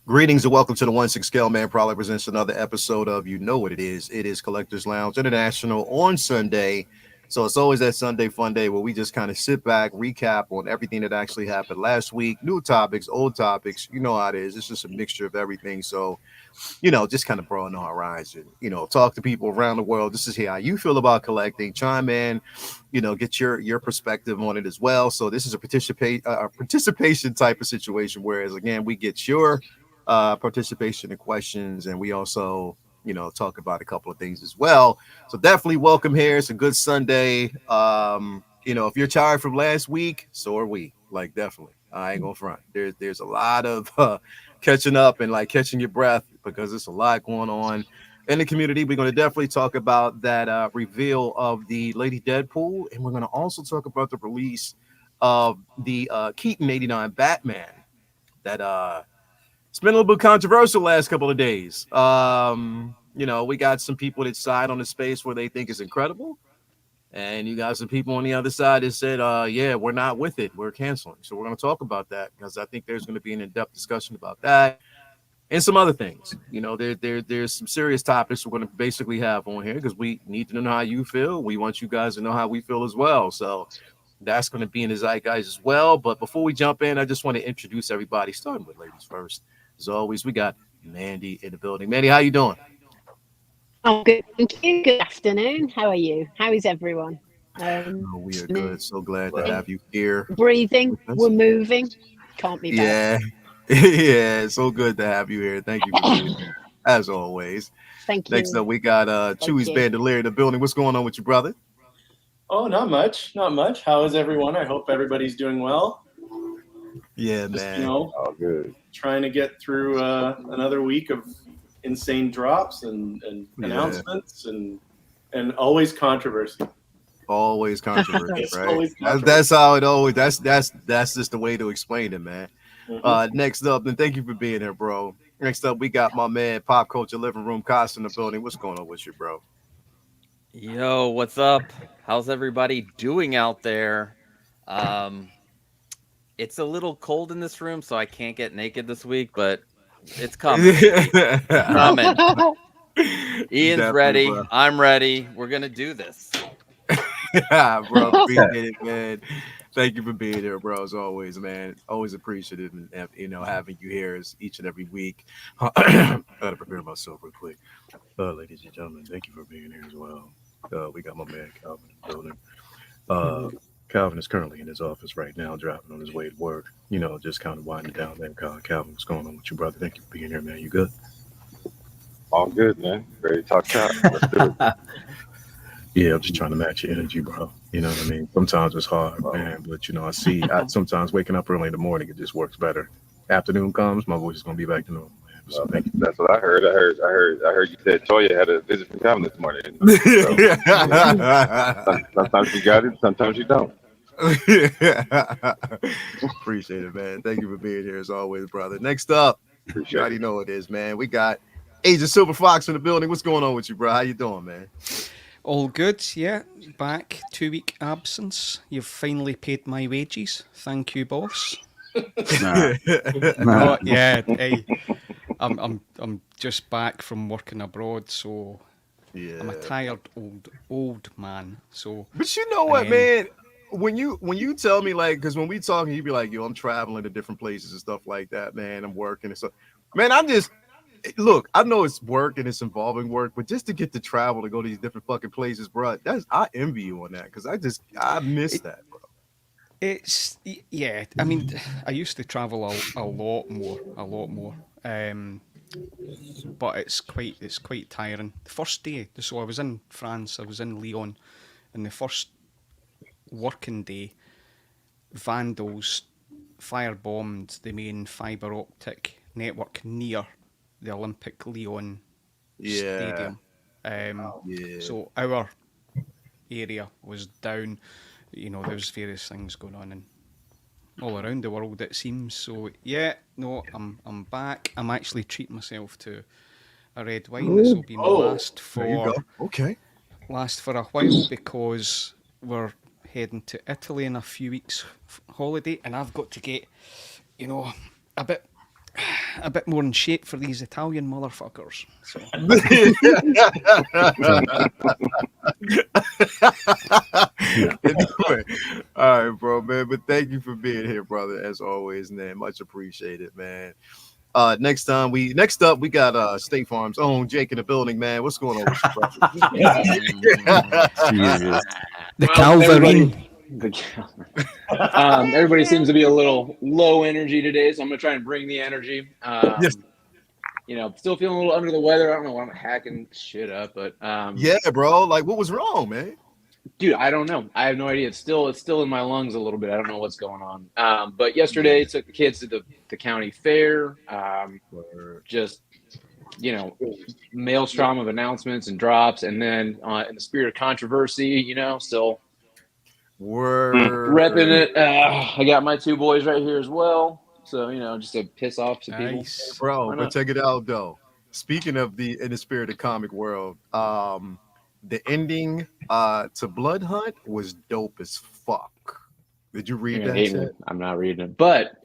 Greetings and welcome to the 1-6 Scale Man Probably presents another episode of You Know What It Is. It is Collectors Lounge International on Sunday. So it's always that Sunday fun day where we just kind of sit back, recap on everything that actually happened last week, new topics, old topics. You know how it is. It's just a mixture of everything. So, just kind of broaden the horizon, talk to people around the world. This is how you feel about collecting. Chime in, get your perspective on it as well. So this is a participation type of situation. Whereas, again, we get your participation and questions, and we also talk about a couple of things as well. So definitely welcome here. It's a good Sunday. If you're tired from last week, so are we. Like, definitely, I ain't gonna front. There's a lot of catching up and like catching your breath because there's a lot going on in the community. We're going to definitely talk about that reveal of the Lady Deadpool, and we're going to also talk about the release of the Keaton '89 Batman that it's been a little bit controversial the last couple of days. We got some people that side on the space where they think it's incredible. And you got some people on the other side that said, yeah, we're not with it. We're canceling. So we're going to talk about that because I think there's going to be an in-depth discussion about that and some other things. There's some serious topics we're going to basically have on here because we need to know how you feel. We want you guys to know how we feel as well. So that's going to be in the zeitgeist as well. But before we jump in, I just want to introduce everybody, starting with ladies first. As always, we got Mandy in the building. Mandy, how you doing? I'm good, thank you. Good afternoon. How are you? How is everyone? We are good. So glad to have you here. Breathing, we're moving. Can't be bad. Yeah, yeah. So good to have you here. Thank you for being here, as always. Thank you. Next up, we got Chewy's Bandolier in the building. What's going on with you, brother? Oh, not much. How is everyone? I hope everybody's doing well. Yeah, man. All good. Trying to get through another week of insane drops and announcements and always controversy. Always controversy, right? Always controversy. That's how it always. That's just the way to explain it, man. Mm-hmm. Next up, and thank you for being here, bro. Next up, we got my man Pop Culture Living Room Cost in the building. What's going on with you, bro? Yo, what's up? How's everybody doing out there? It's a little cold in this room, so I can't get naked this week, but it's coming. Coming. Ian's Definitely, ready. bro. I'm ready. We're gonna do this. Yeah, bro. Appreciate it, man. Thank you for being here, bro. As always, man. Always appreciative, and having you here each and every week. I gotta prepare myself real quick, ladies and gentlemen. Thank you for being here as well. We got my man Calvin in the building. Calvin is currently in his office right now, driving on his way to work. Just kind of winding down there. Calvin, what's going on with you, brother? Thank you for being here, man. You good? All good, man. Ready to talk shop. Let's do it. Yeah, I'm just trying to match your energy, bro. You know what I mean? Sometimes it's hard, man. But I sometimes waking up early in the morning, it just works better. Afternoon comes, my voice is gonna be back to normal, man. So thank you. That's what I heard. I heard you said Toya had a visit from Calvin this morning. So, sometimes you got it, sometimes you don't. Appreciate it, man. Thank you for being here as always, brother. Next up, you already know what it is, man. We got Agent Silver Fox in the building. What's going on with you, bro? How you doing, man? All good, yeah. Back, 2-week absence. You've finally paid my wages. Thank you, boss. Nah. Yeah, hey, I'm just back from working abroad, so Yeah. I'm a tired old man. So, but you know what, man? When you tell me, like, because when we talk, you be like, yo, I'm traveling to different places and stuff like that, man. I'm working and stuff. Man, look, I know it's work and it's involving work, but just to get to travel to go to these different fucking places, bro, I envy you on that because I miss that, bro. it's, yeah, I mean, I used to travel a lot more. But it's quite tiring. The first day, so I was in France, I was in Lyon, and the first working day, vandals firebombed the main fibre optic network near the Olympic Lyon stadium. Yeah. So our area was down. You know, there's various things going on and all around the world, it seems. So yeah, no, I'm back. I'm actually treating myself to a red wine. This will be my last There you go. Okay. a while because we're heading to Italy in a few weeks holiday, and I've got to get, you know, a bit more in shape for these Italian motherfuckers. So Anyway, all right, bro, man. But thank you for being here, brother, as always, man. Much appreciated, man. Next up we got State Farm's own Jake in the building, man. What's going on with you, brother? Jesus. the Well, Calvary. Everybody seems to be a little low energy today, so I'm gonna try and bring the energy. Yes. You know, still feeling a little under the weather. I don't know why I'm hacking shit up, but Yeah, bro. Like, what was wrong, man? dude, I don't know. I have no idea. It's still in my lungs a little bit. I don't know what's going on. But yesterday, took the kids to the county fair. Just, you know, maelstrom of announcements and drops, and then in the spirit of controversy, you know, still repping it. I got my two boys right here as well. So, you know, just to piss off some people. Nice. Bro, Why but not? check it out though. Speaking of in the spirit of comic world, the ending to Blood Hunt was dope as fuck. Did you read You're that gonna hate me. shit? I'm not reading it, but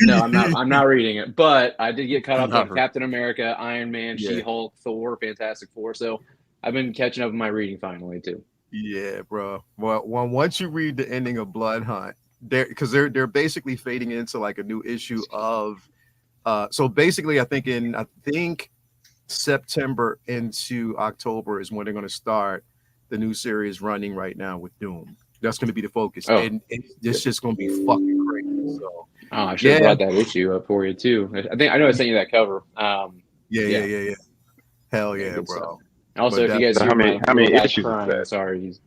no, I'm not reading it. But I did get caught up on Captain America, Iron Man, Yeah. She-Hulk, Thor, Fantastic Four. So I've been catching up with my reading finally too. Yeah, bro. Well, once you read the ending of Blood Hunt, they're basically fading into like a new issue of so basically I think September into October is when they're going to start the new series running right now with Doom. That's going to be the focus, and it's just going to be fucking crazy. So I should have brought that issue up for you too. I know I sent you that cover. Yeah. Hell yeah, Good bro. stuff. Also, But if you guys So hear how many my little guy issues is crying, that? sorry, he's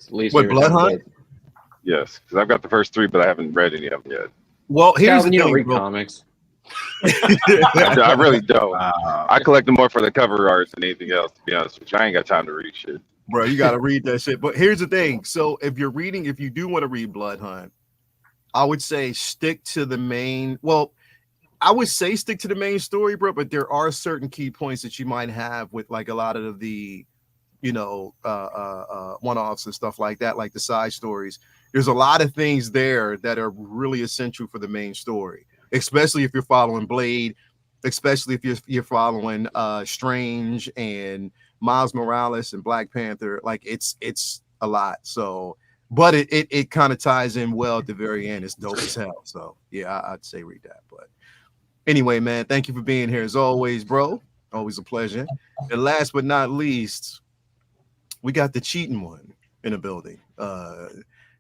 at least What, Blood Hunt? Yes, because I've got the first 3, but I haven't read any of them yet. Well, here's Calvin, the you thing, don't read bro. comics. I really don't. I collect them more for the cover arts than anything else, to be honest with you. I ain't got time to read shit. Bro, you got to read that shit. But here's the thing. So if you do want to read Blood Hunt, I would say stick to the main. Well, I would say stick to the main story, bro. But there are certain key points that you might have with like a lot of the, you know, one-offs and stuff like that, like the side stories. There's a lot of things there that are really essential for the main story, especially if you're following Blade, especially if you're following Strange and Miles Morales and Black Panther. Like it's a lot. So, but it kind of ties in well at the very end. It's dope as hell. So yeah, I'd say read that. But anyway, man, thank you for being here as always, bro. Always a pleasure. And last but not least, we got the cheating one in the building.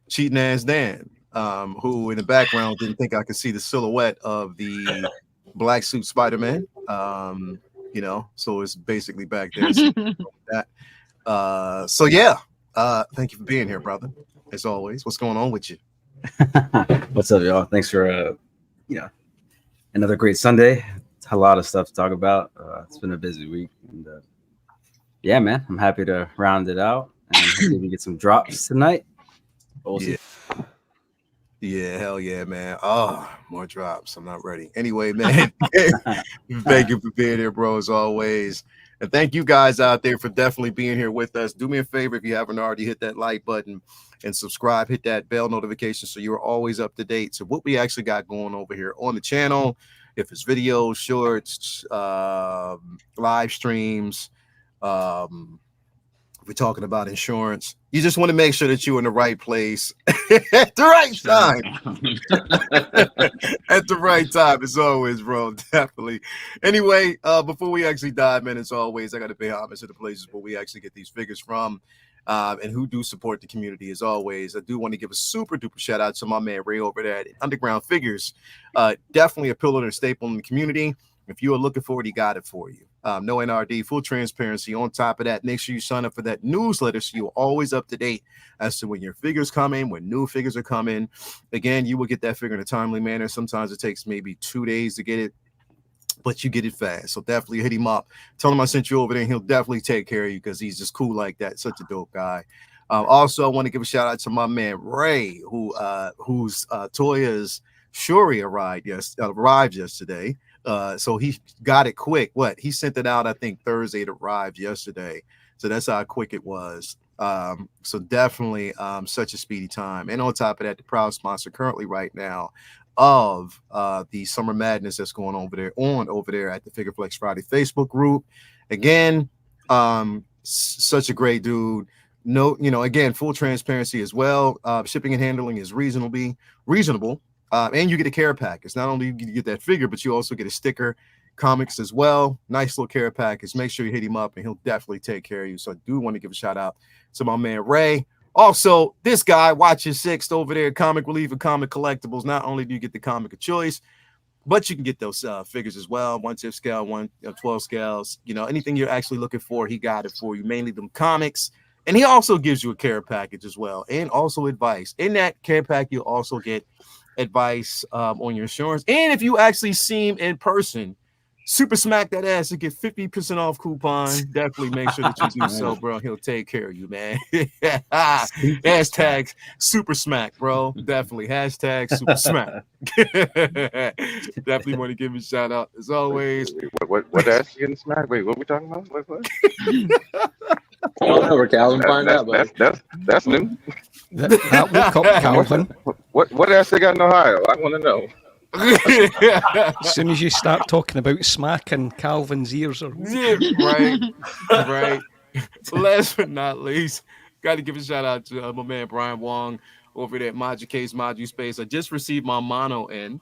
Cheating ass Dan, who in the background didn't think I could see the silhouette of the black suit Spider-Man. You know, so it's basically back there. So yeah, thank you for being here, brother. As always, what's going on with you? What's up, y'all? Thanks for another great Sunday. A lot of stuff to talk about. It's been a busy week, and yeah, man, I'm happy to round it out and hopefully we get some drops tonight. We'll see. Yeah, hell yeah, man. Oh, more drops. I'm not ready. Anyway, man, thank you for being here, bro, as always. And thank you guys out there for definitely being here with us. Do me a favor, if you haven't already, hit that like button and subscribe, hit that bell notification so you're always up to date. So what we actually got going over here on the channel, if it's videos, shorts, live streams, we're talking about insurance. You just want to make sure that you're in the right place at the right time. At the right time, as always, bro. Definitely. Anyway, before we actually dive in, as always, I got to pay homage to the places where we actually get these figures from and who do support the community, as always. I do want to give a super duper shout out to my man Ray over there at Underground Figures. Definitely a pillar and staple in the community. If you are looking for it, he got it for you. No NRD, full transparency. On top of that, make sure you sign up for that newsletter so you're always up to date as to when your figures come in, when new figures are coming. Again, you will get that figure in a timely manner. Sometimes it takes maybe 2 days to get it, but you get it fast. So definitely hit him up. Tell him I sent you over there, and he'll definitely take care of you because he's just cool like that. Such a dope guy. Also, I want to give a shout out to my man Ray, whose Toya's Shuri arrived yesterday. So he got it quick. He sent it out, I think Thursday. It arrived yesterday. So that's how quick it was. So definitely such a speedy time. And on top of that, the proud sponsor currently right now of the Summer Madness that's going on over there at the Figure Flex Friday Facebook group. Again, such a great dude. No, again, full transparency as well. Shipping and handling is reasonable. And you get a care package. Not only do you get that figure, but you also get a sticker, comics as well. Nice little care package. Make sure you hit him up, and he'll definitely take care of you. So I do want to give a shout out to my man Ray. Also, this guy watching Sixth over there, Comic Relief and Comic Collectibles. Not only do you get the comic of choice, but you can get those figures as well. 1/10 scale, 12 scales. Anything you're actually looking for, he got it for you. Mainly them comics. And he also gives you a care package as well, and also advice. In that care pack, you also get advice on your insurance. And if you actually see him in person, super smack that ass to get 50% off coupon. Definitely make sure that you do so, bro. He'll take care of you, man. Hashtag super smack, bro. Definitely. Hashtag super smack. Definitely want to give a shout out as always. What ass getting smacked? Wait, what are we talking about? What? I don't know where Calvin find out, but that's new. That woke up Calvin. What ass they got in Ohio? I want to know. As soon as you start talking about smacking, Calvin's ears are. Yeah, right. Last but not least, got to give a shout out to my man Brian Wong over there at Module Case, Module Space. I just received my mono in.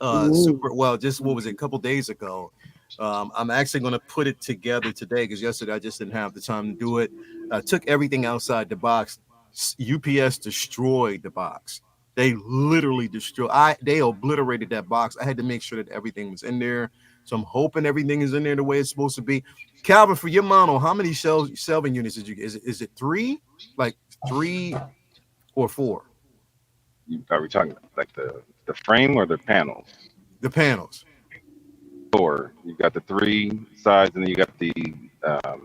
Just what was it, a couple days ago. I'm actually going to put it together today because yesterday I just didn't have the time to do it. I took everything outside the box. UPS destroyed the box. They literally they obliterated that box. I had to make sure that everything was in there. So I'm hoping everything is in there the way it's supposed to be. Calvin, for your mono, how many shelving units did you get? Is it 3? Like 3 or 4? Are we talking like the frame or the panels? The panels. 4. You got the 3 sides, and then you got the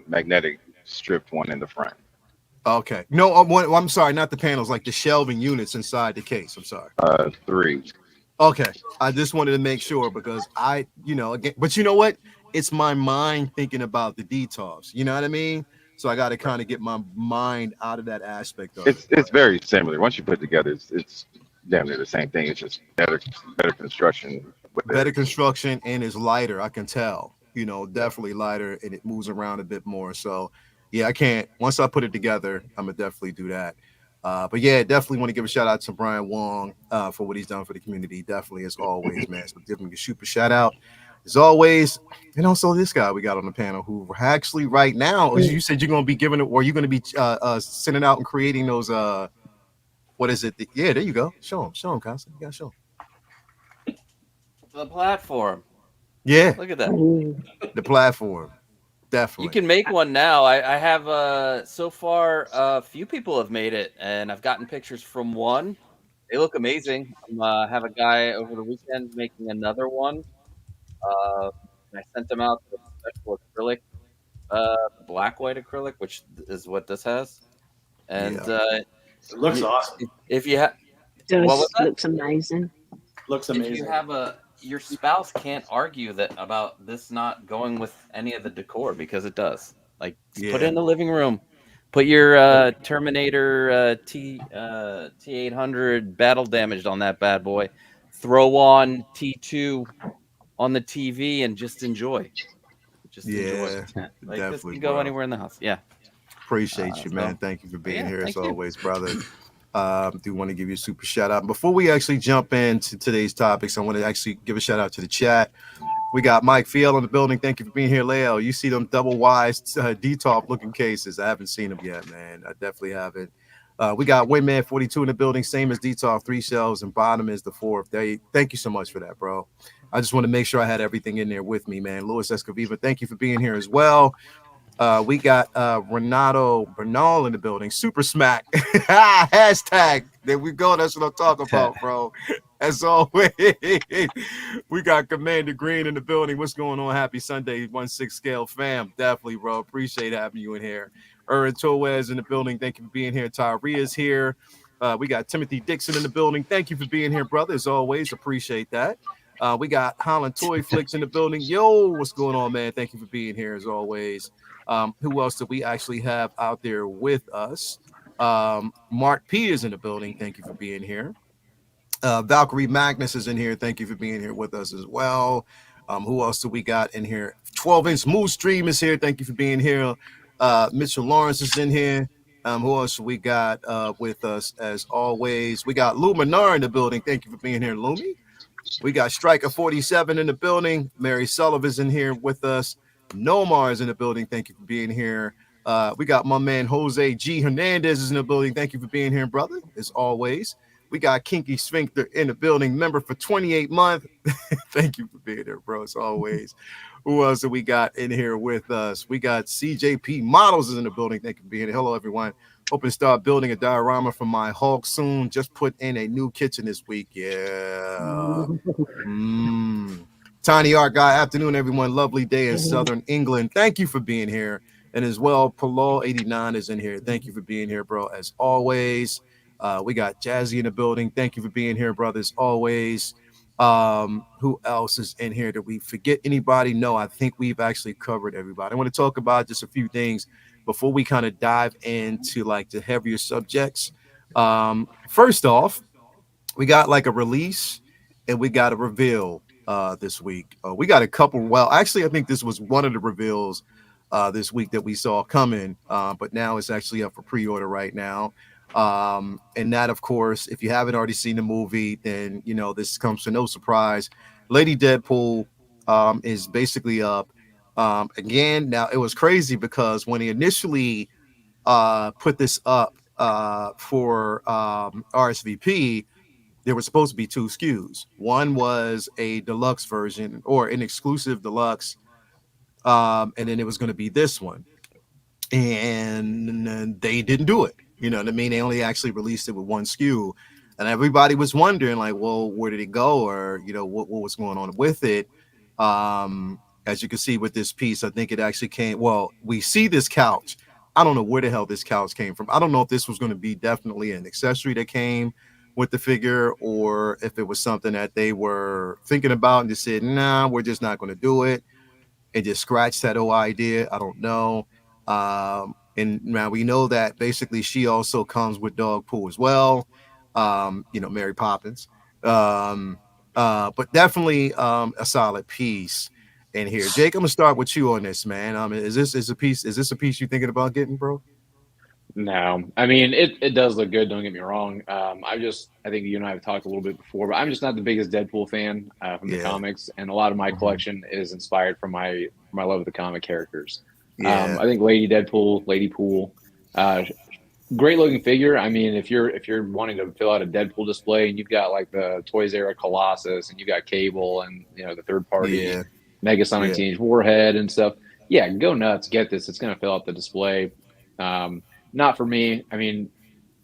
magnetic stripped one in the front. Okay. No, I'm sorry, not the panels, like the shelving units inside the case. I'm sorry. 3. Okay. I just wanted to make sure because again, but you know what? It's my mind thinking about the details. You know what I mean? So I got to kind of get my mind out of that aspect of it. It's very similar. Once you put it together, it's damn near the same thing. It's just better construction. Better construction, and it's lighter. I can tell. Definitely lighter, and it moves around a bit more. So. Yeah, I can't. Once I put it together, I'm gonna definitely do that. But yeah, definitely want to give a shout out to Brian Wong for what he's done for the community. Definitely, as always, man. So give him a super shout out as always. And also this guy we got on the panel who actually right now, you said you're gonna be giving it, or you're gonna be sending out and creating those. What is it? Yeah, there you go. Show him, Constant. You gotta show him. The platform. Yeah, Look at that. the platform. Definitely. You can make one now. I have so far a few people have made it, and I've gotten pictures from one. They look amazing. I have a guy over the weekend making another one. And I sent them out with special acrylic, black-white acrylic, which is what this has. And it looks awesome. If you have, Looks amazing. Looks amazing. if you have your spouse can't argue that about this not going with any of the decor because it does. Like put it in the living room. Put your Terminator T800 battle damaged on that bad boy. Throw on T2 on the TV and just enjoy. Enjoy. Like this can go anywhere in the house. Yeah. Appreciate you, man. Thank you for being here as always, brother. Do want to give you a super shout out. Before we actually jump into today's topics, I want to actually give a shout out to the chat. We got Mike Field in the building. Thank you for being here, Leo. You see them double wise D-top looking cases. I haven't seen them yet, man. I definitely haven't. We got Windman 42 in the building, same as D-top, 3 shelves, and bottom is the 4th. Thank you so much for that, bro. I just want to make sure I had everything in there with me, man. Louis Escoviva, thank you for being here as well. We got Renato Bernal in the building. Super smack. Hashtag. There we go. That's what I'm talking about, bro. As always, we got Commander Green in the building. What's going on? Happy Sunday, 1/6 scale fam. Definitely, bro. Appreciate having you in here. Torres in the building. Thank you for being here. Tyree is here. We got Timothy Dixon in the building. Thank you for being here, brother. As always, appreciate that. We got Holland Toy Flicks in the building. Yo, what's going on, man? Thank you for being here, as always. Who else do we actually have out there with us? Mark P is in the building. Thank you for being here. Valkyrie Magnus is in here. Thank you for being here with us as well. Who else do we got in here? 12-inch Moose Stream is here. Thank you for being here. Mitchell Lawrence is in here. Who else we got with us as always? We got Lou Menard in the building. Thank you for being here, Lumi. We got Striker 47 in the building. Mary Sullivan's in here with us. Nomar is in the building. Thank you for being here. We got my man Jose G. Hernandez is in the building. Thank you for being here, brother, as always. We got Kinky Sphincter in the building, member for 28 months. Thank you for being there, bro, as always. Who else do we got in here with us? We got CJP Models is in the building. Thank you for being here. Hello, everyone. Hoping to start building a diorama for my Hulk soon. Just put in a new kitchen this week. Yeah. Tiny Art Guy, afternoon, everyone. Lovely day in Southern England. Thank you for being here. And as well, Palol 89 is in here. Thank you for being here, bro, as always. We got Jazzy in the building. Thank you for being here, brothers, always. Who else is in here? Did we forget anybody? No, I think we've actually covered everybody. I want to talk about just a few things before we kind of dive into like the heavier subjects. First off, we got like a release and we got a reveal this week. We got a couple. Well, actually, I think this was one of the reveals this week that we saw coming, but now it's actually up for pre-order right now. And that, of course, if you haven't already seen the movie, then you know this comes to no surprise. Lady Deadpool is basically up again. Now it was crazy because when he initially put this up for RSVP, there were supposed to be two SKUs. One was a deluxe version or an exclusive deluxe, and then it was going to be this one, and they didn't do it. You know what I mean? They only actually released it with one SKU, and everybody was wondering, like, well, where did it go, or you know, what was going on with it? As you can see with this piece, I think it actually came. Well, we see this couch. I don't know where the hell this couch came from. I don't know if this was going to be definitely an accessory that came with the figure, or if it was something that they were thinking about and just said, nah, we're just not going to do it, and just scratched that whole idea. I don't know. And now we know that basically she also comes with dog poo as well. You know, Mary Poppins. But definitely a solid piece in here. Jake, I'm gonna start with you on this, man. Is this a piece you're thinking about getting, bro? No, I mean it does look good. Don't get me wrong. I think you and I have talked a little bit before, but I'm just not the biggest Deadpool fan from the comics, and a lot of my collection is inspired from my love of the comic characters. I think Lady Deadpool, Lady Pool, great looking figure. I mean, if you're wanting to fill out a Deadpool display and you've got like the Toys Era Colossus and you got Cable and you know the third party Megasonic Teenage Warhead and stuff, go nuts, get this. It's gonna fill out the display. Not for me. I mean,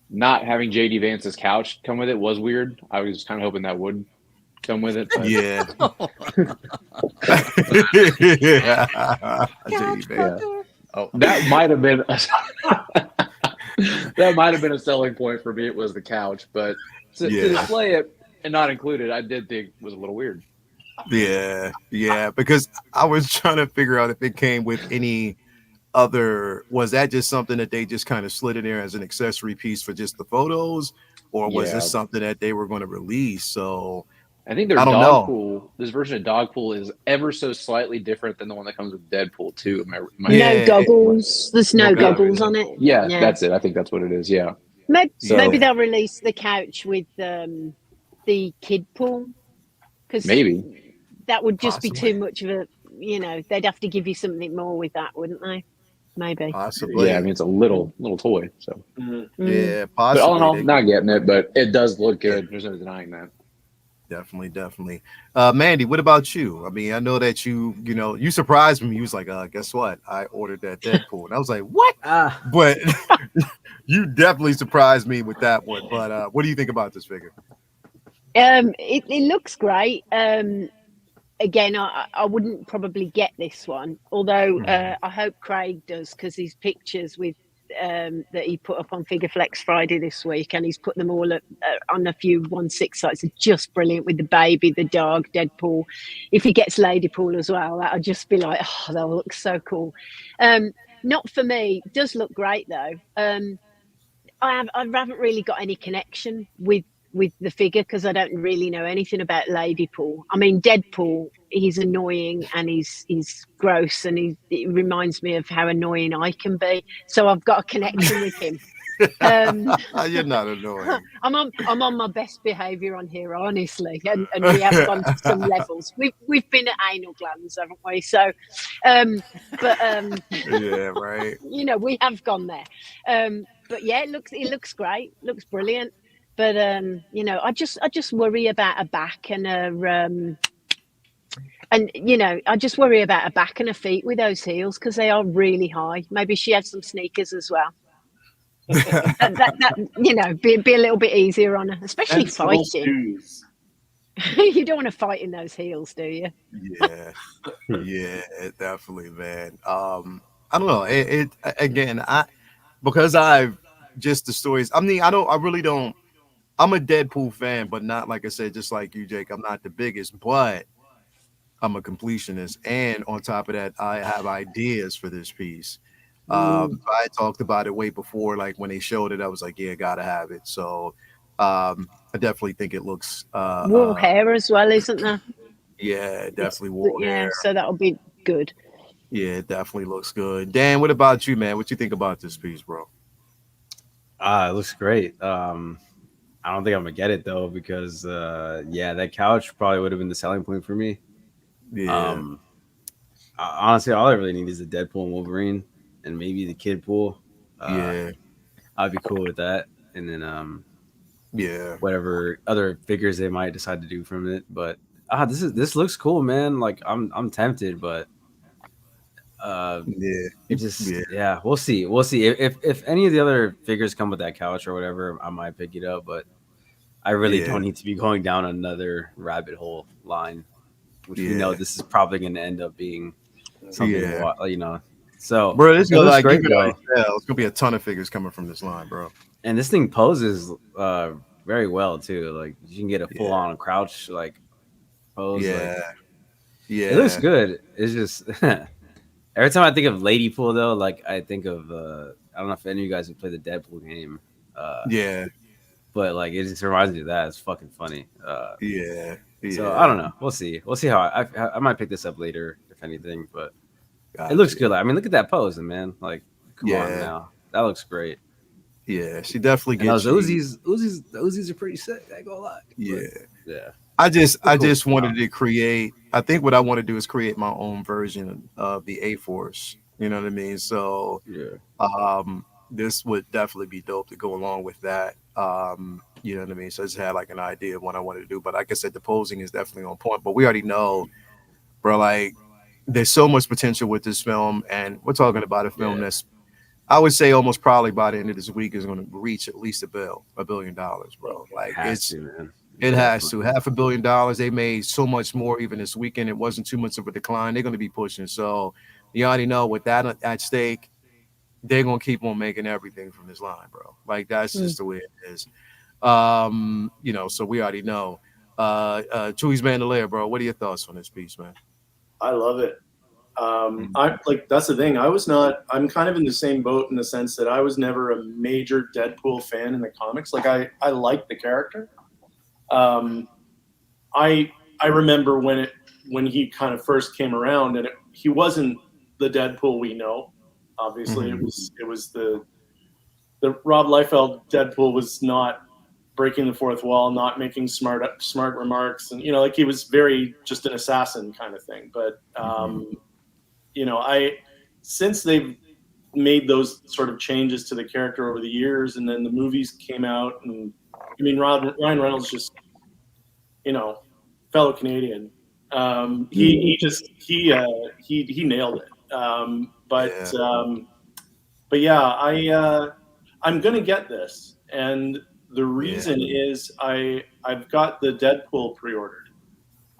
not having JD Vance's couch come with it was weird. I was kind of hoping that would come with it. But. Oh, that might have been a selling point for me. It was the couch, but to display it and not include it, I did think was a little weird. Yeah, because I was trying to figure out if it came with any other. Was that just something that they just kind of slid in there as an accessory piece for just the photos, or was this something that they were going to release? So. I think their Dogpool, this version of Dogpool is ever so slightly different than the one that comes with Deadpool too. No goggles. There's no goggles on it. Yeah, that's it. I think that's what it is. Yeah. Maybe they'll release the couch with the kid pool. Because maybe that would just be too much of a. You know, they'd have to give you something more with that, wouldn't they? Maybe. Possibly. Yeah, I mean it's a little toy. So. Yeah, possibly. But all in all, not getting it, but it does look good. There's no denying that. Definitely. Mandy, what about you? I mean, I know that you surprised me. You was like, guess what? I ordered that Deadpool. And I was like, what? But you definitely surprised me with that one. But what do you think about this figure? It looks great. Again, I wouldn't probably get this one, although I hope Craig does, because his pictures with that he put up on Figure Flex Friday this week, and he's put them all up, on a few 1/6 sites. Are just brilliant with the baby, the dog, Deadpool. If he gets Ladypool as well, that'll just be like, oh, that looks so cool. Not for me. Does look great though. I haven't really got any connection with the figure because I don't really know anything about Ladypool. I mean, Deadpool, he's annoying and he's gross, and he reminds me of how annoying I can be. So I've got a connection with him. You're not annoying. I'm on my best behaviour on here, honestly, and we have gone to some levels. We've been at anal glands, haven't we? So, yeah, right. You know, we have gone there. But yeah, it looks great, looks brilliant. But you know, I just worry about a back and you know, I just worry about a back and a feet with those heels because they are really high. Maybe she had some sneakers as well. that you know, be a little bit easier on her, especially fighting. You don't want to fight in those heels, do you? Yeah, definitely, man. I don't know. It again, because I've just the stories. I mean, I really don't. I'm a Deadpool fan, but not like I said, just like you, Jake. I'm not the biggest, but I'm a completionist, and on top of that, I have ideas for this piece. I talked about it way before, like when they showed it, I was like, yeah, gotta have it. So I definitely think it looks wool hair as well, isn't there? Yeah, definitely wool hair. So that'll be good. Yeah, it definitely looks good. Dan, what about you, man? What you think about this piece, bro? It looks great. I don't think I'm gonna get it though because that couch probably would have been the selling point for me. Yeah. Honestly, all I really need is a Deadpool and Wolverine, and maybe the kid pool. Yeah, I'd be cool with that. And then whatever other figures they might decide to do from it. But this looks cool, man. Like I'm tempted, but we'll see. If any of the other figures come with that couch or whatever, I might pick it up. But I really don't need to be going down another rabbit hole line, which we know this is probably going to end up being something. You know. So, bro, this looks like great, though. It's gonna be a ton of figures coming from this line, bro. And this thing poses very well too. Like you can get a full on crouch like pose. It looks good. It's just every time I think of Ladypool though, like I think of I don't know if any of you guys have played the Deadpool game. But like it just reminds me of that. It's fucking funny. So I don't know. We'll see. We'll see how I might pick this up later if anything. But it looks good. I mean, look at that pose, man. Like, come on now. That looks great. Yeah, she definitely gets those Uzis are pretty sick. I ain't gonna lie. Yeah. I just wanted to create. I think what I want to do is create my own version of the A-Force. You know what I mean? So this would definitely be dope to go along with that. You know what I mean? So I just had like an idea of what I wanted to do. But like I said, the posing is definitely on point. But we already know, bro, like there's so much potential with this film, and we're talking about a film that's, I would say, almost probably by the end of this week is going to reach at least $1 billion, bro. Like it has to. $500 million. They made so much more even this weekend. It wasn't too much of a decline. They're going to be pushing. So you already know with that at stake, they're going to keep on making everything from this line, bro. Like that's just the way it is. You know, so we already know. Chewy's Bandolier, bro. What are your thoughts on this piece, man? I love it. I like that's the thing. I'm kind of in the same boat in the sense that I was never a major Deadpool fan in the comics. Like I like the character. I remember when he kind of first came around, and he wasn't the Deadpool we know. Obviously, it was the Rob Liefeld Deadpool was not breaking the fourth wall, not making smart remarks, and like he was very just an assassin kind of thing. But since they've made those sort of changes to the character over the years, and then the movies came out, and I mean Ryan Reynolds just fellow Canadian. He nailed it. But yeah, I'm gonna get this, and the reason is I've got the Deadpool pre-ordered.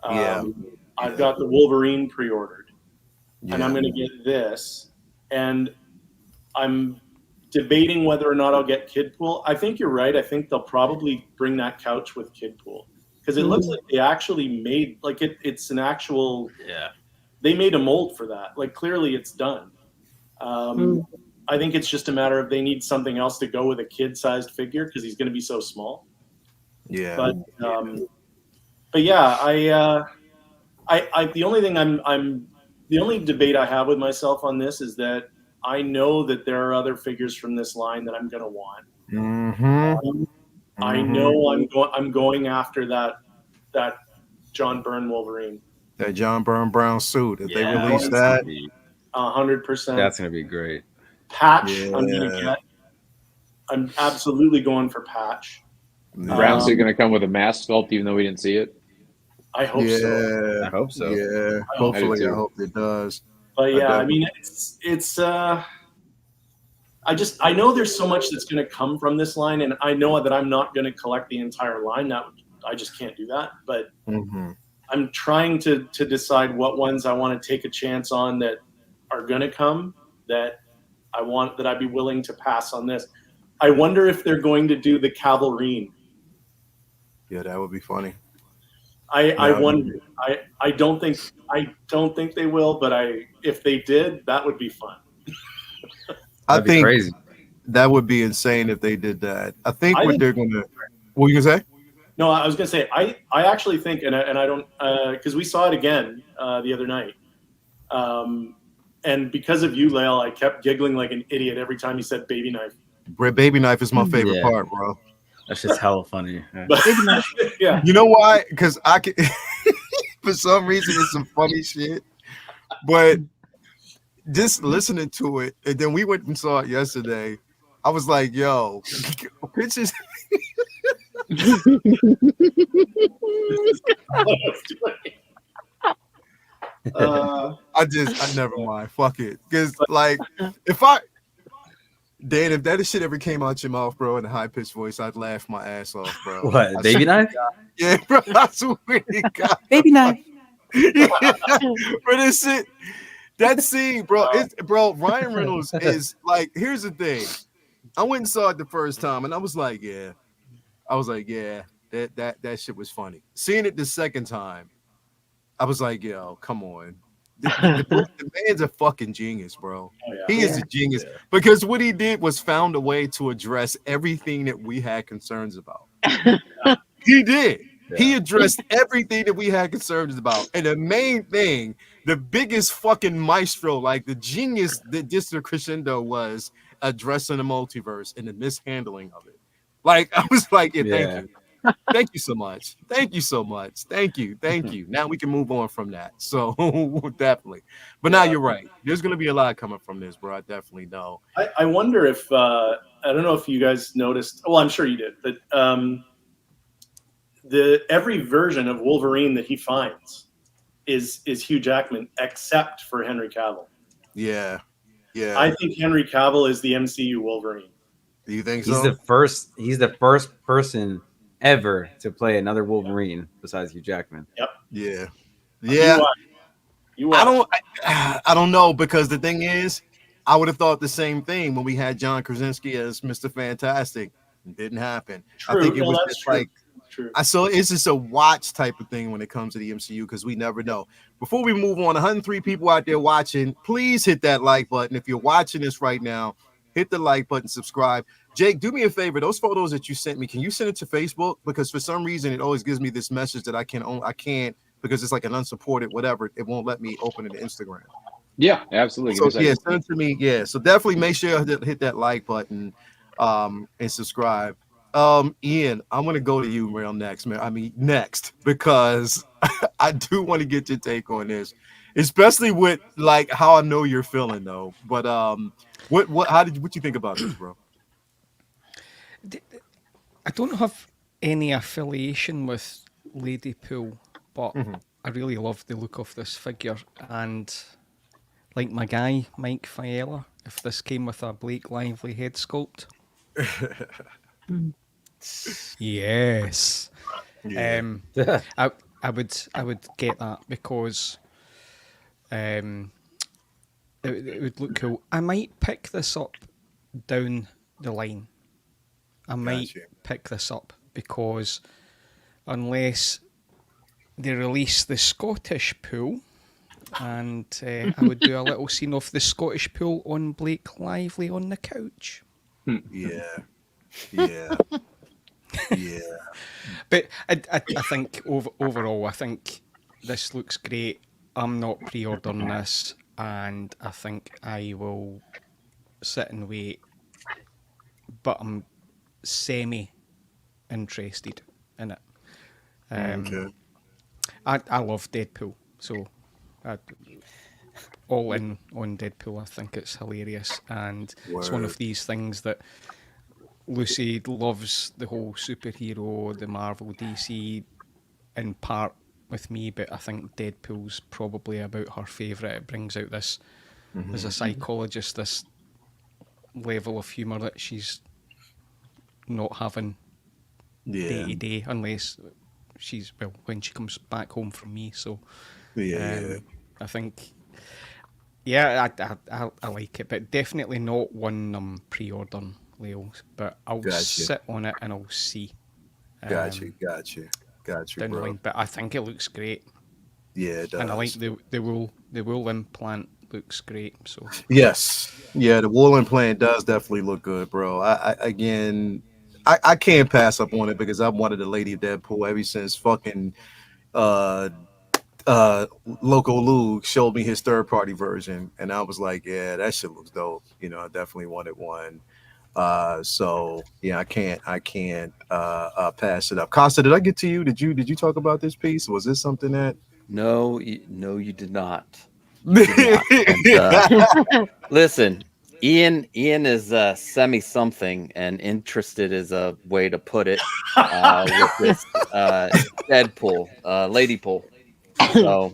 I've got the Wolverine pre-ordered, and I'm gonna get this, and I'm debating whether or not I'll get kid pool. I think you're right. I think they'll probably bring that couch with kid pool because it looks like they actually made like it's an actual. Yeah. They made a mold for that. Like clearly, it's done. I think it's just a matter of they need something else to go with a kid-sized figure because he's going to be so small. Yeah. But yeah, I the only thing the only debate I have with myself on this is that I know that there are other figures from this line that I'm going to want. I know I'm going after that John Byrne Wolverine. That John Byrne Brown suit. If they release that's that, 100%. That's gonna be great. Patch, Yeah. I'm gonna get. I'm absolutely going for Patch. Brown suit going to come with a mask sculpt, even though we didn't see it. I hope so. I hope so. Yeah. Hopefully, I hope it does. But yeah, I mean, it's. I know there's so much that's going to come from this line, and I know that I'm not going to collect the entire line. I just can't do that. But I'm trying to decide what ones I want to take a chance on that are going to come that I'd be willing to pass on this. I wonder if they're going to do the Cavalrine. Yeah, that would be funny. I wonder. I don't think they will, but if they did, that would be fun. I think crazy. That would be insane if they did that. I think they're gonna. What were you gonna say? No, I was gonna say I actually think, and I don't because we saw it again the other night, and because of you, Lael, I kept giggling like an idiot every time you said baby knife. Baby knife is my favorite part, bro. That's just hella funny. But, yeah. You know why? Because I can. For some reason, it's some funny shit, but just listening to it, and then we went and saw it yesterday. I was like, "Yo, pictures." I never mind. Fuck it, because like if that shit ever came out your mouth, bro, in a high pitched voice, I'd laugh my ass off, bro. What, baby knife? Yeah, bro. I swear to God. Baby knife. But this shit, that scene, bro. Ryan Reynolds is like. Here's the thing. I went and saw it the first time, and I was like, yeah. That shit was funny. Seeing it the second time, I was like, yo, come on. The man's a fucking genius, bro. Oh, yeah. He is a genius because what he did was found a way to address everything that we had concerns about. He did. Yeah. He addressed everything that we had concerns about. And the main thing, the biggest fucking maestro, like the genius that just the crescendo was addressing the multiverse and the mishandling of it. Like, I was like, thank you. Thank you so much. Thank you so much. Thank you. Now we can move on from that. So definitely. But now you're right. There's going to be a lot coming from this, bro. I definitely know. I wonder if, I don't know if you guys noticed. Well, I'm sure you did. But every version of Wolverine that he finds is Hugh Jackman, except for Henry Cavill. Yeah. I think Henry Cavill is the MCU Wolverine. Do you think so? He's the first person ever to play another Wolverine besides Hugh Jackman. Yep. Yeah. You I don't know, because the thing is, I would have thought the same thing when we had John Krasinski as Mr. Fantastic. It didn't happen. True. I think it was just true. like True. It's just a watch type of thing when it comes to the MCU, because we never know. Before we move on, 103 people out there watching, please hit that like button. If you're watching this right now, hit the like button, subscribe. Jake, do me a favor. Those photos that you sent me, can you send it to Facebook? Because for some reason, it always gives me this message that I can't because it's like an unsupported whatever. It won't let me open it to Instagram. Yeah, absolutely. So yeah, send it to me. Yeah, so definitely make sure you hit that like button and subscribe. Ian, I'm gonna go to you next because I do want to get your take on this, especially with like how I know you're feeling though. But what you think about this, bro? I don't have any affiliation with Lady Pool, but I really love the look of this figure, and like my guy Mike Fiella, if this came with a Blake Lively head sculpt. Yes. Yeah. I would get that because it would look cool. I might pick this up down the line, I might Gotcha. pick this up, because unless they release the Scottish pool, and I would do a little scene of the Scottish pool on Blake Lively on the couch. Yeah. Yeah. Yeah. But I think overall, I think this looks great. I'm not pre-ordering this, and I think I will sit and wait. But I'm semi-interested in it. Okay. I love Deadpool, so all in on Deadpool. I think it's hilarious, and it's one of Word. these things that Lucy loves the whole superhero, the Marvel, DC, in part with me, but I think Deadpool's probably about her favourite. It brings out this, as a psychologist, this level of humour that she's not having day Yeah. to day, unless she's, well, when she comes back home from me. So Yeah. I think, yeah, I like it, but definitely not one I'm pre-ordering, Leo. But I'll Gotcha. sit on it and I'll see. Gotcha. Down the Bro. line. But I think it looks great, Yeah, it does. and I like the wool implant looks great. So Yes. Yeah, the wool implant does definitely look good, bro. I can't pass up on it because I've wanted a Lady Deadpool ever since fucking uh Loco Lou showed me his third party version, and I was like, yeah, that shit looks dope. You know, I definitely wanted one. So yeah, I can't pass it up. Costa, did I get to you? Did you talk about this piece? Was this something that No, you did not. You did not. And, listen, Ian is semi something, and interested is a way to put it. With this Deadpool, Ladypool. So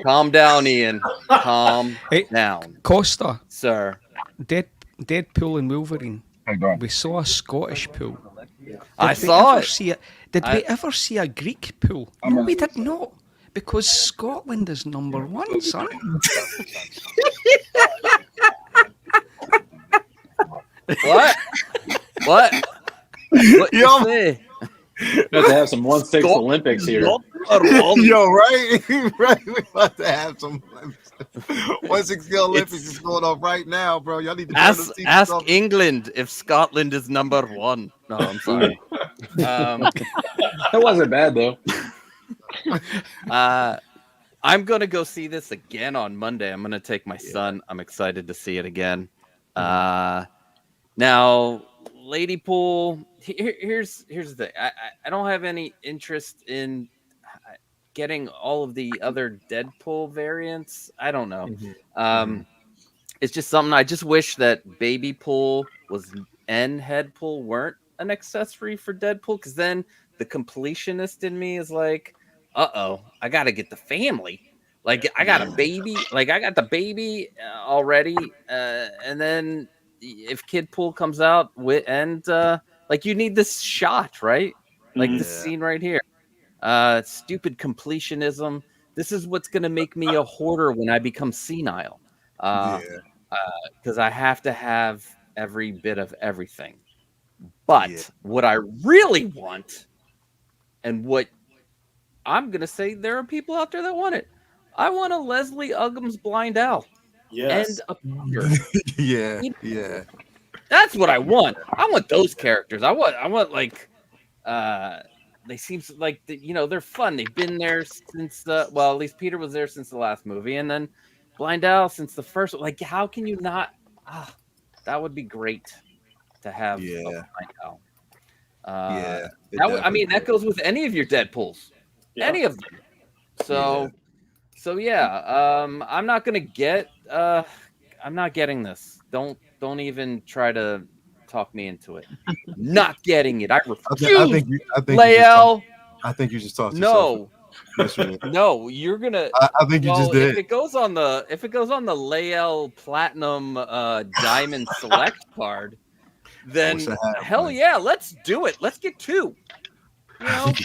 calm down, Ian. Calm Hey. down, Costa, sir. Deadpool and Wolverine. We saw a Scottish pool. I Did we saw ever it. see Did we ever see a Greek pool? No, we did not. Because Scotland is number one, son. What? What? What Yo. you say? Got to have some 1/6 Olympics here. Yo, right? Right. We about to have some 1/6 Olympics is going on right now, bro. Y'all need to turn those TVs Ask off. England if Scotland is number one. No, I'm sorry. That wasn't bad though. I'm gonna go see this again on Monday. I'm gonna take my son. I'm excited to see it again. Now, Ladypool. Here's the thing. I don't have any interest in getting all of the other Deadpool variants. I don't know. It's just something. I just wish that Baby Pool was and Headpool weren't an accessory for Deadpool, because then the completionist in me is like, I gotta get the family. Like I got a baby, like I got the baby already, and then if Kid Pool comes out like you need this shot, right? Like this scene right here. Stupid completionism. This is what's gonna make me a hoarder when I become senile. Because I have to have every bit of everything. But what I really want, and what I'm gonna say, there are people out there that want it. I want a Leslie Uggams Blind Owl. Yes. And a Peter. Yeah. That's what I want. I want those characters. I want like they seem like they're fun. They've been there since at least Peter was there since the last movie, and then Blind Owl since the first. Like, how can you not? That would be great to have a Blind Owl. That goes with any of your Deadpools, any of them. So I'm not gonna get. I'm not getting this. Don't even try to talk me into it. I'm not getting it. I refuse. I think Lael. I think you just talked. No. No, you're gonna. I think you just did. If it goes on the Lael Platinum Diamond Select card, then hell yeah, let's do it. Let's get two. I think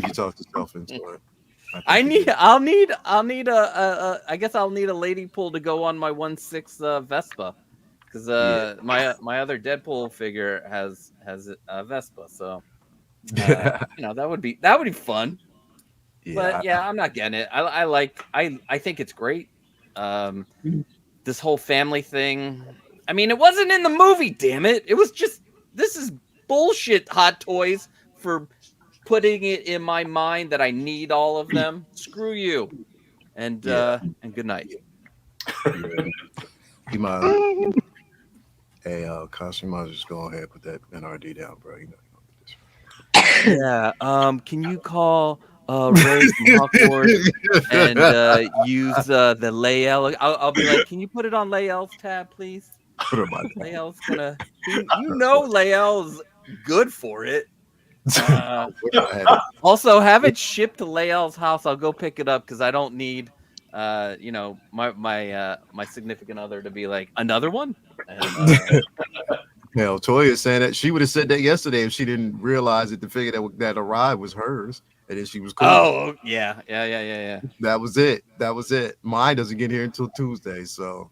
you talked yourself into it. I'll need I guess I'll need a lady pool to go on my 1/6 Vespa, because my other Deadpool figure has a Vespa, so that would be fun. But yeah, I'm not getting it. I think it's great. This whole family thing. I mean, it wasn't in the movie, damn it. It was just, this is bullshit, Hot Toys, for putting it in my mind that I need all of them. Screw you. And good night. You might, hey, Cost, you might just go ahead and put that NRD down, bro. You know this. Yeah. Can you call Ray from Hawkwood and use the Layel? I'll be like, can you put it on Layel's tab, please? Put it on my Layel's gonna, Layel's good for it. Also, have it shipped to Layel's house. I'll go pick it up because I don't need, my significant other to be like, another one. And, Hell, Toya is saying that she would have said that yesterday if she didn't realize that the figure that arrived was hers, and then she was cool. Oh yeah. That was it. Mine doesn't get here until Tuesday, so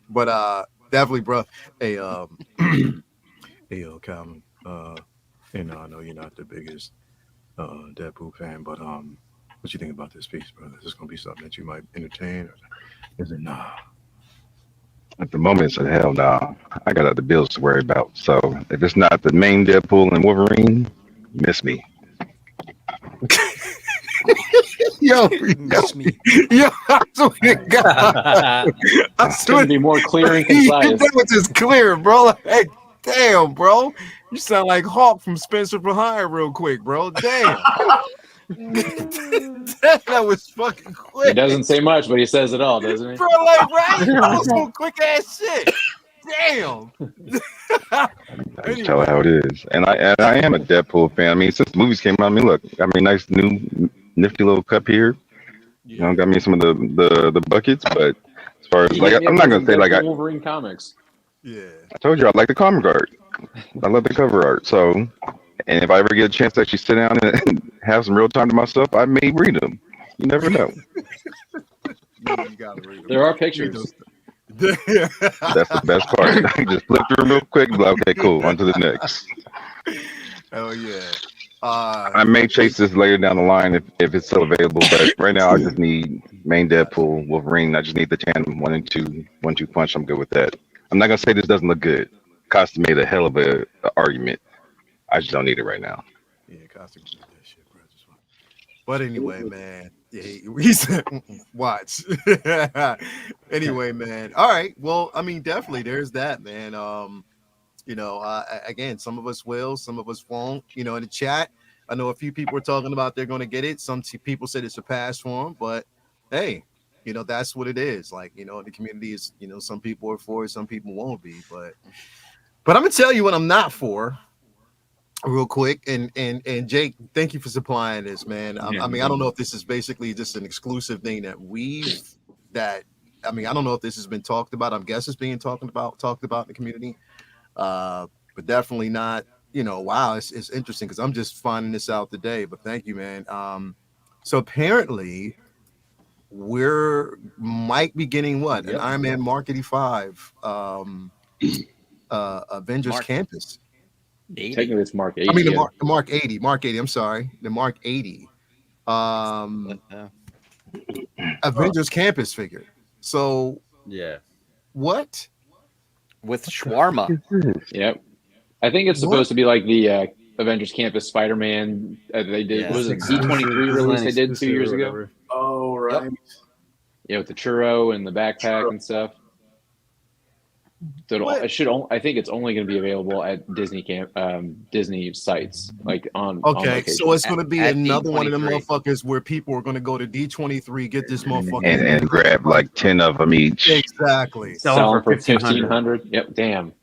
But definitely, bro. Hey, hey, Calvin. And I know you're not the biggest Deadpool fan, but what you think about this piece, brother? Is this gonna be something that you might entertain, or is it nah? At the moment, it's a hell no. I got other bills to worry about. So if it's not the main Deadpool and Wolverine, you miss me. Yo, Miss me. yo, I swear to God. I Couldn't be more clear and concise. That was just clear, bro. Like, damn, bro. You sound like Hawk from Spencer for Hire real quick, bro. Damn. That was fucking quick. He doesn't say much, but he says it all, doesn't he? Bro, like, right? That was some quick ass shit. Damn. I just tell it how it is. And I am a Deadpool fan. I mean, since the movies came out, I mean, look, nice new nifty little cup here. Got me some of the buckets, but as far as I'm not gonna say Wolverine comics. Yeah. I told you I like the comic art. I love the cover art. So, and if I ever get a chance to actually sit down and have some real time to myself, I may read them. You never know. You gotta read them. There are pictures. That's the best part. I just flip through real quick and be like, okay, cool, on to the next. Oh yeah. I may chase this later down the line if it's still available, but right now I just need main Deadpool, Wolverine. I just need the tandem 1 and 2, 1-2 punch. I'm good with that. I'm not gonna say this doesn't look good. Costa made a hell of a argument. I just don't need it right now. Yeah, Costa can do that shit, bro. But anyway, man. Yeah, he said, watch. Anyway, man. All right. Well, I mean, definitely there's that, man. Again, some of us will, some of us won't. In the chat, I know a few people are talking about they're going to get it. Some people said it's a pass for them, but hey, that's what it is. Like, the community is, some people are for it, some people won't be. But I'm gonna tell you what I'm not for, real quick. And Jake, thank you for supplying this, man. I mean, I don't know if this is basically just an exclusive thing that I don't know if this has been talked about. I guess it's being talked about in the community. But definitely not, wow, it's interesting because I'm just finding this out today, but thank you, man. So apparently might be getting an Iron Man Mark 85 Avengers Campus. 80. Technically it's Mark 80. I mean the Mark 80. Mark 80, I'm sorry. The Mark 80 Avengers Campus figure. So yeah. What? With shawarma. Yep. I think it's supposed to be like the Avengers Campus Spider-Man they did. Yeah. Was it D23 release they did 2 years ago? Oh, right. Yep. Yeah, with the churro and the backpack and stuff. So I think it's only going to be available at Disney sites, like on. Okay, on so it's going to be another D23. One of them motherfuckers where people are going to go to D23, get this motherfucker, and grab like 10 of them each. Exactly. Sell them for $1,500. Yep. Damn.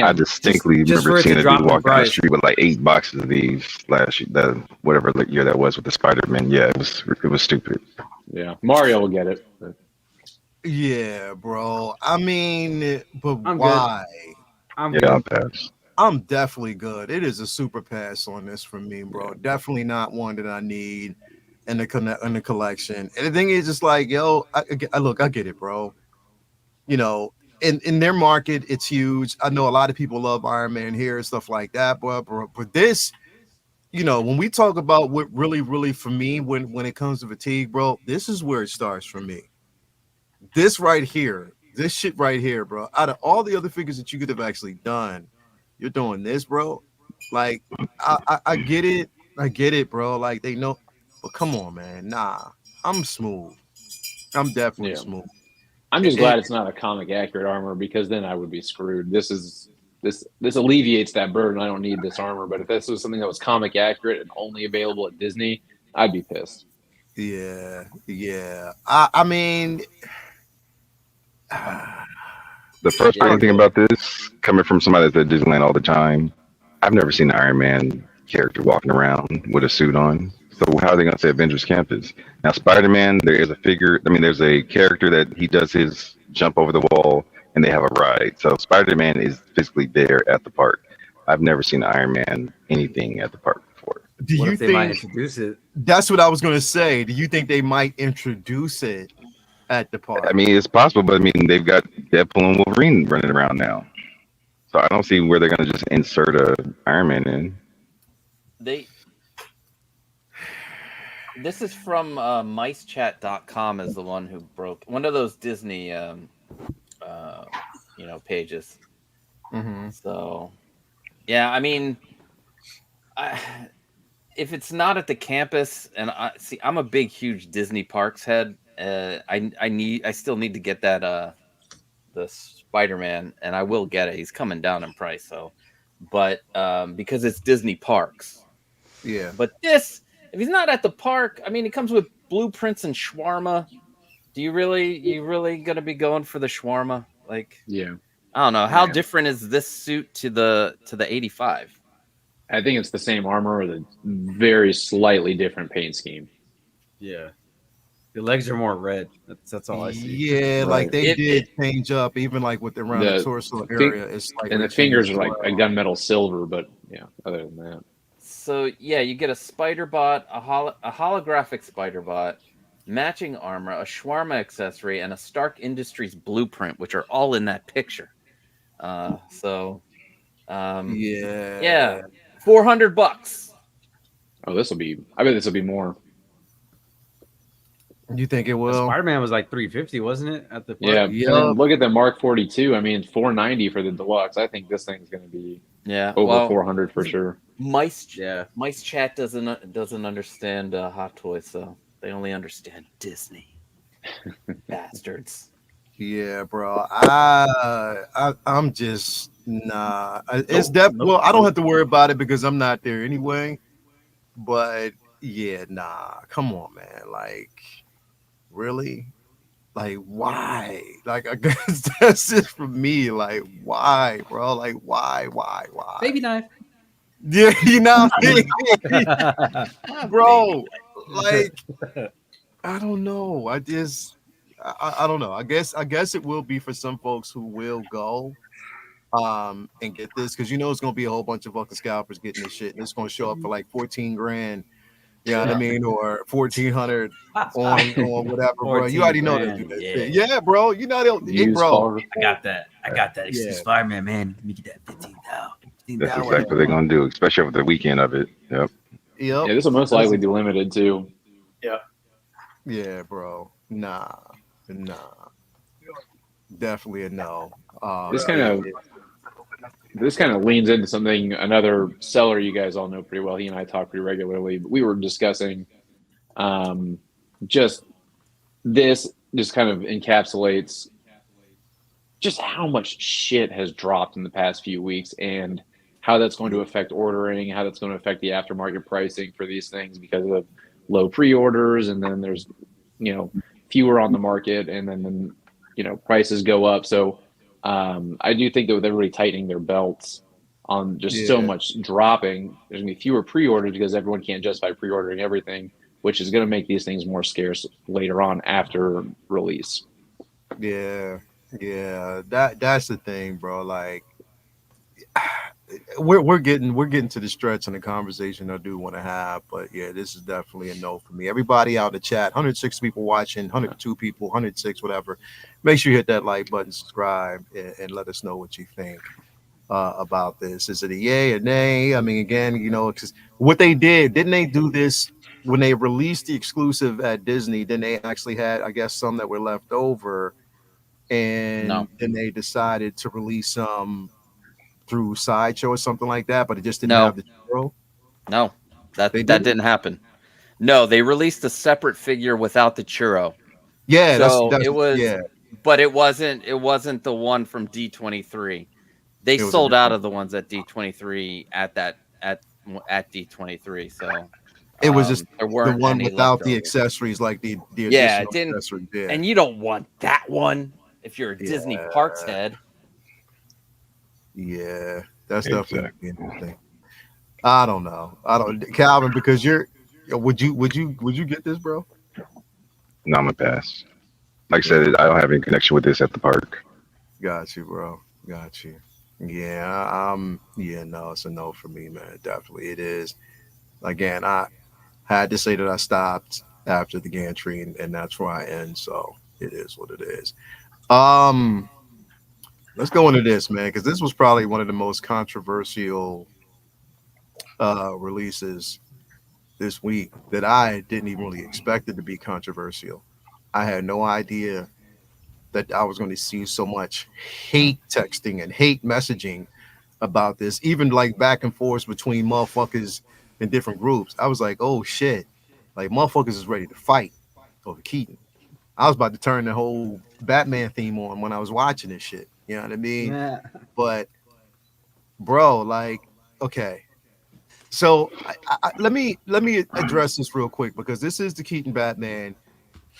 I distinctly remember seeing a dude walk down the street with like 8 boxes of these last year, whatever year that was with the Spider-Man. Yeah, it was stupid. Yeah, Mario will get it. But. Yeah, bro. I mean, but I'm why? Good. I'll pass. I'm definitely good. It is a super pass on this from me, bro. Definitely not one that I need. in the collection. And the thing is, just like, yo, I get it, bro. You know, in their market, it's huge. I know a lot of people love Iron Man here and stuff like that, but this, you know, when we talk about what really for me when it comes to fatigue, bro, this is where it starts for me. This right here, this shit right here, bro. Out of all the other figures that you could have actually done, you're doing this, bro. Like, I get it, bro. Like, they know, but come on, man. Nah, I'm smooth. I'm definitely Yeah. smooth. I'm just And- glad it's not a comic accurate armor, because then I would be screwed. This alleviates that burden. I don't need this armor. But if this was something that was comic accurate and only available at Disney, I'd be pissed. Yeah. I mean, The frustrating thing about this, coming from somebody that's at Disneyland all the time, I've never seen an Iron Man character walking around with a suit on. So how are they going to say Avengers Campus? Now, Spider-Man, there is a figure. I mean, there's a character that he does his jump over the wall, and they have a ride. So Spider-Man is physically there at the park. I've never seen Iron Man anything at the park before. do What you if they might think introduce it? that's what I was gonna say? Do you think they might introduce it at the park? I mean, it's possible, but I mean, they've got Deadpool and Wolverine running around now. So I don't see where they're going to just insert a Iron Man in. This is from micechat.com is the one who broke one of those Disney pages. Mm-hmm. So yeah, I mean, if it's not at the campus, and I'm a big huge Disney parks head. I still need to get that the Spider-Man, and I will get it. He's coming down in price, so but because it's Disney parks. Yeah. But this, if he's not at the park, I mean, it comes with blueprints and shawarma. You really gonna be going for the shawarma? Like, Yeah. I don't know. How different is this suit to the 85? I think it's the same armor with a very slightly different paint scheme. Yeah. The legs are more red. That's all I see. Yeah, like Right. they did change up, even like with around the torso area. It's like And the fingers are like a gunmetal silver, but yeah, other than that. So yeah, you get a spider bot, a holographic spider bot, matching armor, a shawarma accessory, and a Stark Industries blueprint, which are all in that picture. Yeah, $400. Oh, I bet this will be more. You think it will? Spider-Man was like $350, wasn't it? At the park? Yeah. Yep. And then look at the Mark 42. I mean, it's $490 for the deluxe. I think this thing's going to be over 400 for sure. Mice Chat doesn't understand Hot Toys, so they only understand Disney. Bastards. Yeah, bro. I'm just nah. It's well, I don't have to worry about it because I'm not there anyway. But yeah, nah. Come on, man. Like, really? Like, why? Like, I guess that's it for me. Like, why, bro? Like, why? Baby knife. Yeah, you know, bro. Like, I don't know. I don't know. I guess it will be for some folks who will go and get this, because you know it's gonna be a whole bunch of fucking scalpers getting this shit, and it's gonna show up for like 14 grand. You know what I mean, or 1,400 on whatever, bro. You already know that. Yeah, bro. You know they'll, bro. I got that. Excuse Spider-Man, man. Let me get that 15,000. That's exactly what they're going to do, especially over the weekend of it. Yep. Yeah, this will most likely be limited too. Yeah, bro. Nah. Definitely a no. This kind of leans into something another seller you guys all know pretty well. He and I talk pretty regularly, but we were discussing just kind of encapsulates just how much shit has dropped in the past few weeks and how that's going to affect ordering, how that's going to affect the aftermarket pricing for these things because of low pre-orders, and then there's fewer on the market, and then prices go up. So I do think that with everybody tightening their belts on just so much dropping, there's gonna be fewer pre-orders because everyone can't justify pre-ordering everything, which is going to make these things more scarce later on after release. Yeah, that's the thing, bro. Like, we're getting to the stretch in the conversation I do want to have, but yeah, this is definitely a no for me. Everybody out in the chat, 106 people watching, 102 people, 106, whatever. Make sure you hit that like button, subscribe, and let us know what you think about this. Is it a yay or nay? I mean, again, because what they didn't they do this when they released the exclusive at Disney? Then they actually had, I guess, some that were left over, and then they decided to release some through Sideshow or something like that, but it just didn't have the churro. No, that didn't happen. No, they released a separate figure without the churro. Yeah, so that's it was, yeah. But it wasn't the one from D23. They sold out of the ones at D23 at D23. So it was just there weren't the one any without the leftovers. accessories, like the yeah, additional it didn't. accessories. Yeah. And you don't want that one if you're a Disney Parks head. Yeah, that's definitely interesting. I don't know. Calvin, because would you get this, bro? No, I'm gonna pass. Like I said, I don't have any connection with this at the park. Got you, bro. Got you. Yeah, no, it's a no for me, man. Definitely, it is. Again, I had to say that I stopped after the gantry, and that's where I end. So it is what it is. Let's go into this, man, because this was probably one of the most controversial releases this week that I didn't even really expect it to be controversial. I had no idea that I was going to see so much hate texting and hate messaging about this, even like back and forth between motherfuckers in different groups. I was like, oh shit, like motherfuckers is ready to fight over Keaton. I was about to turn the whole Batman theme on when I was watching this shit. You know what I mean? Yeah. But bro, like, okay. So let me address this real quick, because this is the Keaton Batman,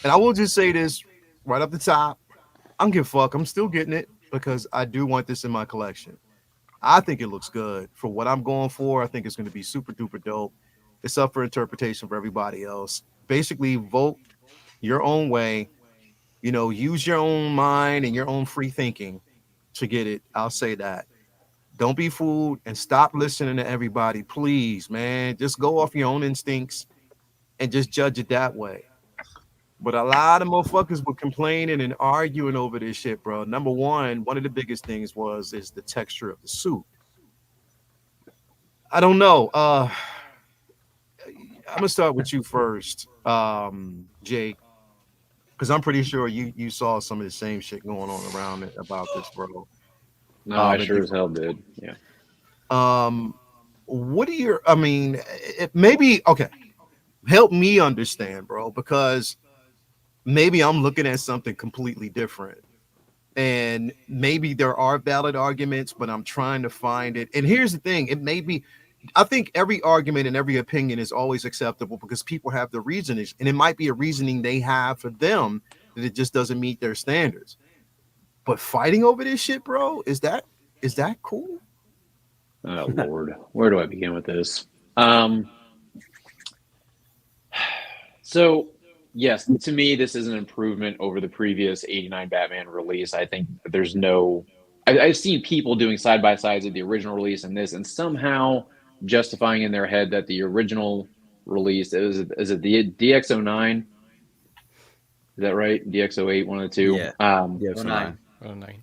and I will just say this right up the top: I don't give a fuck. I'm still getting it because I do want this in my collection. I think it looks good for what I'm going for. I think it's going to be super duper dope. It's up for interpretation for everybody else. Basically, vote your own way. Use your own mind and your own free thinking to get it. I'll say that. Don't be fooled and stop listening to everybody, please, man. Just go off your own instincts and just judge it that way. But a lot of motherfuckers were complaining and arguing over this shit, bro. Number one of the biggest things is the texture of the suit. I don't know. I'm gonna start with you first, Jake, because I'm pretty sure you saw some of the same shit going on around it about this, bro. No, I sure as hell did. Yeah. What are your? I mean, maybe okay. Help me understand, bro, because maybe I'm looking at something completely different, and maybe there are valid arguments, but I'm trying to find it. And here's the thing: it may be. I think every argument and every opinion is always acceptable because people have the reasoning, and it might be a reasoning they have for them that it just doesn't meet their standards. But fighting over this shit, bro, is that cool? Oh Lord, where do I begin with this? So yes, to me, this is an improvement over the previous '89 Batman release. I think there's no. I've seen people doing side by sides of the original release and this, and somehow justifying in their head that the original release is it the DX09? Is that right? DX08, one of the two. Yeah. DX09.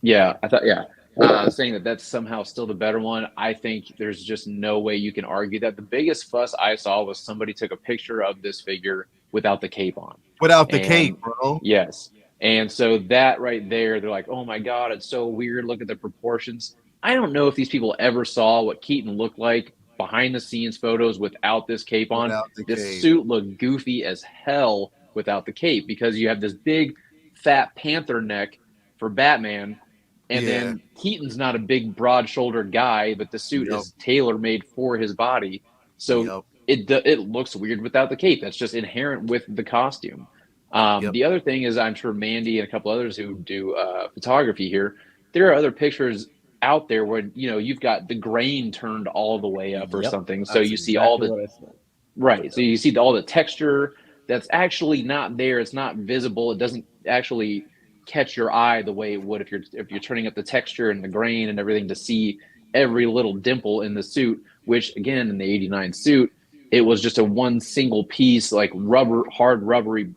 Yeah, I thought, saying that that's somehow still the better one. I think there's just no way you can argue that. The biggest fuss I saw was somebody took a picture of this figure without the cape on. Without the cape, bro. Yes. And so that right there, they're like, oh my God, it's so weird. Look at the proportions. I don't know if these people ever saw what Keaton looked like behind the scenes photos without this cape on. This suit looked goofy as hell without the cape, because you have this big fat panther neck for Batman, and then Keaton's not a big broad-shouldered guy, but the suit is tailor-made for his body, so it looks weird without the cape. That's just inherent with the costume. The other thing is, I'm sure Mandy and a couple others who do photography here, there are other pictures out there where you've got the grain turned all the way up or something, so you see all the so you see all the texture that's actually not there. It's not visible. It doesn't actually catch your eye the way it would if you're turning up the texture and the grain and everything to see every little dimple in the suit, which again, in the 89 suit, it was just a one single piece, like hard rubbery,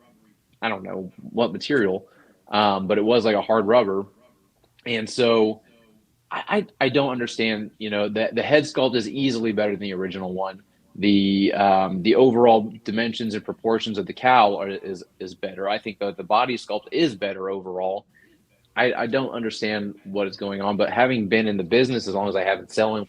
I don't know what material, but it was like a hard rubber. And so I don't understand, that the head sculpt is easily better than the original one. The overall dimensions and proportions of the cowl is better. I think that the body sculpt is better overall. I don't understand what is going on, but having been in the business as long as I have, been selling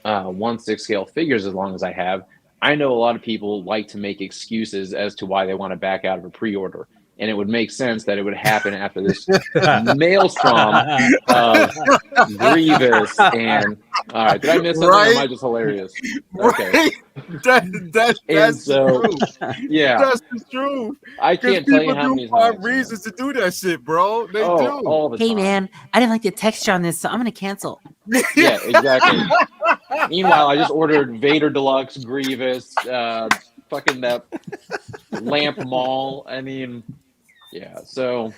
1/6 scale figures as long as I have, I know a lot of people like to make excuses as to why they want to back out of a pre-order. And it would make sense that it would happen after this maelstrom of Grievous. And all right, did I miss something? Or am I just hilarious? Okay. Right? That's so, the truth. Yeah, That's the truth. I can't tell you People how do many find times. reasons to do that shit, bro. They do. All the Hey time. man, I didn't like the texture on this, so I'm gonna cancel. Yeah, exactly. Meanwhile, I just ordered Vader Deluxe, Grievous, fucking that Lamp Mall. I mean, yeah. So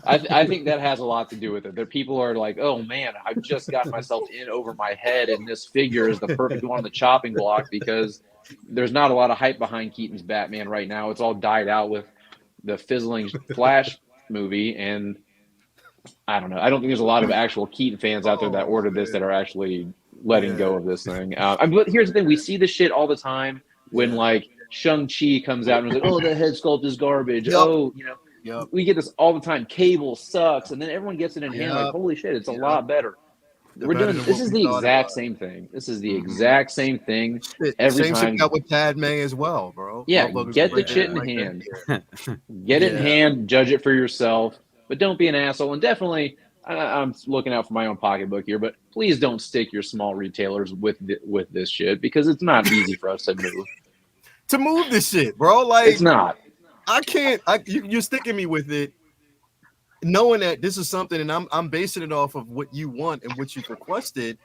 I think that has a lot to do with it. That people are like, oh man, I've just got myself in over my head, and this figure is the perfect one on the chopping block because there's not a lot of hype behind Keaton's Batman right now. It's all died out with the fizzling Flash movie, and I don't know. I don't think there's a lot of actual Keaton fans out there that ordered this that are actually letting go of this thing. But here's the thing: we see this shit all the time when like Shang-Chi comes out and is like, "Oh, the head sculpt is garbage." Yep. Oh, Yep. we get this all the time. Cable sucks, and then everyone gets it in hand like, Yep. "Holy shit, it's a lot better." They're We're better doing than this what is we the thought it exact was. same thing. This is the exact same thing Shit, every same time. shit got with Padme as well, bro. Yeah, Motherfuckers get the like shit that, in like hand. that. Get it in Yeah. hand, judge it for yourself, but don't be an asshole. And definitely, I'm looking out for my own pocketbook here, but please don't stick your small retailers with this shit because it's not easy for us to move. To move this shit, bro. Like It's not. I can't. You're sticking me with it, knowing that this is something, and I'm basing it off of what you want and what you've requested.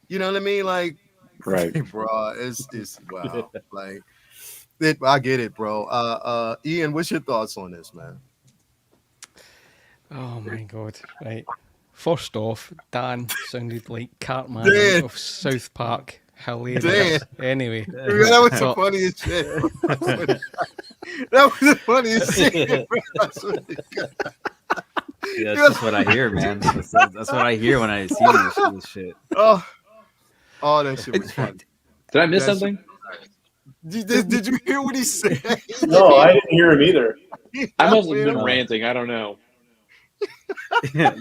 You know what I mean? Like, Right. bro, it's wow. Like, I get it, bro. Ian, what's your thoughts on this, man? Oh my god! Right. First off, Dan sounded like Cartman Dan. of South Park. Hilarious. Anyway, That was the but- funniest shit. That was the funniest shit. Bro. Yeah, that's just what I hear, man. That's what I hear when I see this shit. Oh, that shit was funny. Did I miss That's- something? Did you hear what he said? No, I didn't hear him either. I must have been ranting. I don't know. yeah.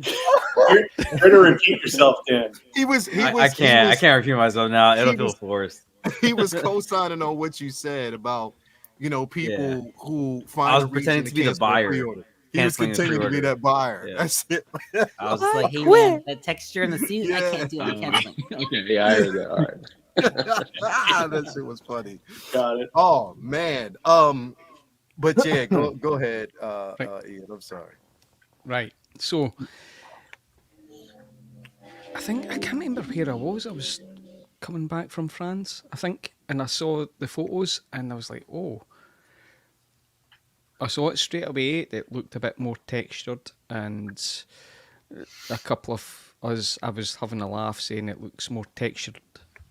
Try to repeat yourself, Dan. He was. I can't repeat myself now. It'll he feel was- forced. He was co-signing on what you said about, people who find. I was a reason pretending to be the cancel a buyer. pre-order. He was Canceling the continuing to be pre-order. that buyer. Yeah. That's it. I was It's like, like, hey man, that texture in the suit, I Yeah. can't do it. I'm canceling. Okay, yeah, I heard that. All right. That shit was funny. Got it. Oh man. But yeah, go ahead, Ian. I'm sorry. Right. So I think I can't remember where I was. I was coming back from France, I think, and I saw the photos and I was like, oh. I saw it straight away. It looked a bit more textured, and a couple of us, I was having a laugh saying it looks more textured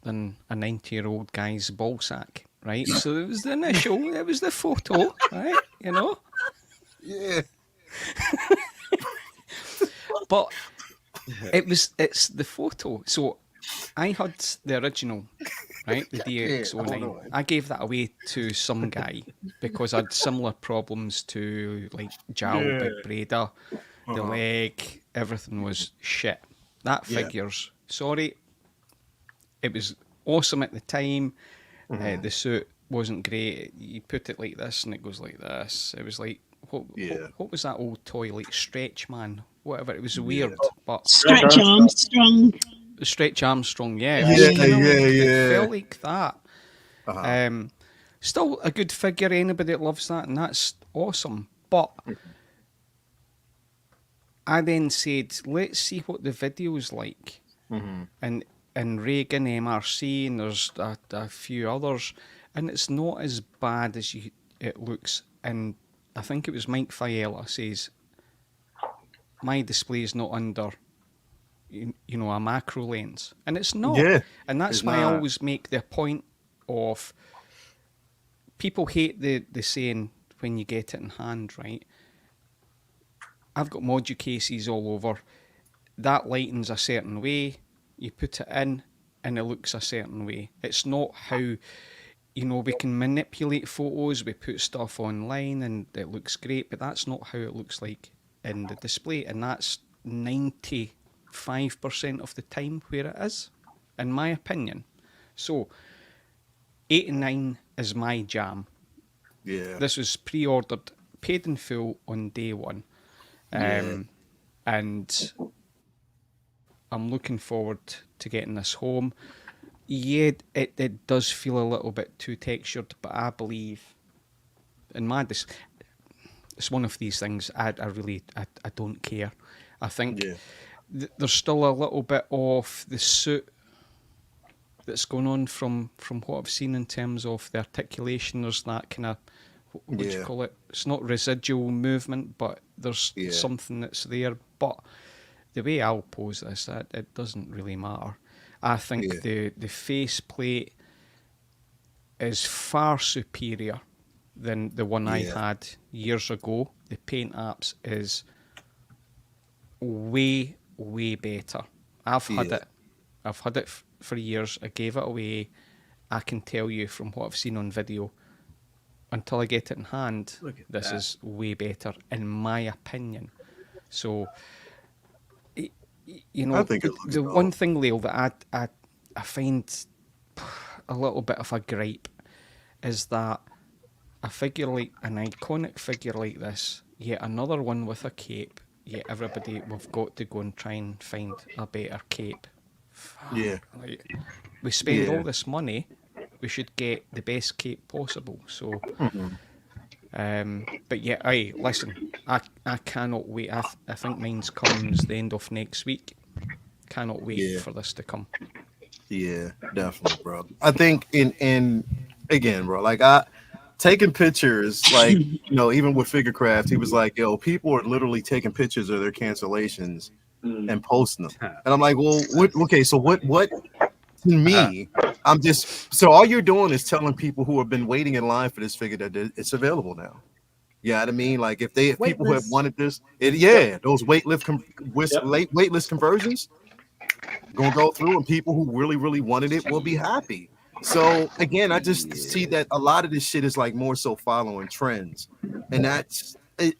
than a 90-year-old guy's ball sack, right? So it was the initial, it was the photo, right? Yeah. But it's the photo. So I had the original, right? The DX09. I gave that away to some guy because I had similar problems to like Jowl, Big Breda, the leg, everything was shit. That figure's, sorry, it was awesome at the time. The suit wasn't great. You put it like this and it goes like this. It was like, what was that old toy, like Stretch Man? Whatever, it was weird, but Stretch Armstrong. Stretch Armstrong, yeah. Yeah. It felt like that. Still a good figure, anybody that loves that, and that's awesome. But I then said, let's see what the video's like. And Reagan, MRC, and there's a few others, and it's not as bad as it looks. And I think it was Mike Fiella says, my display is not under a macro lens, and it's not. Yeah, And that's it's why I not. always make the point of people hate the saying when you get it in hand, right? I've got modu cases all over. That lighting's a certain way. You put it in, and it looks a certain way. It's not how, we can manipulate photos. We put stuff online, and it looks great, but that's not how it looks like in the display, and that's 95% of the time where it is, in my opinion. So 8 and 9 is my jam. Yeah. This was pre-ordered, paid in full on day one. And I'm looking forward to getting this home. Yeah, it does feel a little bit too textured, but I believe in it's one of these things I don't care. I think there's still a little bit of the suit that's going on from what I've seen in terms of the articulation. There's that kind of, what do you call it? It's not residual movement, but there's something that's there. But the way I'll pose this, it doesn't really matter. I think the face plate is far superior than the one I had years ago. The Paint Apps is way, way better. I've had it for years. I gave it away. I can tell you from what I've seen on video, until I get it in hand, this is way better, in my opinion. So, I think it looks one thing, Leo, that I find a little bit of a gripe is that a figure like an iconic figure like this, yet another one with a cape, yet everybody, we've got to go and try and find a better cape. Yeah. We spend all this money, we should get the best cape possible. So, but yeah, listen, I cannot wait. I think mine's comes the end of next week. Cannot wait for this to come. Yeah, definitely, bro. I think in again, bro, like taking pictures, like, even with Figurecraft, he was like, yo, people are literally taking pictures of their cancellations and posting them. And I'm like, well, what to me, I'm just, so all you're doing is telling people who have been waiting in line for this figure that it's available now. You know what I mean? Like if people who have wanted this, those waitlist conversions gonna go through, and people who really, really wanted it will be happy. So again, I just see that a lot of this shit is like more so following trends, and that's I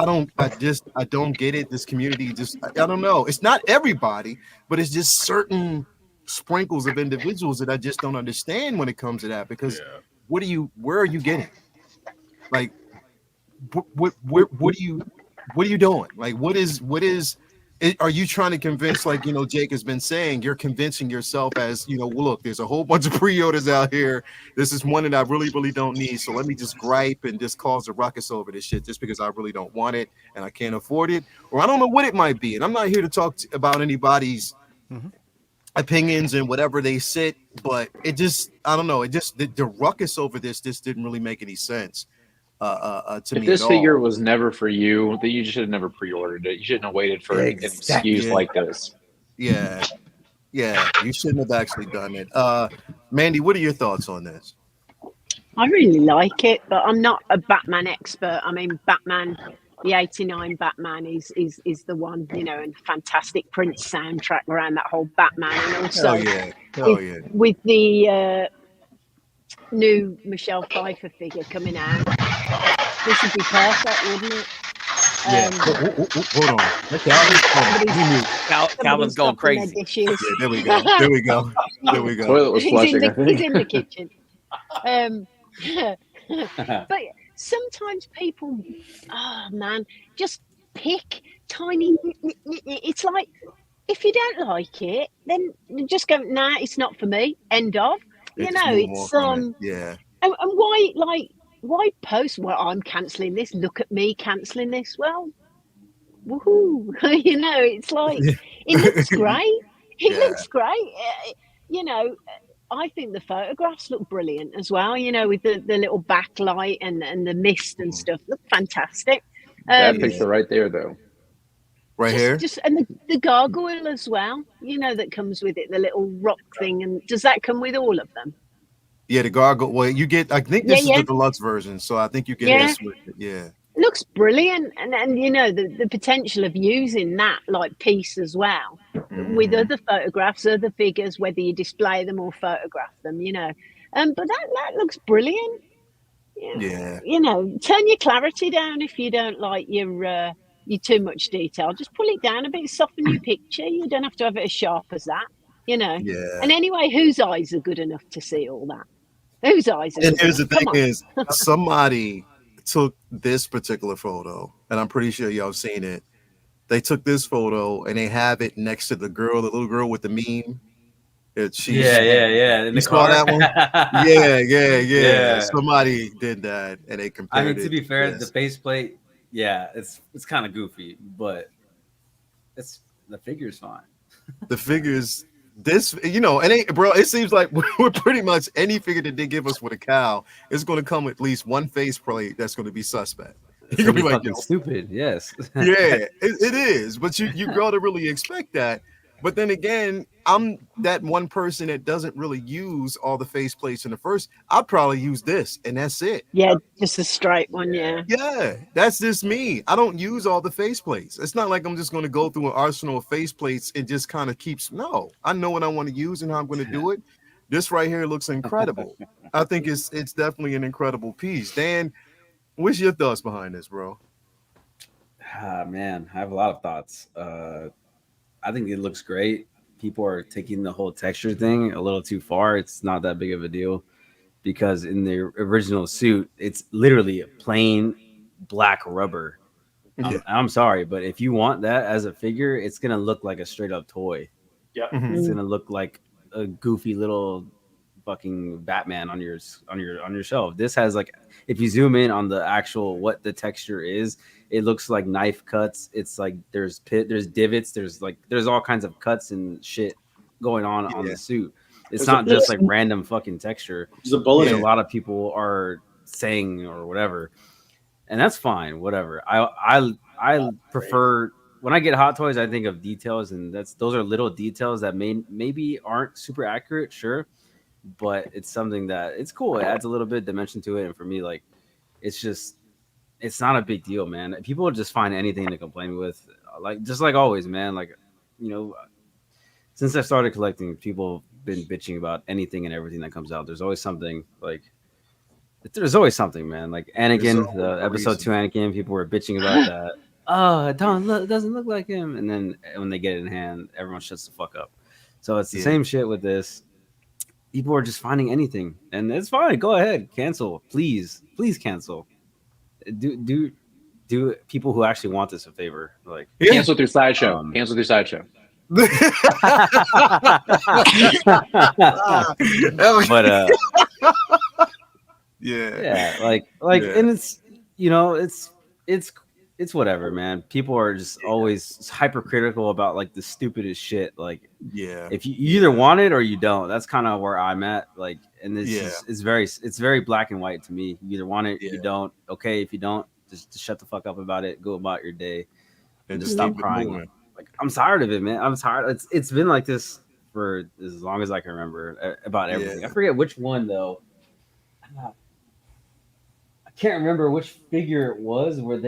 don't get it. This community I don't know. It's not everybody, but it's just certain sprinkles of individuals that I just don't understand when it comes to that. Because where are you getting? Like, what are you doing? Like, what is? Are you trying to convince, like, Jake has been saying, you're convincing yourself as, well, look, there's a whole bunch of pre-orders out here. This is one that I really, really don't need. So let me just gripe and just cause a ruckus over this shit just because I really don't want it and I can't afford it. Or I don't know what it might be. And I'm not here to talk about anybody's opinions and whatever they sit, but it just, I don't know. It just, the ruckus over this just didn't really make any sense. To if me this at figure all. was never for you, then you should have never pre-ordered it. You shouldn't have waited for an excuse like this. Yeah, you shouldn't have actually done it. Mandy, what are your thoughts on this? I really like it, but I'm not a Batman expert. I mean, Batman, the '89 Batman is the one, and fantastic Prince soundtrack around that whole Batman, and also with the new Michelle Pfeiffer figure coming out. This would be perfect, wouldn't it? Hold on. Calvin's going crazy. Yeah, there we go. Toilet was flushing, I think. He's in the kitchen. But sometimes people, just pick tiny. It's like, if you don't like it, then just go, nah, it's not for me. End of. And why post? Well, I'm cancelling this. Look at me cancelling this. Well, woohoo! It's like it looks great. It looks great. I think the photographs look brilliant as well. With the little backlight and the mist and stuff. Look fantastic. That picture right there, though. Right here. Just and the gargoyle as well, you know, that comes with it, the little rock thing. And does that come with all of them? Yeah, the gargoyle. Well, you get. I think this is Yeah. the deluxe version, so I think you get Yeah. this with it. Yeah. It looks brilliant, and you know the potential of using that like piece as well with Mhm. other photographs, other figures, whether you display them or photograph them, you know. But that looks brilliant. Yeah. You know, turn your clarity down if you don't like your too much detail. Just pull it down a bit, soften your picture. You don't have to have it as sharp as that, you know. Yeah. And anyway, whose eyes are good enough to see all that? Whose eyes are And good here's the enough? Come thing on. is, somebody took this particular photo, and I'm pretty sure y'all have seen it. They took this photo and they have it next to the little girl with the meme. Yeah. In You the saw car. that one? Yeah. Yeah. Somebody did that, and they I compared mean, it. to be fair, this. the faceplate, yeah, it's kind of goofy, but the figure's fine. The figures, this, you know, and bro, it seems like we're pretty much any figure that they give us with a cow is going to come with at least one faceplate that's going to be suspect. It's You're gonna be gonna be like, fucking yo, stupid. Yes. yeah, it is, but you gotta really expect that. But then again, I'm that one person that doesn't really use all the faceplates in the first. I'd probably use this, and that's it. Yeah, just a straight one, yeah. Yeah, that's just me. I don't use all the faceplates. It's not like I'm just going to go through an arsenal of faceplates and just kind of keeps. No, I know what I want to use and how I'm going to do it. This right here looks incredible. I think it's definitely an incredible piece. Dan, what's your thoughts behind this, bro? Man, I have a lot of thoughts. I think it looks great. People are taking the whole texture thing a little too far. It's not that big of a deal because in the original suit, it's literally a plain black rubber. Yeah. I'm sorry, but if you want that as a figure, it's gonna look like a straight up toy. Yeah. It's gonna look like a goofy little fucking Batman on your shelf. This has like, if you zoom in on the actual what the texture is, it looks like knife cuts. It's like there's divots, there's all kinds of cuts and shit going on the suit. It's There's not a- just like random fucking texture. There's a bullet. Which a lot of people are saying or whatever, and that's fine. Whatever. I prefer when I get Hot Toys. I think of details, and those are little details that maybe aren't super accurate, sure, but it's something that it's cool. It adds a little bit of dimension to it, and for me, like, it's not a big deal, man. People just find anything to complain with, like just like always, man. Like, you know, since I started collecting, people have been bitching about anything and everything that comes out. There's always something, like, there's always something, man. Like Anakin, the episode 2 Anakin, people were bitching about that. Oh, it doesn't look like him. And then when they get it in hand, everyone shuts the fuck up. So it's the same shit with this. People are just finding anything, and it's fine. Go ahead, cancel, please cancel. Do people who actually want this a favor, like Cancel through Sideshow. Cancel through Sideshow. But yeah, like, and it's, you know, it's whatever, man. People are just always hypercritical about like the stupidest shit. Like, if you either want it or you don't. That's kind of where I'm at. Like, and it's very black and white to me. You either want it, you don't. Okay, if you don't, just shut the fuck up about it. Go about your day and just stop crying. Like, I'm tired of it, man. I'm tired. It's been like this for as long as I can remember about everything. I forget which one though. I can't remember which figure it was where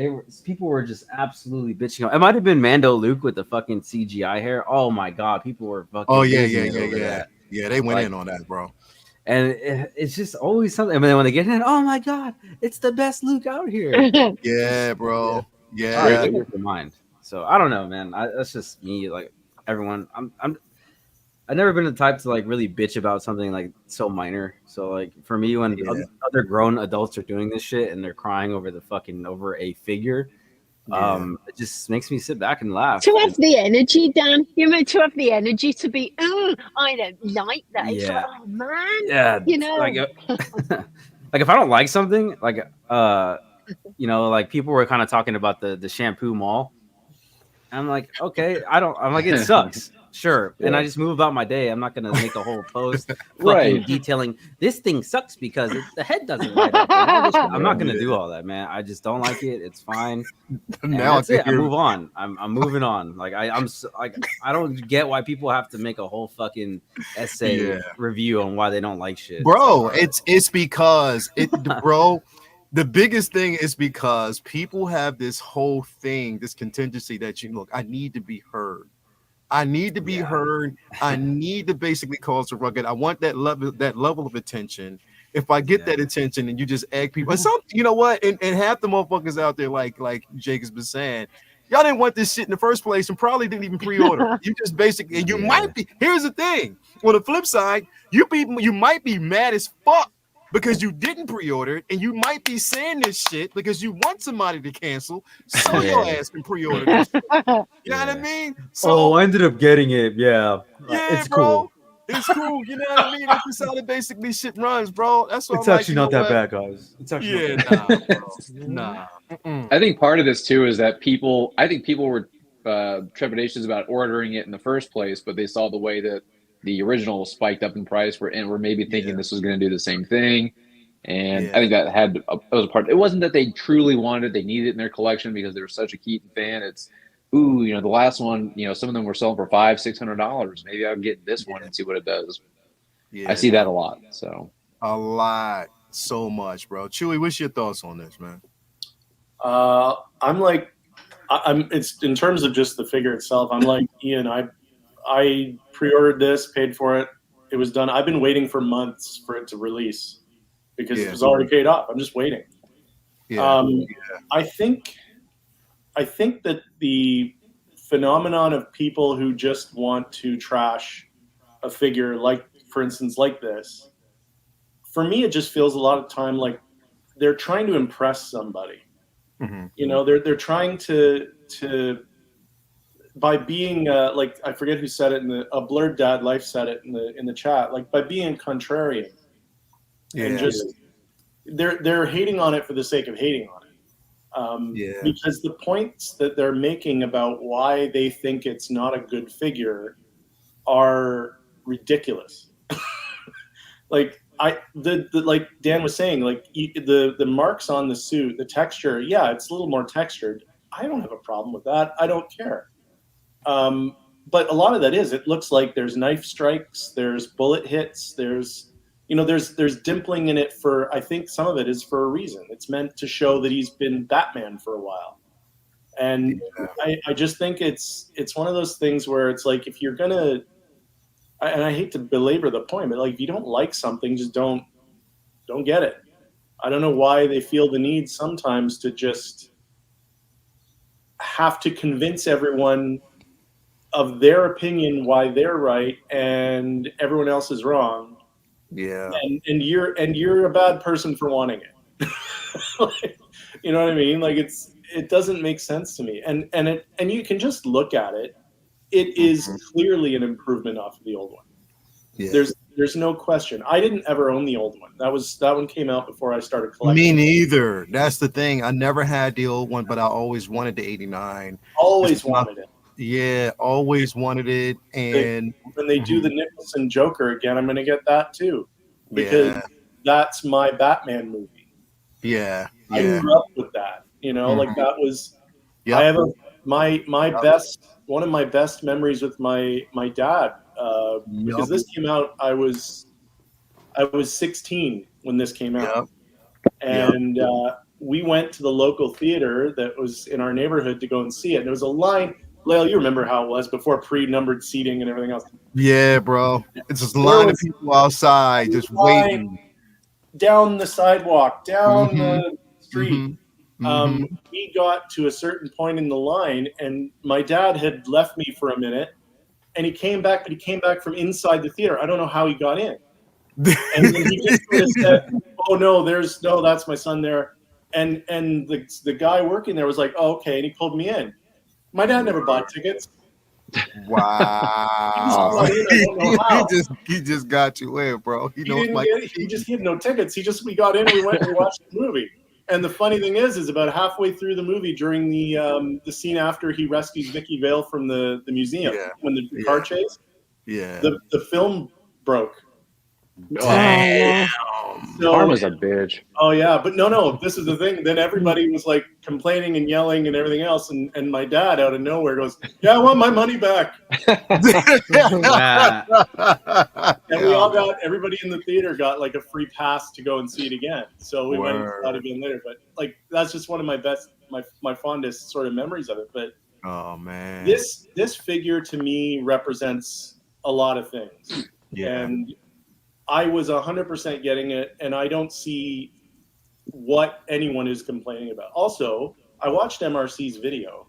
people were just absolutely bitching. It might have been Mando Luke with the fucking CGI hair. Oh my god, people were fucking. Oh yeah. Yeah, they went in on that, bro. And it's just always something. I mean, when they get in, oh my god, it's the best Luke out here. Yeah, bro. Yeah. All right, your mind. So I don't know, man. That's just me. Like, everyone, I've never been the type to like really bitch about something like so minor. So like for me, when other grown adults are doing this shit and they're crying over over a figure, it just makes me sit back and laugh. To have the energy, Dan. You mean to have the energy to be, I don't like that. It's like, oh man, you know. Like, like if I don't like something, like you know, like people were kind of talking about the shampoo mall. I'm like, okay, I'm like, it sucks. sure, and I Yeah. just move about my day. I'm not gonna make a whole post fucking Right. detailing this thing sucks because the head doesn't light up. And all this shit. I'm not gonna do all that, man. I just don't like it. It's fine. And Now that's I it. I can hear move on. I'm moving on. Like I don't get why people have to make a whole fucking essay review on why they don't like shit. bro. It's It's because bro. The biggest thing is because people have this whole thing, this contingency that look. I need to be heard. I need to be heard. I need to basically cause a rugged. I want that level of attention. If I get that attention and you just egg people, and some, you know what? And half the motherfuckers out there, like Jake has been saying, y'all didn't want this shit in the first place and probably didn't even pre-order. You just basically, and you might be. Here's the thing. On the flip side, you might be mad as fuck because you didn't pre-order it, and you might be saying this shit because you want somebody to cancel, so your ass can pre-order this shit. You know what I mean? So I ended up getting it. Yeah, yeah, it's bro. cool. It's cool. You know what I mean? That's just how the basically shit runs, bro. That's what It's I'm actually like, not that bad, guys. It's actually not that nah, bro. Nah. I think part of this too is that people were trepidations about ordering it in the first place, but they saw the way that the original spiked up in price, and were maybe thinking this was going to do the same thing. And I think that was a part. It wasn't that they truly wanted it; they needed it in their collection because they were such a Keaton fan. It's the last one. Some of them were selling for $500-$600. Maybe I'll get this one and see what it does. Yeah, I see that a lot. So a lot, so much, bro. Chewy, what's your thoughts on this, man? I'm like, it's in terms of just the figure itself. I'm like Ian. I pre-ordered this, paid for it. It was done. I've been waiting for months for it to release because it was already paid off. I'm just waiting. I think that the phenomenon of people who just want to trash a figure, like for instance, like this, for me, it just feels a lot of time like they're trying to impress somebody. Mm-hmm. They're trying to by being like, I forget who said it a Blurred Dad Life said it in the chat, like by being contrarian and just they're hating on it for the sake of hating on it. Because the points that they're making about why they think it's not a good figure are ridiculous. Like like Dan was saying, like the marks on the suit, the texture, it's a little more textured. I don't have a problem with that. I don't care. But a lot of that it looks like there's knife strikes, there's bullet hits, there's dimpling in it for, I think some of it is for a reason. It's meant to show that he's been Batman for a while. And I just think it's one of those things where it's like, if you're gonna, and I hate to belabor the point, but like, if you don't like something, just don't get it. I don't know why they feel the need sometimes to just have to convince everyone of their opinion why they're right and everyone else is wrong. Yeah. And you're a bad person for wanting it. Like, you know what I mean? Like it doesn't make sense to me. And you can just look at it. It is clearly an improvement off of the old one. Yeah. There's no question. I didn't ever own the old one. That one came out before I started collecting. Me neither. That's the thing. I never had the old one, but I always wanted the 89. Always wanted it. Yeah, always wanted it. And when they do the Nicholson Joker again, I'm going to get that too, because that's my Batman movie. Yeah, I grew up with that. Like that was. Yep. I have one of my best memories with my dad because this came out. I was 16 when this came out, and we went to the local theater that was in our neighborhood to go and see it. And there was a line. Lael, you remember how it was before pre-numbered seating and everything else. Yeah, bro. It's just a line of people outside just waiting. Down the sidewalk, down the street. We got to a certain point in the line, and my dad had left me for a minute, and he came back, but he came back from inside the theater. I don't know how he got in. And then he just sort of said, "Oh, no, that's my son there." And the guy working there was like, "Oh, okay," and he pulled me in. My dad never bought tickets. Wow. he just got you in, bro. He had no tickets. We got in and we went and we watched the movie. And the funny thing is about halfway through the movie, during the scene after he rescues Vicky Vale from the museum, when the car chase, the film broke. Damn. So, Karma's a bitch. Oh yeah, but no. This is the thing. Then everybody was like complaining and yelling and everything else, and my dad out of nowhere goes, "Yeah, I want my money back." And we all got, everybody in the theater got like a free pass to go and see it again. So we went and saw it again later. But like that's just one of my fondest sort of memories of it. But oh man, this figure to me represents a lot of things. And I was 100% getting it, and I don't see what anyone is complaining about. Also, I watched MRC's video.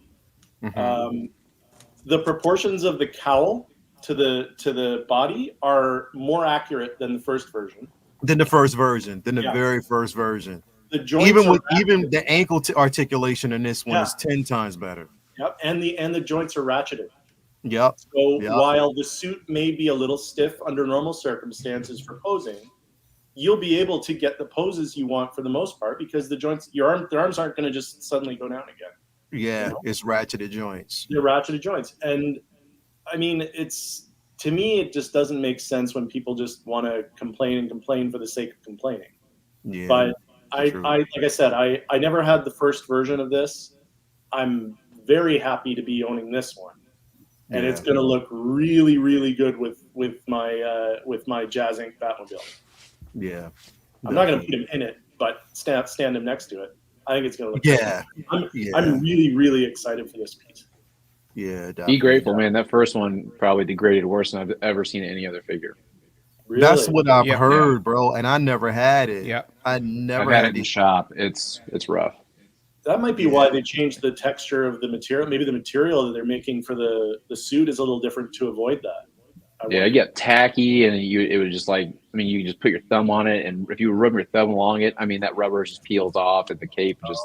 The proportions of the cowl to the body are more accurate than the first version. Than the very first version. The joints even the ankle articulation in this one is 10 times better. Yep, and the joints are ratcheted. Yep. So while the suit may be a little stiff under normal circumstances for posing, you'll be able to get the poses you want for the most part because the joints, their arms aren't going to just suddenly go down again. Yeah, you know? It's ratcheted joints. They're ratcheted joints, and I mean, to me, it just doesn't make sense when people just want to complain for the sake of complaining. Yeah. But I like I said, I never had the first version of this. I'm very happy to be owning this one. And it's going to look really, really good with my Jazz Inc. Batmobile. Yeah, I'm not going to put him in it, but stand him next to it. I think it's going to look. Good. I'm really, really excited for this piece. Yeah, definitely. Be grateful, man. That first one probably degraded worse than I've ever seen any other figure. Really? That's what I've heard, bro. And I never had it. Yeah, I never had had it in the shop. It's rough. That might be why they changed the texture of the material. Maybe the material that they're making for the suit is a little different to avoid that. Yeah, it got tacky, and it was just like, I mean, you just put your thumb on it, and if you rub your thumb along it, I mean, that rubber just peels off, and the cape just,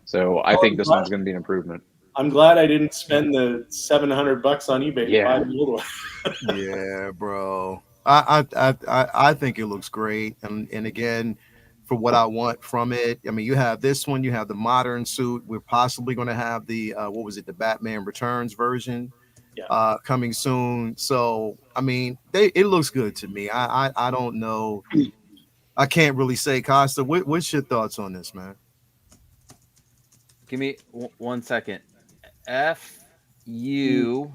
So I think this one's going to be an improvement. I'm glad I didn't spend the $700 on eBay to buy the little one. Yeah, bro. I think it looks great, and again, for what I want from it, I mean, you have this one, you have the modern suit. We're possibly going to have the the Batman Returns version coming soon. So I mean, it looks good to me. I don't know. I can't really say. Costa, what's your thoughts on this, man? Give me 1 second. F you.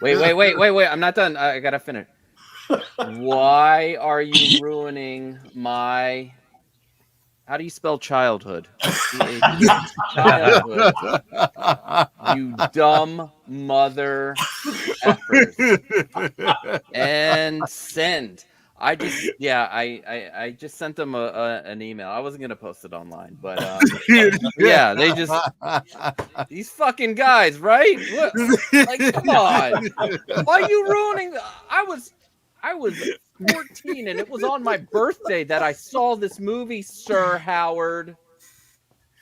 Wait. I'm not done. I gotta finish. Why are you ruining my? How do you spell childhood? Childhood. You dumb mother effers. And send. I just sent them an email. I wasn't gonna post it online, but yeah, they just these fucking guys, right? Look, like, come on, why are you ruining? I was 14, and it was on my birthday that I saw this movie, Sir Howard.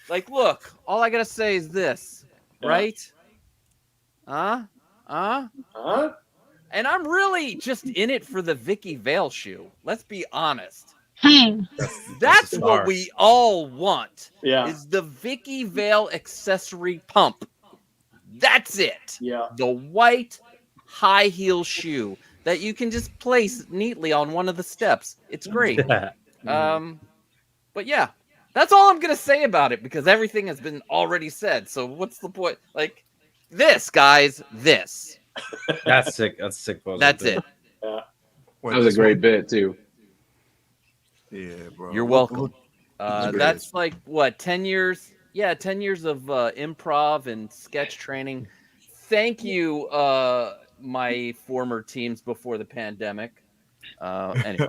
Like, look, all I gotta say is this, right? And I'm really just in it for the Vicky Vale shoe. Let's be honest. That's what we all want. Yeah. Is the Vicky Vale accessory pump. That's it. Yeah. The white high heel shoe that you can just place neatly on one of the steps. It's great. But yeah, that's all I'm gonna say about it because everything has been already said. So what's the point? Like this, guys, this. That's sick. That's sick. That's it. Yeah. That was a great bit too. Yeah, bro. You're welcome. That's like what, 10 years? Yeah, 10 years of improv and sketch training. Thank you, my former teams before the pandemic. Anyway.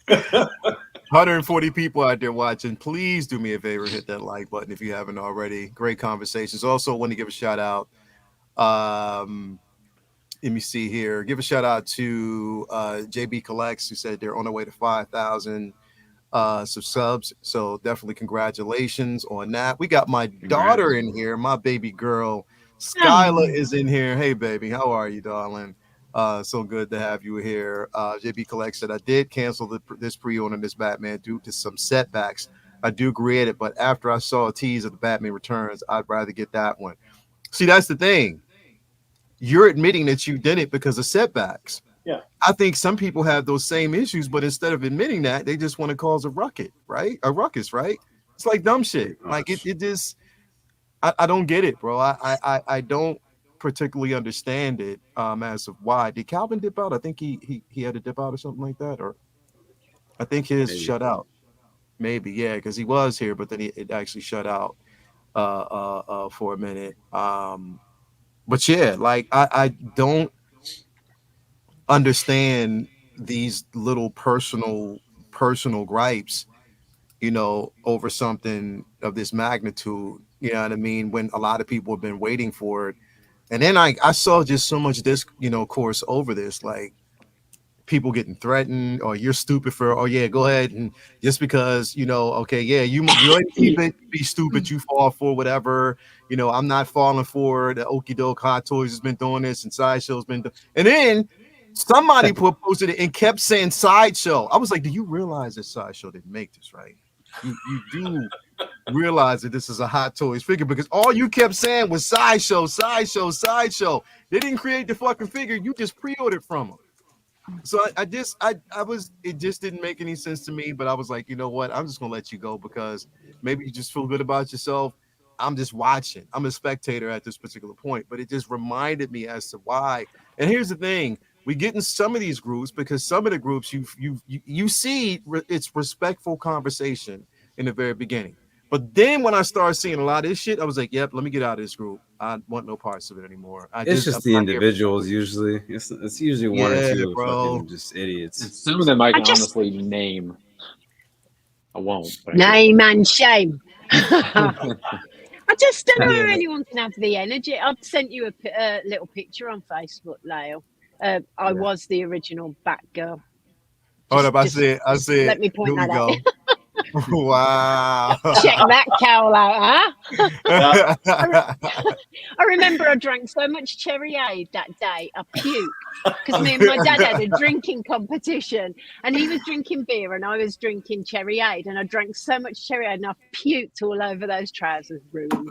140 people out there watching. Please do me a favor, hit that like button if you haven't already. Great conversations. Also, want to give a shout out. Let me see here. Give a shout out to JB Collects, who said they're on their way to 5,000 subs. So definitely congratulations on that. We got my daughter in here, my baby girl. Skyla is in here. Hey, baby. How are you, darling? So good to have you here. JB Collect said, I did cancel this pre-order of this Batman due to some setbacks. I do agree it, but after I saw a tease of the Batman Returns, I'd rather get that one. See, that's the thing. You're admitting that you did it because of setbacks. Yeah. I think some people have those same issues, but instead of admitting that, they just want to cause a ruckus, right? A ruckus, right? It's like dumb shit. Like it just, I don't get it, bro. I don't particularly understand it as of why. Did Calvin dip out? I think he had to dip out or something like that, or I think his shut out. Maybe, yeah, because he was here, but then it actually shut out for a minute. But yeah, like I don't understand these little personal gripes, over something of this magnitude. You know what I mean? When a lot of people have been waiting for it, and then I saw just so much course over this, like people getting threatened, or you're stupid for, oh yeah, go ahead, and just because okay, yeah, you keep it, be stupid, you fall for whatever. I'm not falling for the Okie Doke Hot Toys has been doing this, and Sideshow's been and then somebody posted it and kept saying Sideshow. I was like, do you realize that Sideshow didn't make this, right? You do realize that this is a Hot Toys figure, because all you kept saying was Sideshow, Sideshow, Sideshow. They didn't create the fucking figure, you just pre-ordered from them. So I it just didn't make any sense to me, but I was like, you know what? I'm just going to let you go, because maybe you just feel good about yourself. I'm just watching. I'm a spectator at this particular point, but it just reminded me as to why. And here's the thing. We get in some of these groups, because some of the groups you see it's respectful conversation in the very beginning. But then when I started seeing a lot of this shit, I was like, yep, let me get out of this group. I want no parts of it anymore. It's just the individuals usually. It's usually one or two fucking just idiots. And some of them I can honestly name. I won't. Name and shame. I just don't know how anyone can have the energy. I've sent you a little picture on Facebook, Lyle. I was the original Batgirl. Hold up, I see it. Let me point that out. Wow. Check that cowl out, huh? I remember I drank so much Cherryade that day, I puked, because me and my dad had a drinking competition, and he was drinking beer and I was drinking Cherryade, and I drank so much Cherryade and I puked all over those trousers. Ruined.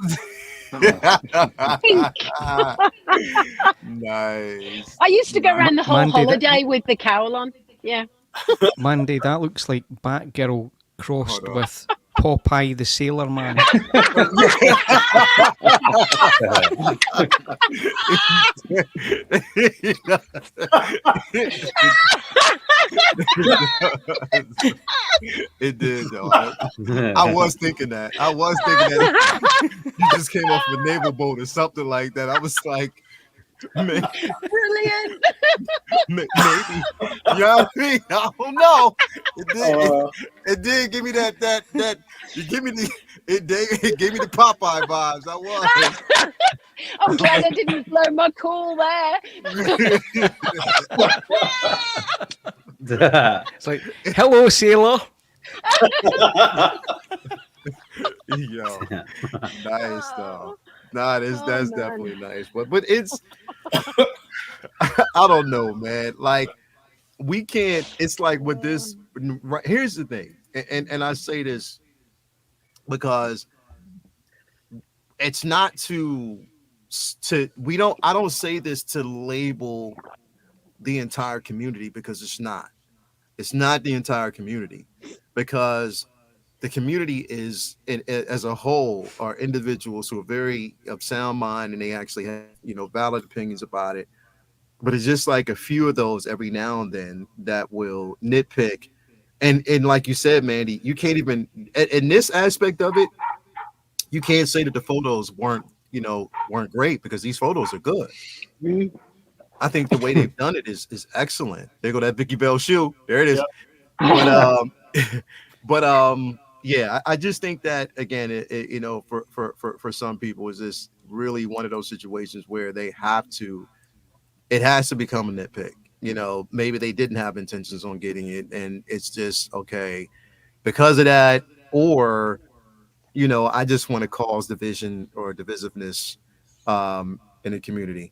Nice. I used to go around the whole holiday with the cowl on. Yeah. Mandy, that looks like Batgirl crossed with Popeye the Sailor Man. It did, though. I was thinking that. You just came off a naval boat or something like that. I was like, maybe. Brilliant. Maybe. You know what I mean? I don't know. It did give me that. It gave me the Popeye vibes. I was. I'm glad I didn't blow my cool there. It's like, hello, sailor. Yo, nice though. Nah, that's definitely nice. But it's I don't know, man. Like we can't. It's like with this. Right, here's the thing, and I say this because it's not to we don't. I don't say this to label the entire community, because it's not. It's not the entire community, because the community is as a whole are individuals who are very of sound mind, and they actually have valid opinions about it. But it's just like a few of those every now and then that will nitpick, and like you said, Mandy, you can't even in this aspect of it, you can't say that the photos weren't great, because these photos are good. Mm-hmm. I think the way they've done it is excellent. There go that Vicky Bell shoe. There it is. Yep. But yeah, I just think that again, for some people, is this really one of those situations where it has to become a nitpick. Maybe they didn't have intentions on getting it, and it's just okay because of that, or I just want to cause division or divisiveness in the community.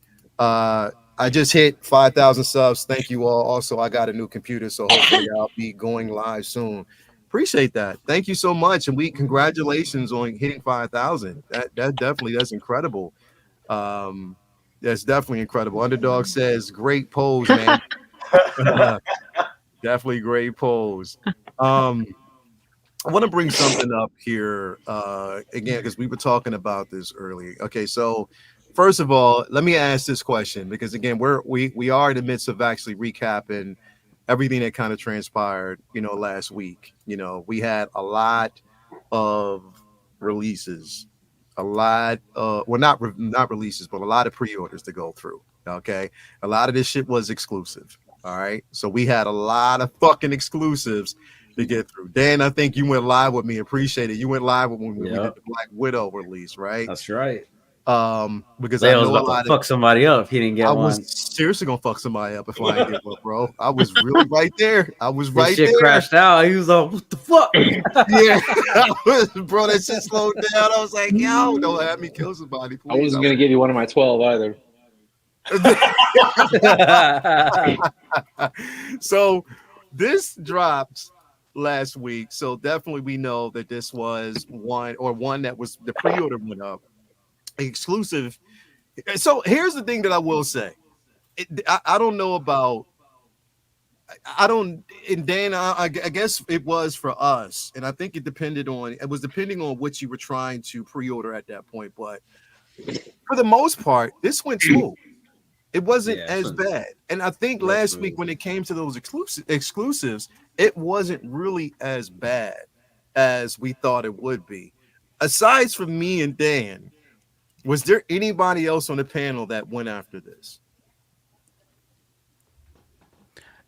I just hit 5,000 subs. Thank you all. Also, I got a new computer, so hopefully I'll be going live soon. Appreciate that. Thank you so much, and congratulations on hitting 5,000. That's incredible. That's definitely incredible. Underdog says, "Great pose, man." Definitely great pose. I want to bring something up here again because we were talking about this earlier. Okay, so first of all, let me ask this question because again, we are in the midst of actually recapping everything that kind of transpired, last week. We had a lot of releases, a lot well not releases, but a lot of pre-orders to go through. Okay, a lot of this shit was exclusive. All right, so we had a lot of fucking exclusives to get through. Dan, I think you went live with me. Appreciate it. You went live when we did the Black Widow release, right? That's right. Because Leo I was know a about lot to fuck somebody up if he didn't get I one. was seriously gonna fuck somebody up if I didn't get one, bro. I was really right there. I was His right shit there. crashed out. He was like, "What the fuck?" Yeah, bro, that shit slowed down. I was like, yo, don't have me kill somebody, please. I wasn't gonna give you one of my 12 either. So this dropped last week. So definitely we know that this was one that was the pre-order went up. Exclusive. So here's the thing that I will say. I don't know about and Dan, I guess it was for us, and I think it was depending on what you were trying to pre-order at that point, but for the most part, this went smooth. It wasn't as bad. And I think last week when it came to those exclusives, it wasn't really as bad as we thought it would be. Aside from me and Dan, was there anybody else on the panel that went after this?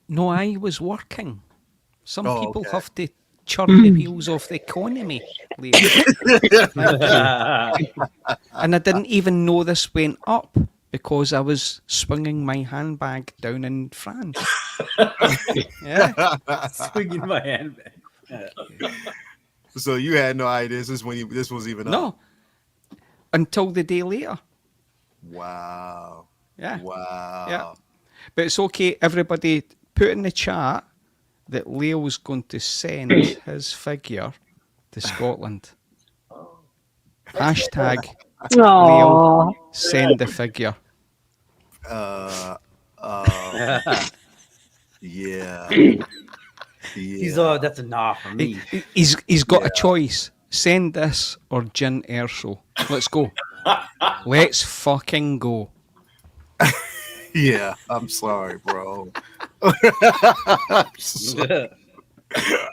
No, I was working. Some people okay. have to churn the wheels off the economy. And I didn't even know this went up because I was swinging my handbag down in France. Swinging my handbag. So you had no idea this was even up? Until the day later. Wow. Yeah. Wow. Yeah. But it's okay, everybody put in the chat that Leo's going to send his figure to Scotland. Hashtag Leo send the figure. Yeah. He's all that's enough for me. He's got a choice. Send this or Jin Erso. Let's go. Let's fucking go. Yeah, I'm sorry, bro.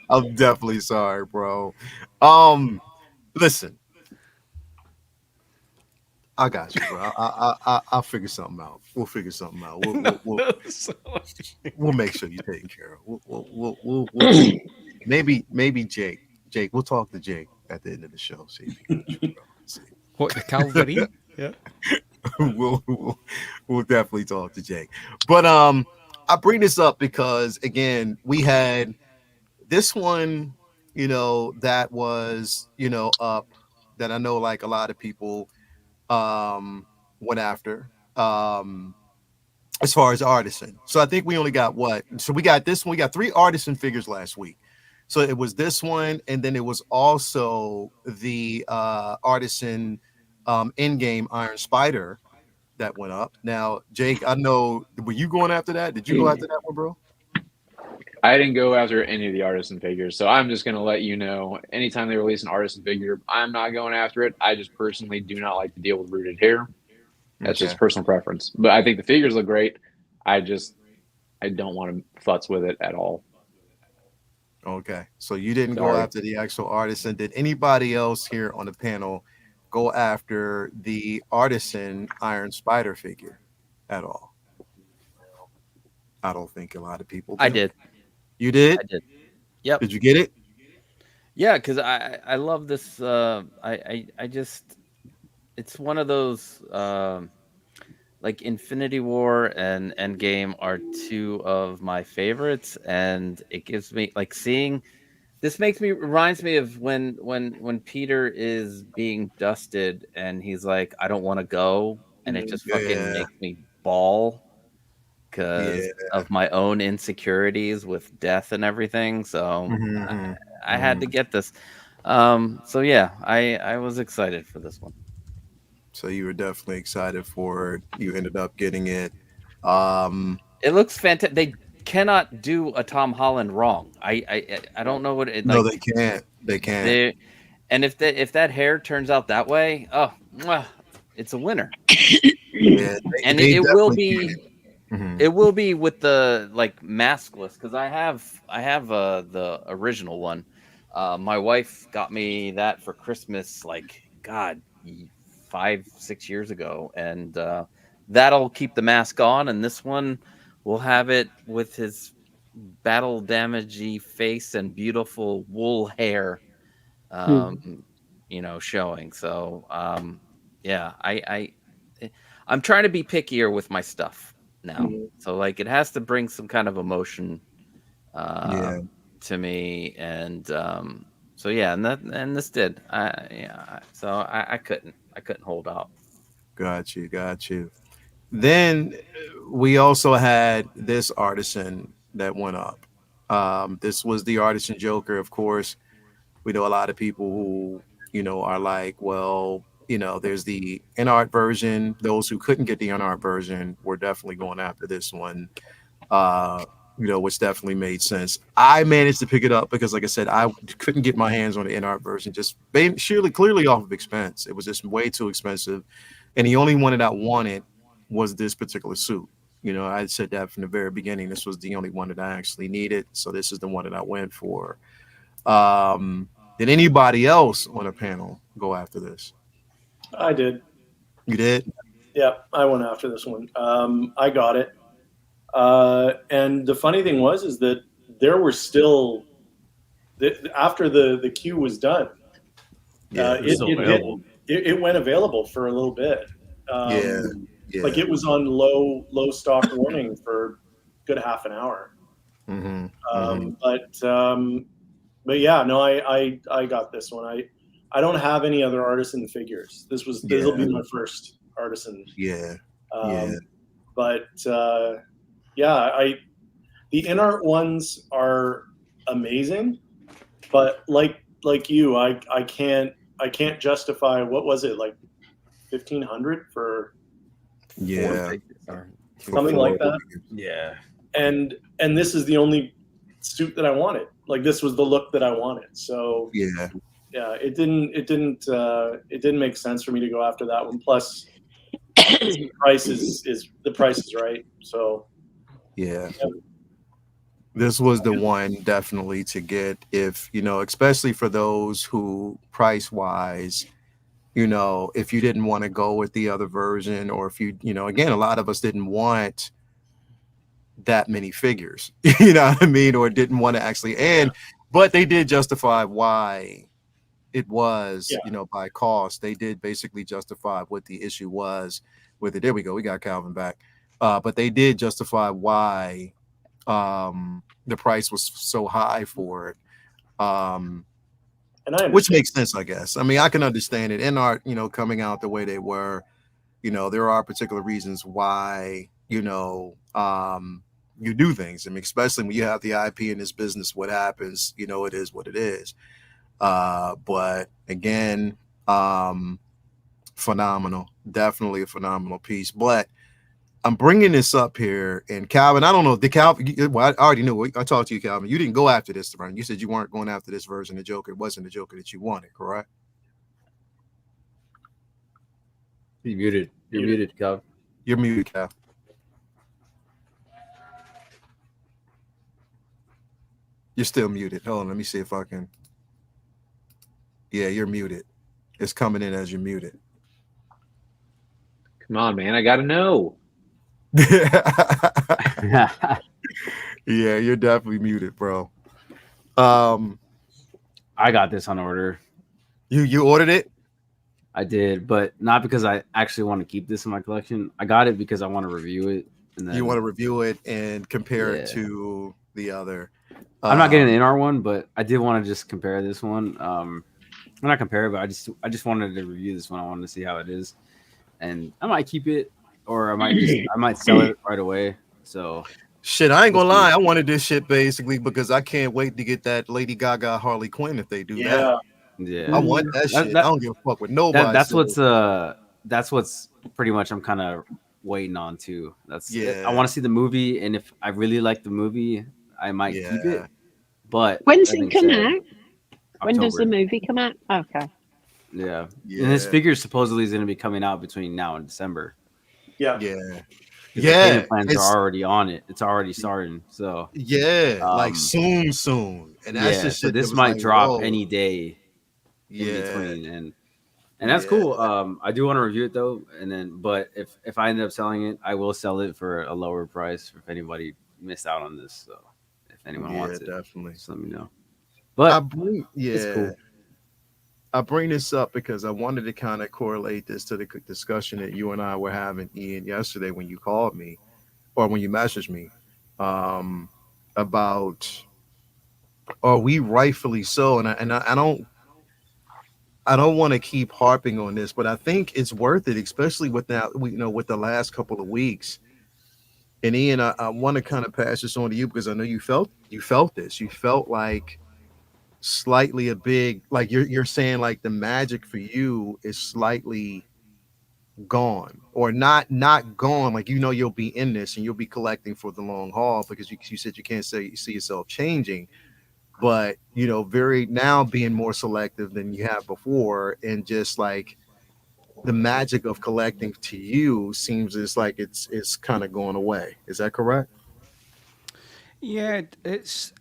I'm definitely sorry, bro. Listen, I got you, bro. I'll figure something out. We'll figure something out. We'll make sure you're taken care of. We'll maybe Jake. Jake, we'll talk to Jake at the end of the show. See if he can get you, bro. See. What, the Calvary? Yeah. We'll definitely talk to Jake. But I bring this up because again, we had this one, that was, up that I know like a lot of people went after as far as Artisan. So I think we only got we got this one, we got 3 Artisan figures last week. So it was this one, and then it was also the Artisan in-game Iron Spider that went up. Now, Jake, I know, were you going after that? Did you go after that one, bro? I didn't go after any of the Artisan figures, so I'm just going to let you know, anytime they release an Artisan figure, I'm not going after it. I just personally do not like to deal with rooted hair. That's just personal preference. But I think the figures look great. I don't want to futz with it at all. Okay, so you didn't go after the actual Artisan. Did anybody else here on the panel go after the Artisan Iron Spider figure at all? I don't think a lot of people did. I did. You did? I did. Yep. Did you get it? Yeah, because I love this. I just, it's one of those like Infinity War and Endgame are 2 of my favorites, and it gives me like seeing. This reminds me of when Peter is being dusted and he's like, I don't want to go, and it just fucking makes me bawl. because Yeah. of my own insecurities with death and everything. So I had to get this. So yeah, I was excited for this one. So you were definitely excited for it. You ended up getting it. It looks fantastic. They cannot do a Tom Holland wrong. I don't know what it No, like. they can't. They can't. They and if that hair turns out that way, oh, mwah, it's a winner. Yeah, And they it will definitely be. can't. Mhm. It will be with the like maskless because I have the original one. My wife got me that for Christmas, like God, 5-6 years ago, and that'll keep the mask on. And this one will have it with his battle damagey face and beautiful wool hair, showing. So yeah, I'm trying to be pickier with my stuff now. So like it has to bring some kind of emotion Yeah. to me, and so yeah, and this did. So I couldn't hold out. Got you. Then we also had this Artisan that went up. This was the Artisan Joker, of course. We know a lot of people who, are like, well, there's the in art version. Those who couldn't get the in art version were definitely going after this one. Which definitely made sense. I managed to pick it up because, like I said, I couldn't get my hands on the in art version, just clearly off of expense. It was just way too expensive, and the only one that I wanted was this particular suit. I said that from the very beginning. This was the only one that I actually needed, so this is the one that I went for. Did anybody else on the panel go after this? I did. You did? Yeah, I went after this one. I got it. And the funny thing is that there were still, after the queue was done, it went available for a little bit. Yeah. Like it was on low stock warning for a good half an hour. But yeah, no, I got this one. I don't have any other Artisan figures. This will be my first Artisan. Yeah. But the in art ones are amazing, but like you, I can't justify, what was it, like 1,500 for something like that. Yeah. And this is the only suit that I wanted. Like this was the look that I wanted. So yeah, it didn't make sense for me to go after that one. Plus the price is right. So yeah. This was the one definitely to get, if especially for those who price wise, if you didn't want to go with the other version, or if you again, a lot of us didn't want that many figures, you know what I mean, or didn't want to actually, but they did justify why it was, by cost. They did basically justify what the issue was with it. There we go. We got Calvin back. But they did justify why the price was so high for it. Which makes sense, I guess. I mean, I can understand it. In art, coming out the way they were, there are particular reasons why, you do things. I mean, especially when you have the IP in this business, what happens, it is what it is. But again, phenomenal, definitely a phenomenal piece. But I'm bringing this up here, and Calvin, I don't know, I already knew. I talked to you, Calvin. You didn't go after this version. You said you weren't going after this version of Joker. It wasn't the Joker that you wanted, correct? You're muted. You're muted, Calvin. You're muted, Cal. You're still muted. Hold on, let me see if I can. Yeah, you're muted. It's coming in as you're muted. Come on, man. I got to know. Yeah, you're definitely muted, bro. I got this on order. You ordered it? I did, but not because I actually want to keep this in my collection. I got it because I want to review it. And then, you want to review it and compare it to the other. I'm not getting the NR one, but I did want to just compare this one. Not compare, but I just wanted to review this one. I wanted to see how it is, and I might keep it, or I might sell it right away. So Shit, I ain't we'll gonna see. lie. I wanted this shit basically because I can't wait to get that Lady Gaga Harley Quinn if they do that. Yeah. I Yeah, want that shit. I that, don't give a fuck what nobody that's says. that's what's pretty much I'm kind of waiting on too. That's it. I Yeah, want to see the movie, and if I really like the movie, I might keep yeah, it. But When's that it being come said, out? When does the October. movie come out? Okay. Yeah, and his yeah, figure supposedly is going to be coming out between now and December Yeah. yeah, because the yeah. payment plans are It's already on it. It's already starting. So yeah, like um, soon, and that's the yeah, so shit that this was might like, drop whoa, any day in yeah, between, and that's yeah, cool. I do want to review it though, and then but if I end up selling it, I will sell it for a lower price if anybody missed out on this. So if anyone yeah, wants it, definitely. just let me know. I But bring it's yeah, cool. I bring this up because I wanted to kind of correlate this to the discussion that you and I were having, Ian, yesterday when you called me or when you messaged me, um, about are we rightfully so, I don't want to keep harping on this, but I think it's worth it, especially with that, with the last couple of weeks. And Ian, I want to kind of pass this on to you because I know you felt this. You felt like slightly a big, like you're saying like the magic for you is slightly gone or not gone. Like you'll be in this and you'll be collecting for the long haul because you said you can't see yourself changing, but very now being more selective than you have before, and just like the magic of collecting to you seems it's like it's kind of going away. Is that correct? Yeah, it's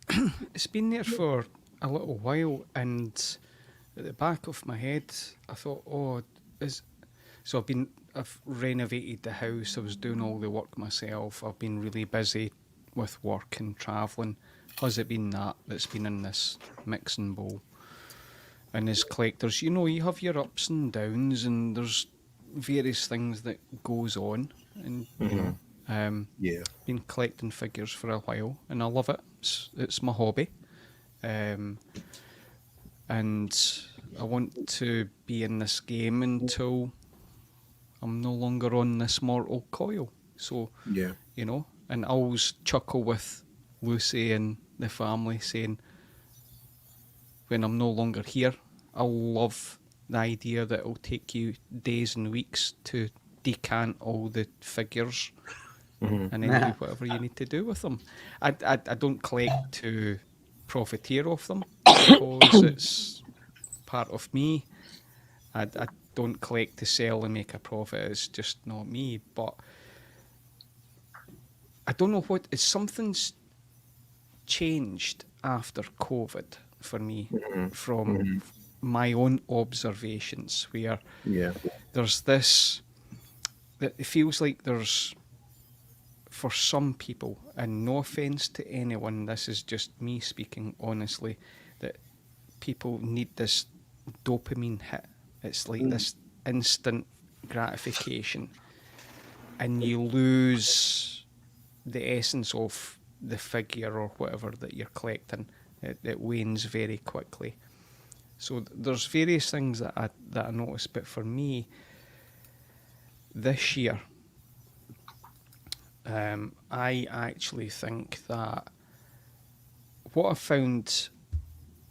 it's been there for a little while, and at the back of my head, I thought, oh, is so I've renovated the house. I was doing all the work myself. I've been really busy with work and travelling. Has it been that's been in this mixing bowl? And as collectors, you have your ups and downs, and there's various things that goes on, and Yeah. been collecting figures for a while, and I love it. It's my hobby, and I want to be in this game until I'm no longer on this mortal coil. So, Yeah. And I always chuckle with Lucy and the family saying, when I'm no longer here, I love the idea that it'll take you days and weeks to decant all the figures and then do whatever you need to do with them. I don't collect to profiteer off them because it's part of me. I don't collect to sell and make a profit. It's just not me. But I don't know what is something's changed after COVID for me from my own observations, where Yeah. there's this that it feels like there's, for some people, and no offense to anyone, this is just me speaking honestly, that people need this dopamine hit. It's like this instant gratification, and you lose the essence of the figure or whatever that you're collecting. It wanes very quickly. So there's various things that I noticed, but for me, this year, I actually think that what I found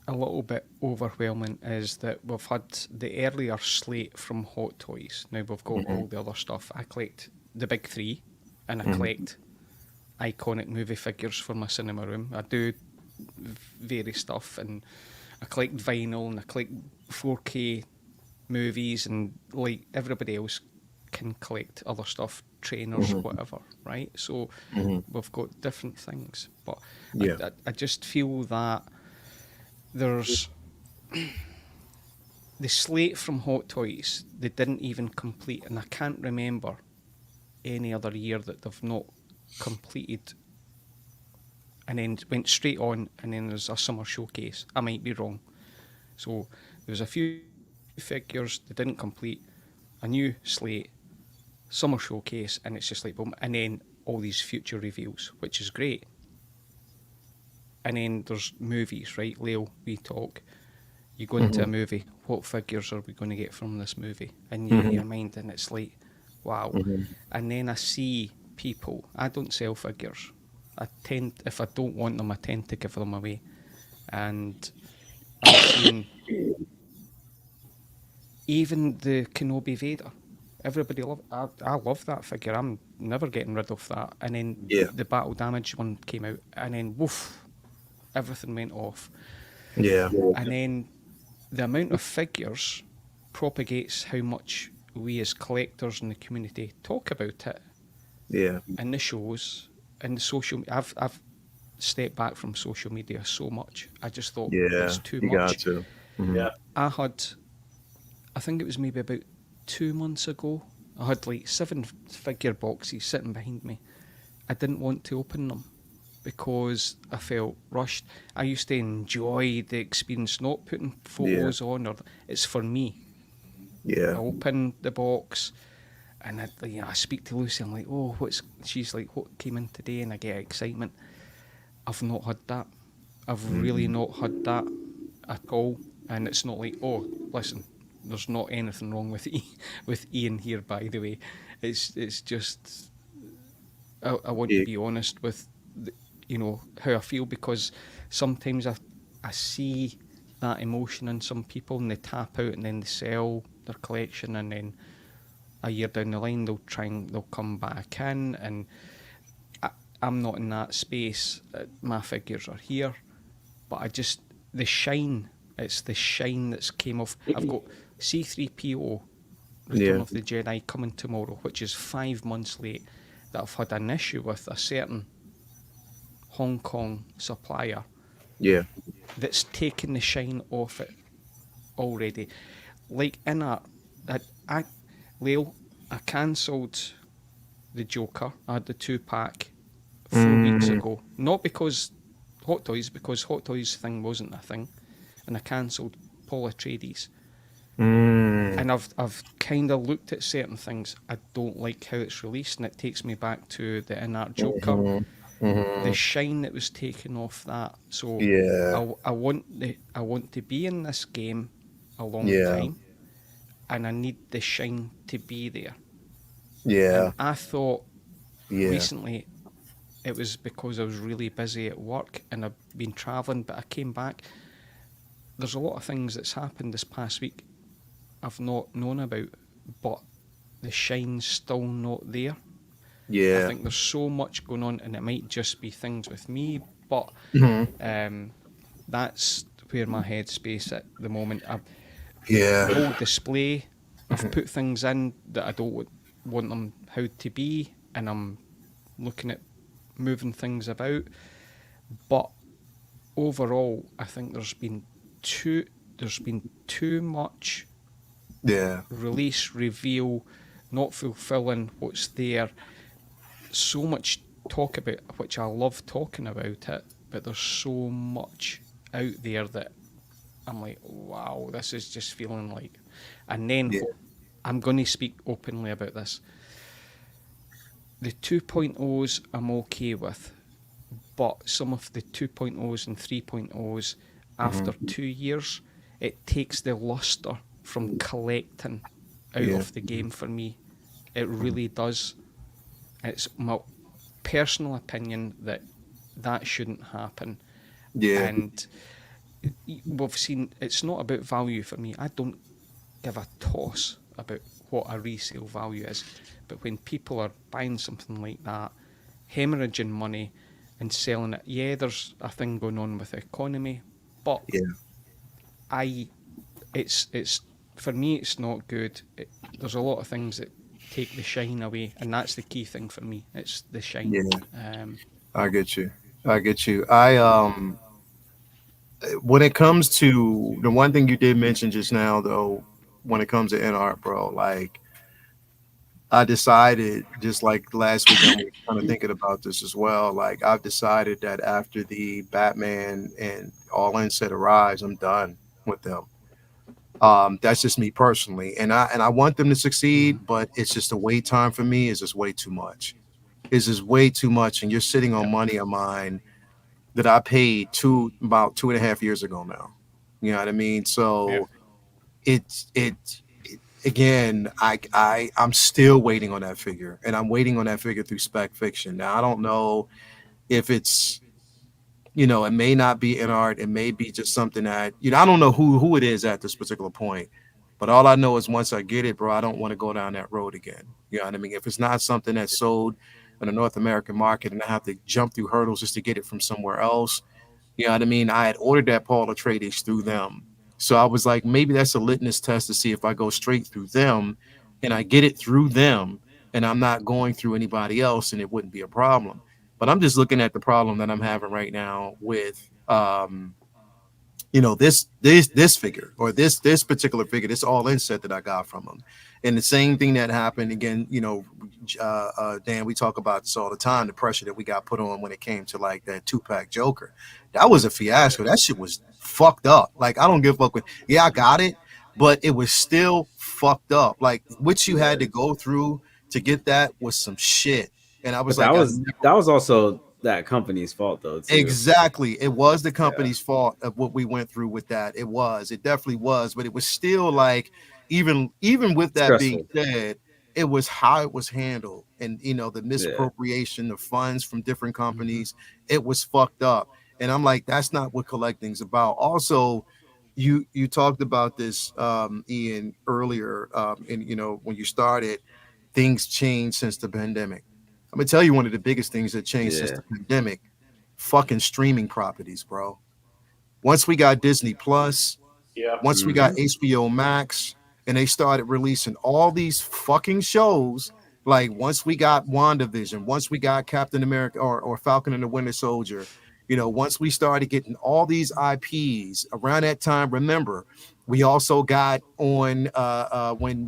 a little bit overwhelming is that we've had the earlier slate from Hot Toys. Now we've got all the other stuff. I collect the big three, and I collect iconic movie figures for my cinema room. I do various stuff, and I collect vinyl, and I collect 4K movies, and like everybody else can collect other stuff, trainers, whatever, right? So we've got different things, but Yeah. I just feel that there's the slate from Hot Toys, they didn't even complete, and I can't remember any other year that they've not completed and then went straight on, and then there's a summer showcase. I might be wrong. So there was a few figures that didn't complete, a new slate, summer showcase, and it's just like boom, and then all these future reveals, which is great. And then there's movies, right? Leo, we talk. You go into a movie, what figures are we going to get from this movie? And you're in your mind, and it's like, wow. And then I see people. I don't sell figures. If I don't want them, I tend to give them away. And I'm seeing even the Kenobi Vader. Everybody I love that figure. I'm never getting rid of that. And then Yeah. the battle damage one came out, and then woof, everything went off. Yeah. And then the amount of figures propagates how much we as collectors in the community talk about it. Yeah. In the shows, in the social. I've stepped back from social media so much. I just thought Yeah. it's too You got much. to. Mhm. Yeah. I think it was maybe about 2 months ago. I had like 7 figure boxes sitting behind me. I didn't want to open them because I felt rushed. I used to enjoy the experience, not putting photos on, or it's for me. I Yeah. open the box and I speak to Lucy. I'm like, oh, she's like, what came in today? And I get excitement. I've not had that. I've really not had that at all. And it's not like, oh, listen, there's not anything wrong with with Ian here, by the way. It's just I want to be honest with how I feel, because sometimes I see that emotion in some people and they tap out and then they sell their collection, and then a year down the line they'll come back in, and I'm not in that space. My figures are here, but the shine. It's the shine that's came off. I've got C3PO, Return of the Jedi, coming tomorrow, which is 5 months late. That I've had an issue with a certain Hong Kong supplier. Yeah. That's taken the shine off it already. Like in Leo, I cancelled the Joker. I had the 2-pack 4 weeks ago. Not because Hot Toys, because Hot Toys thing wasn't a thing. And I cancelled Paul Atreides. And I've kind of looked at certain things. I don't like how it's released, and it takes me back to the in-art Joker. The shine that was taken off that. So I want to be in this game a long time, and I need the shine to be there. Yeah. And I thought recently it was because I was really busy at work and I've been travelling, but I came back. There's a lot of things that's happened this past week I've not known about, but the shine's still not there. Yeah. I think there's so much going on, and it might just be things with me, but that's where my headspace at the moment. The whole display, I've put things in that I don't want them how to be, and I'm looking at moving things about. But overall, I think there's been too much release, reveal, not fulfilling what's there. So much talk about, which I love talking about it, but there's so much out there that I'm like, wow, this is just feeling like. And then I'm going to speak openly about this. The 2.0s I'm okay with, but some of the 2.0s and 3.0s, after 2 years, it takes the luster from collecting out of the game for me. It really does. It's my personal opinion that shouldn't happen. And we've seen it's not about value for me. I don't give a toss about what a resale value is. But when people are buying something like that, hemorrhaging money and selling it, there's a thing going on with the economy, but it's for me, it's not good. There's a lot of things that take the shine away, and that's the key thing for me. It's the shine. I get you. When it comes to the one thing you did mention just now, though, when it comes to art, bro, like I decided, just like last week, I was kind of thinking about this as well. Like I've decided that after the Batman and All In set arrives, I'm done with them. That's just me personally, and I want them to succeed, but it's just the wait time for me is just way too much. It's just way too much, and you're sitting on money of mine that I paid about 2.5 years ago now. You know what I mean? So it's again, I'm still waiting on that figure, and I'm waiting on that figure through Spec Fiction. Now I don't know if it's, it may not be in art. It may be just something that, I don't know who it is at this particular point. But all I know is once I get it, bro, I don't want to go down that road again. You know what I mean? If it's not something that's sold in the North American market and I have to jump through hurdles just to get it from somewhere else, you know what I mean? I had ordered that Paul Atreides through them. So I was like, maybe that's a litmus test to see if I go straight through them and I get it through them and I'm not going through anybody else and it wouldn't be a problem. But I'm just looking at the problem that I'm having right now with this figure or this particular figure, this all in set that I got from him. And the same thing that happened again, Dan, we talk about this all the time, the pressure that we got put on when it came to like that 2-pack Joker. That was a fiasco. That shit was fucked up. Like, I don't give a fuck with, I got it, but it was still fucked up. Like, what you had to go through to get that was some shit. And I was But like, that was also that company's fault though too. Exactly. It was the company's fault of what we went through with that. It definitely was, but it was still like, even with that being said, it was how it was handled and the misappropriation of funds from different companies. It was fucked up. And I'm like, that's not what collecting's about. Also, you talked about this, Ian, earlier, and when you started, things changed since the pandemic. I'm gonna tell you one of the biggest things that changed since the pandemic, fucking streaming properties, bro. Once we got Disney Plus, once we got HBO Max, and they started releasing all these fucking shows, like once we got WandaVision, once we got Captain America or Falcon and the Winter Soldier, once we started getting all these IPs around that time, remember, we also got on when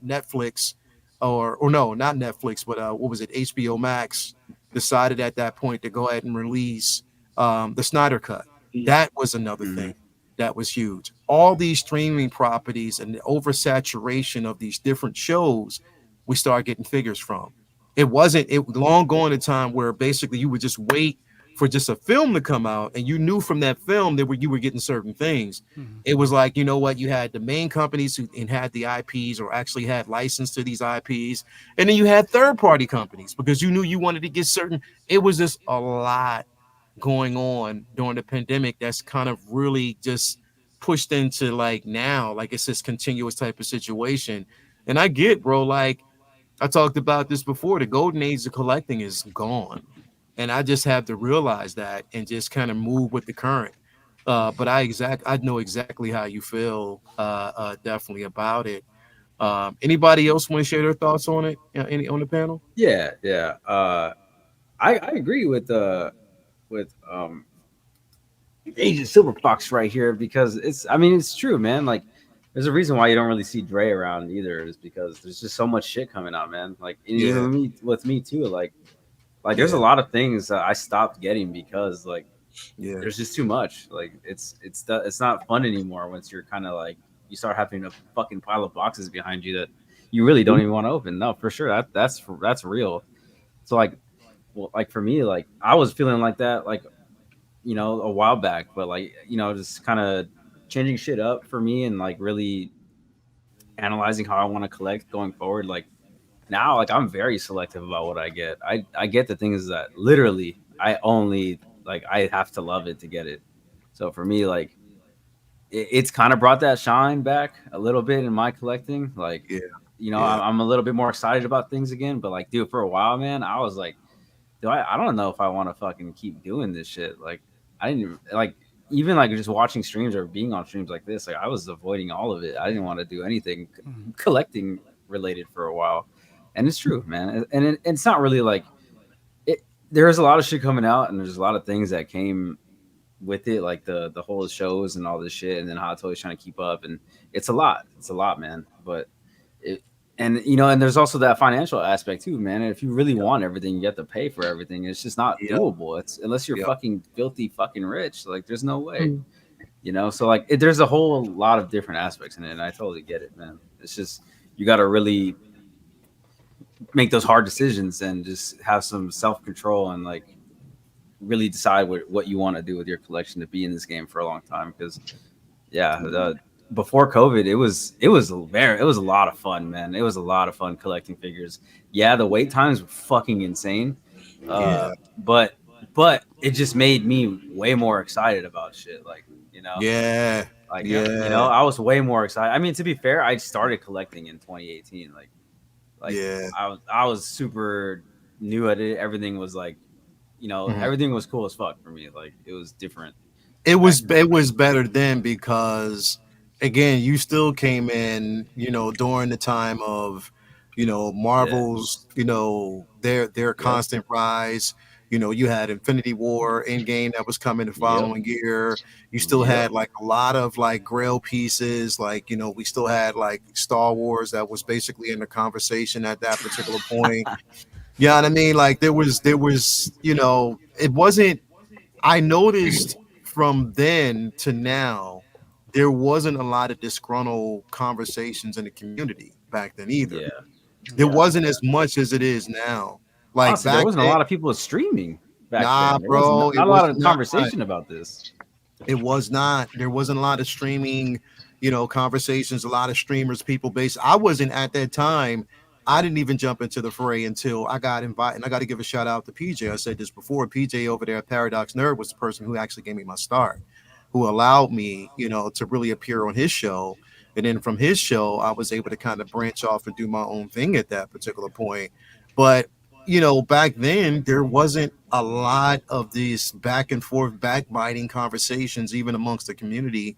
Netflix or no, not Netflix, but what was it? HBO Max decided at that point to go ahead and release the Snyder Cut. That was another thing that was huge. All these streaming properties and the oversaturation of these different shows, we started getting figures from. It long gone a time where basically you would just wait for just a film to come out and you knew from that film that you were getting certain things. It was like, you know what, you had the main companies who had the IPs or actually had license to these IPs, and then you had third-party companies because you knew you wanted to get certain. It was just a lot going on during the pandemic that's kind of really just pushed into like now, like it's this continuous type of situation. And I get, bro, like I talked about this before, the golden age of collecting is gone. And I just have to realize that and just kind of move with the current. But I know exactly how you feel, definitely about it. Anybody else want to share their thoughts on it? On the panel? Yeah. I agree with Agent Silver Fox right here because it's true, man. Like, there's a reason why you don't really see Dre around either, is because there's just so much shit coming out, man. Like, even with me too, like there's a lot of things that I stopped getting because there's just too much. Like, it's not fun anymore once you're kind of like you start having a fucking pile of boxes behind you that you really don't even want to open. No, for sure, that's real. So like for me, like I was feeling like that like a while back, but just kind of changing shit up for me and like really analyzing how I want to collect going forward. Like now, like I'm very selective about what I get. I get the things that literally I only like I have to love it to get it. So for me, like it's kind of brought that shine back a little bit in my collecting. Like, I'm a little bit more excited about things again. But like, dude, for a while, man, I was like, I don't know if I want to fucking keep doing this shit. Like, I didn't like even like just watching streams or being on streams like this. Like, I was avoiding all of it. I didn't want to do anything collecting related for a while. And it's true, man. And it's not really like it. There's a lot of shit coming out, and there's a lot of things that came with it, like the whole shows and all this shit, and then Hot Toys trying to keep up, and it's a lot, man. But and there's also that financial aspect too, man. And if you really want everything, you have to pay for everything. It's just not doable. It's unless you're fucking filthy fucking rich, like there's no way, So like there's a whole lot of different aspects in it, and I totally get it, man. It's just you got to really make those hard decisions and just have some self-control and like really decide what you want to do with your collection to be in this game for a long time. Because before COVID, it was a lot of fun, man. It was a lot of fun collecting figures. Yeah, the wait times were fucking insane. Yeah. But it just made me way more excited about shit. Like, Yeah. I was way more excited. I mean, to be fair, I started collecting in 2018. Yeah. I was super new at it. Everything was like, everything was cool as fuck for me. Like, it was different. It was better then because again, you still came in, during the time of, Marvel's, their constant rise. You had Infinity War Endgame that was coming the following year. You still had like a lot of like Grail pieces, like we still had like Star Wars that was basically in the conversation at that particular point. You know what I mean? Like there was, it wasn't. I noticed from then to now, there wasn't a lot of disgruntled conversations in the community back then either. Yeah. There wasn't as much as it is now. Like Honestly, back there wasn't then, a lot of people streaming back then. There bro, wasn't, not a lot of conversation about this. It was not. There wasn't a lot of streaming, conversations, a lot of streamers, people based. I wasn't at that time. I didn't even jump into the fray until I got invited. And I got to give a shout out to PJ. I said this before. PJ over there at Paradox Nerd was the person who actually gave me my start, who allowed me, to really appear on his show. And then from his show, I was able to kind of branch off and do my own thing at that particular point. But, back then, there wasn't a lot of these back and forth backbiting conversations, even amongst the community,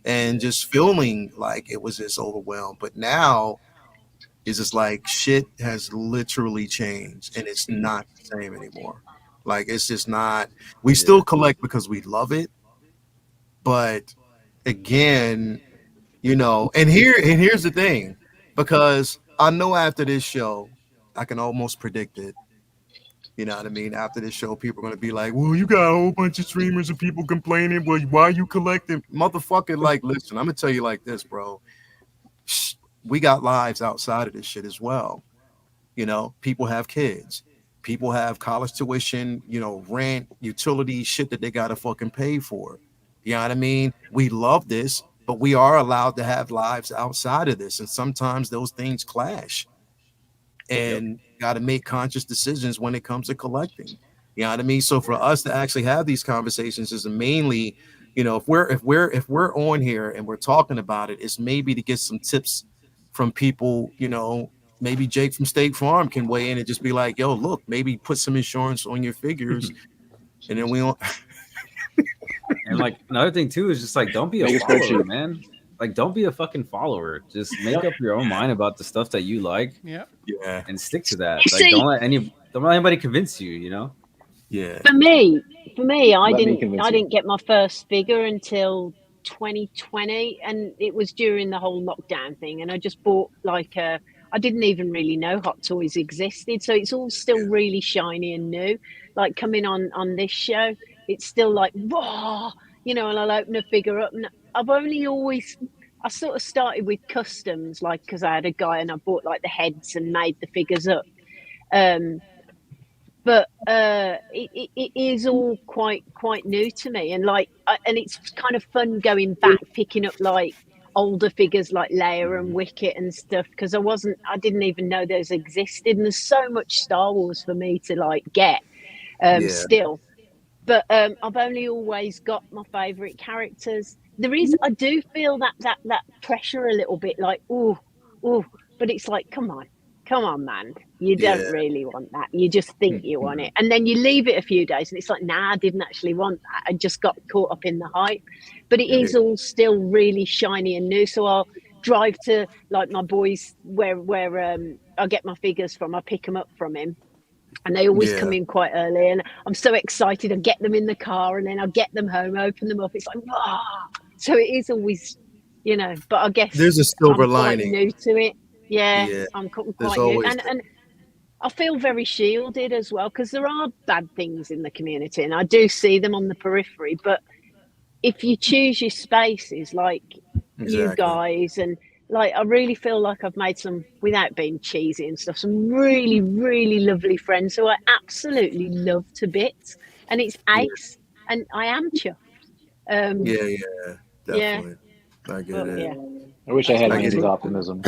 and just feeling like it was just overwhelmed. But now, it's just like shit has literally changed and it's not the same anymore. Like it's just not. We still collect because we love it, but again, and here's the thing, because I know after this show, I can almost predict it. You know what I mean? After this show, people are gonna be like, "Well, you got a whole bunch of streamers and people complaining. Well, why are you collecting, motherfucker?" Like, listen, I'm gonna tell you like this, bro. We got lives outside of this shit as well. People have kids, people have college tuition, rent, utilities, shit that they gotta fucking pay for. You know what I mean? We love this, but we are allowed to have lives outside of this, and sometimes those things clash. And got to make conscious decisions when it comes to collecting. You know what I mean? So for us to actually have these conversations is mainly, if we're on here and we're talking about it, it's maybe to get some tips from people. Maybe Jake from State Farm can weigh in and just be like, "Yo, look, maybe put some insurance on your figures," and then we don't. And like another thing too is just like, don't be a follower, man. Like, don't be a fucking follower. Just make up your own mind about the stuff that you like. Yeah. And stick to that. Like, don't let anybody convince you. Yeah. For me, I didn't get my first figure until 2020, and it was during the whole lockdown thing. And I just bought I didn't even really know Hot Toys existed, so it's all still really shiny and new. Like coming on this show, it's still like whoa, and I'll open a figure up, and I sort of started with customs, like because I had a guy and I bought like the heads and made the figures up. But it is all quite new to me, and and it's kind of fun going back, picking up like older figures like Leia and Wicket and stuff, because I didn't even know those existed, and there's so much Star Wars for me to like get still. But I've only always got my favourite characters. I do feel that pressure a little bit, like oh, but it's like, come on, man, you don't really want that. You just think you want it, and then you leave it a few days, and it's like, nah, I didn't actually want that. I just got caught up in the hype. But it is all still really shiny and new. So I'll drive to like my boys where I get my figures from. I pick them up from him. And they always come in quite early, and I'm so excited. I get them in the car, and then I get them home, open them up. It's like, wow. So it is always, But I guess there's a silver I'm lining. Quite new to it, I'm quite new, and I feel very shielded as well, because there are bad things in the community, and I do see them on the periphery. But if you choose your spaces, like you guys, and like I really feel like I've made some, without being cheesy and stuff, some really, really lovely friends who I absolutely love to bits, and it's ace, and I am chuffed. Definitely. I get But it. yeah, I wish I had I get Randy's it. optimism.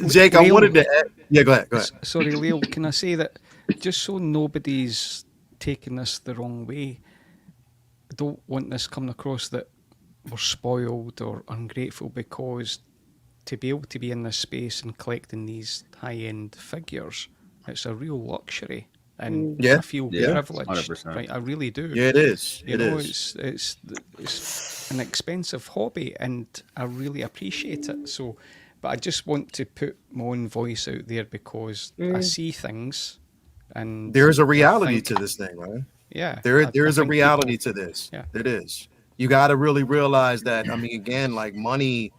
Jake, I Leo, wanted to add, yeah, go ahead. sorry, Leo, can I say that just so nobody's taking this the wrong way, I don't want this coming across that we're spoiled or ungrateful, because to be able to be in this space and collecting these high-end figures, it's a real luxury, and Yeah, I feel yeah, privileged, 100%. right? I really do. Yeah, it is. You know, it's an expensive hobby, and I really appreciate it. So, but I just want to put my own voice out there, because I see things, and There's a I reality think, to this thing, man. yeah, There I is a think reality people, to this. yeah, It is. You got to really realize that. I mean, again, like money,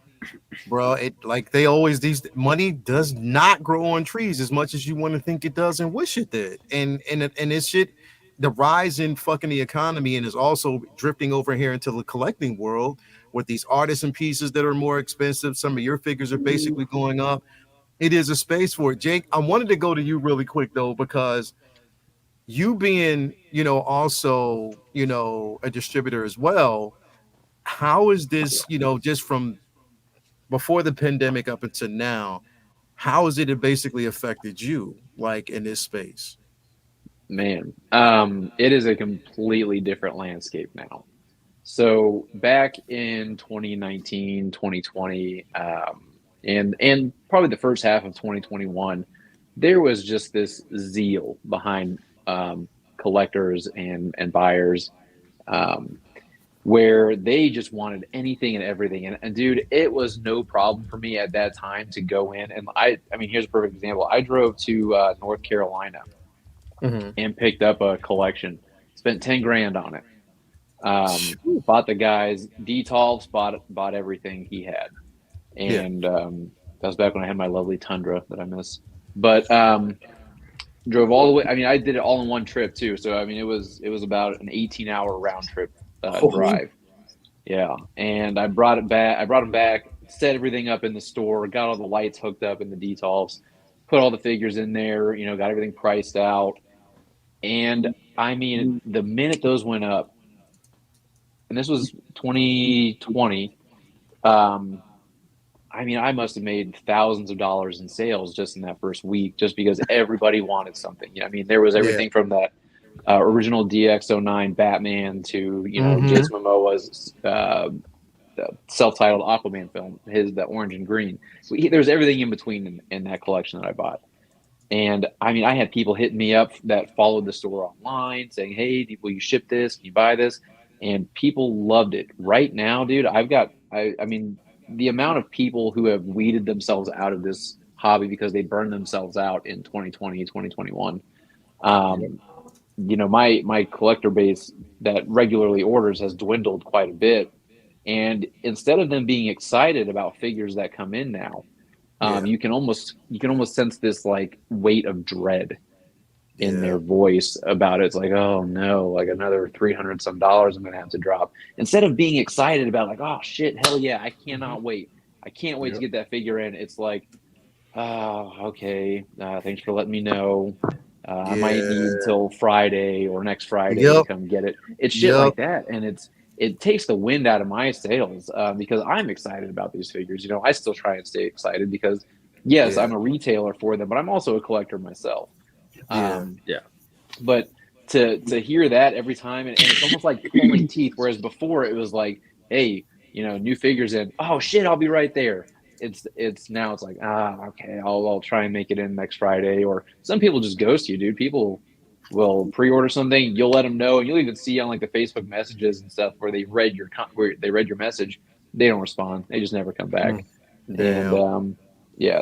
bro. It like they always these money does not grow on trees as much as you want to think it does and wish it did. And this shit, the rise in fucking the economy, and is also drifting over here into the collecting world with these artisan pieces that are more expensive. Some of your figures are basically going up. It is a space for it. Jake, I wanted to go to you really quick though, because you being, also, a distributor as well, how is this, just from before the pandemic up until now, how has it basically affected you, like in this space? Man, it is a completely different landscape now. So back in 2019, 2020, and probably the first half of 2021, there was just this zeal behind collectors and buyers, um, where they just wanted anything and everything. And dude, it was no problem for me at that time to go in, and I mean, here's a perfect example. I drove to North Carolina Mm-hmm. and picked up a collection, spent 10 grand on it. Bought the guy's detolfs, bought everything he had, Yeah. and that was back when I had my lovely Tundra that I miss. But drove all the way. I mean, I did it all in one trip too. So I mean, it was about an 18-hour round trip drive. Yeah, and I brought it back. I brought him back, set everything up in the store, got all the lights hooked up in the detolfs, put all the figures in there. Got everything priced out, and I mean, the minute those went up, and this was 2020. I mean, I must have made thousands of dollars in sales just in that first week, just because everybody wanted something. I mean, there was everything from that original DX09 Batman to Jason Momoa's self-titled Aquaman film, the orange and green. So there's everything in between in that collection that I bought. And I mean, I had people hitting me up that followed the store online saying, "Hey, will you ship this? Can you buy this?" And people loved it. Right now, dude, I mean, the amount of people who have weeded themselves out of this hobby because they burned themselves out in 2020, 2021. My collector base that regularly orders has dwindled quite a bit. And instead of them being excited about figures that come in now, you can almost sense this like weight of dread in their voice about it. It's like, oh no, like another $300 some I'm gonna have to drop. Instead of being excited about like, oh shit, hell yeah, I cannot wait. I can't wait to get that figure in. It's like, oh, okay, thanks for letting me know. I might need till Friday or next Friday to come get it. It's shit like that, and it takes the wind out of my sails because I'm excited about these figures. I still try and stay excited because, yes, I'm a retailer for them, but I'm also a collector myself. But to hear that every time, and it's almost like pulling teeth. Whereas before it was like, hey, new figures in. Oh shit, I'll be right there. It's now it's like, okay, I'll try and make it in next Friday. Or some people just ghost you, dude. People will pre-order something, you'll let them know, and you'll even see on like the Facebook messages and stuff where they read your message. They don't respond. They just never come back. And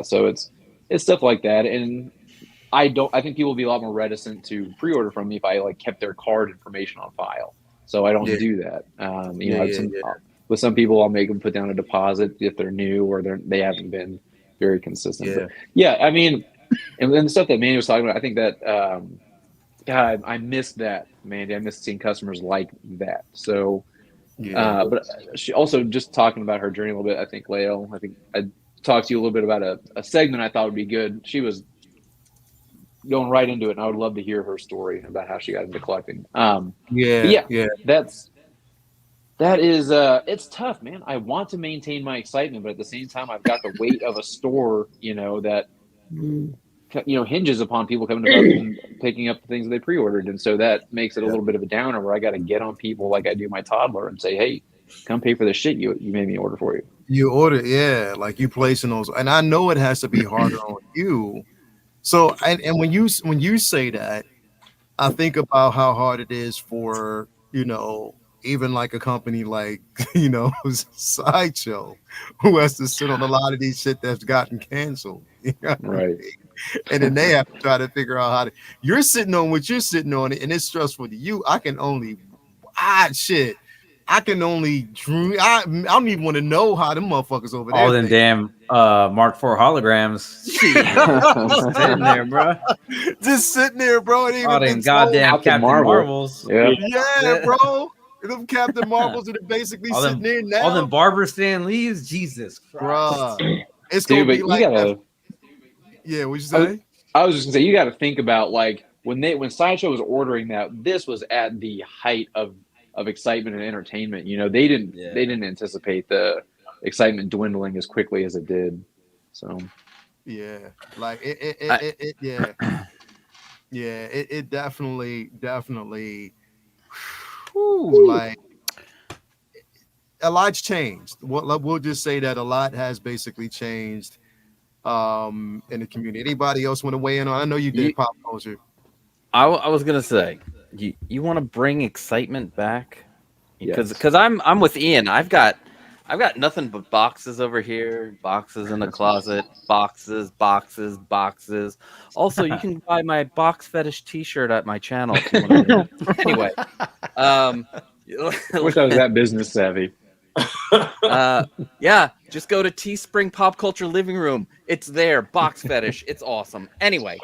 so it's stuff like that. And I think people will be a lot more reticent to pre-order from me if I like kept their card information on file. So I don't do that. With some people, I'll make them put down a deposit if they're new or they haven't been very consistent. But I mean, and then the stuff that Manny was talking about, I think that God, I missed that, Mandy. I missed seeing customers like that. So, but she also just talking about her journey a little bit. I think Leo, I talked to you a little bit about a segment I thought would be good. She was going right into it, and I would love to hear her story about how she got into collecting. That's That is, it's tough, man. I want to maintain my excitement, but at the same time, I've got the weight of a store, that hinges upon people coming up and picking up the things that they pre-ordered, and so that makes it a little bit of a downer where I got to get on people like I do my toddler and say, "Hey, come pay for the shit you made me order for you." You order, yeah, like you placing those, and I know it has to be harder on you. So, and when you say that, I think about how hard it is for even like a company like Sideshow, who has to sit on a lot of these shit that's gotten canceled. You know what I Right. mean? And then they have to try to figure out how to. You're sitting on what you're sitting on, and it's stressful to you. I can only shit. I can only dream. I don't even want to know how them motherfuckers over there. All them damn Mark IV holograms. Just sitting there, bro. Just sitting there, bro. It ain't All even them been goddamn sold. Captain Marvels. Yeah, bro. Them Captain Marvels that are basically all sitting there now. All them Barbara Stan Lees. Jesus Christ. Bruh. It's Dude, gonna be but like you gotta. Yeah, what you say? I was just gonna say you got to think about like when Sideshow was ordering that. This was at the height of excitement and entertainment. They didn't anticipate the excitement dwindling as quickly as it did. So yeah, like it definitely like a lot's changed. We'll just say that a lot has basically changed in the community. Anybody else want to weigh in on? I know you did, Pop Culture. I was gonna say, you want to bring excitement back, because I'm with Ian. I've got nothing but boxes over here, boxes in the closet, boxes. Also, you can buy my box fetish T-shirt at my channel if you want to. Anyway, I wish I was that business savvy. Yeah, just go to Teespring Pop Culture Living Room. It's there, box fetish. It's awesome. Anyway,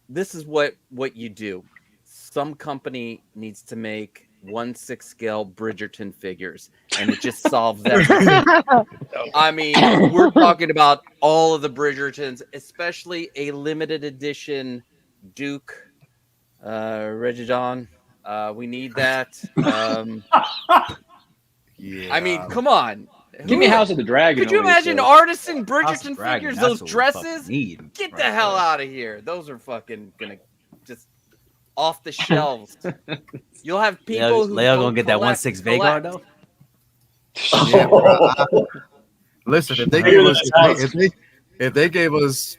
this is what you do. Some company needs to make 1/6 scale Bridgerton figures, and it just solves everything. I mean, we're talking about all of the Bridgertons, especially a limited edition Duke Regidon. We need that. Yeah. I mean, come on. Give me House of the Dragon. Could you imagine Artisan Bridgerton Dragon, figures, that's those what we dresses? fucking need Get the right hell there. out of here. Those are fucking gonna just off the shelves. You'll have people who Leo don't gonna get that collect, 1/6 Vagar though. Yeah, bro. Listen, if they gave us if they gave us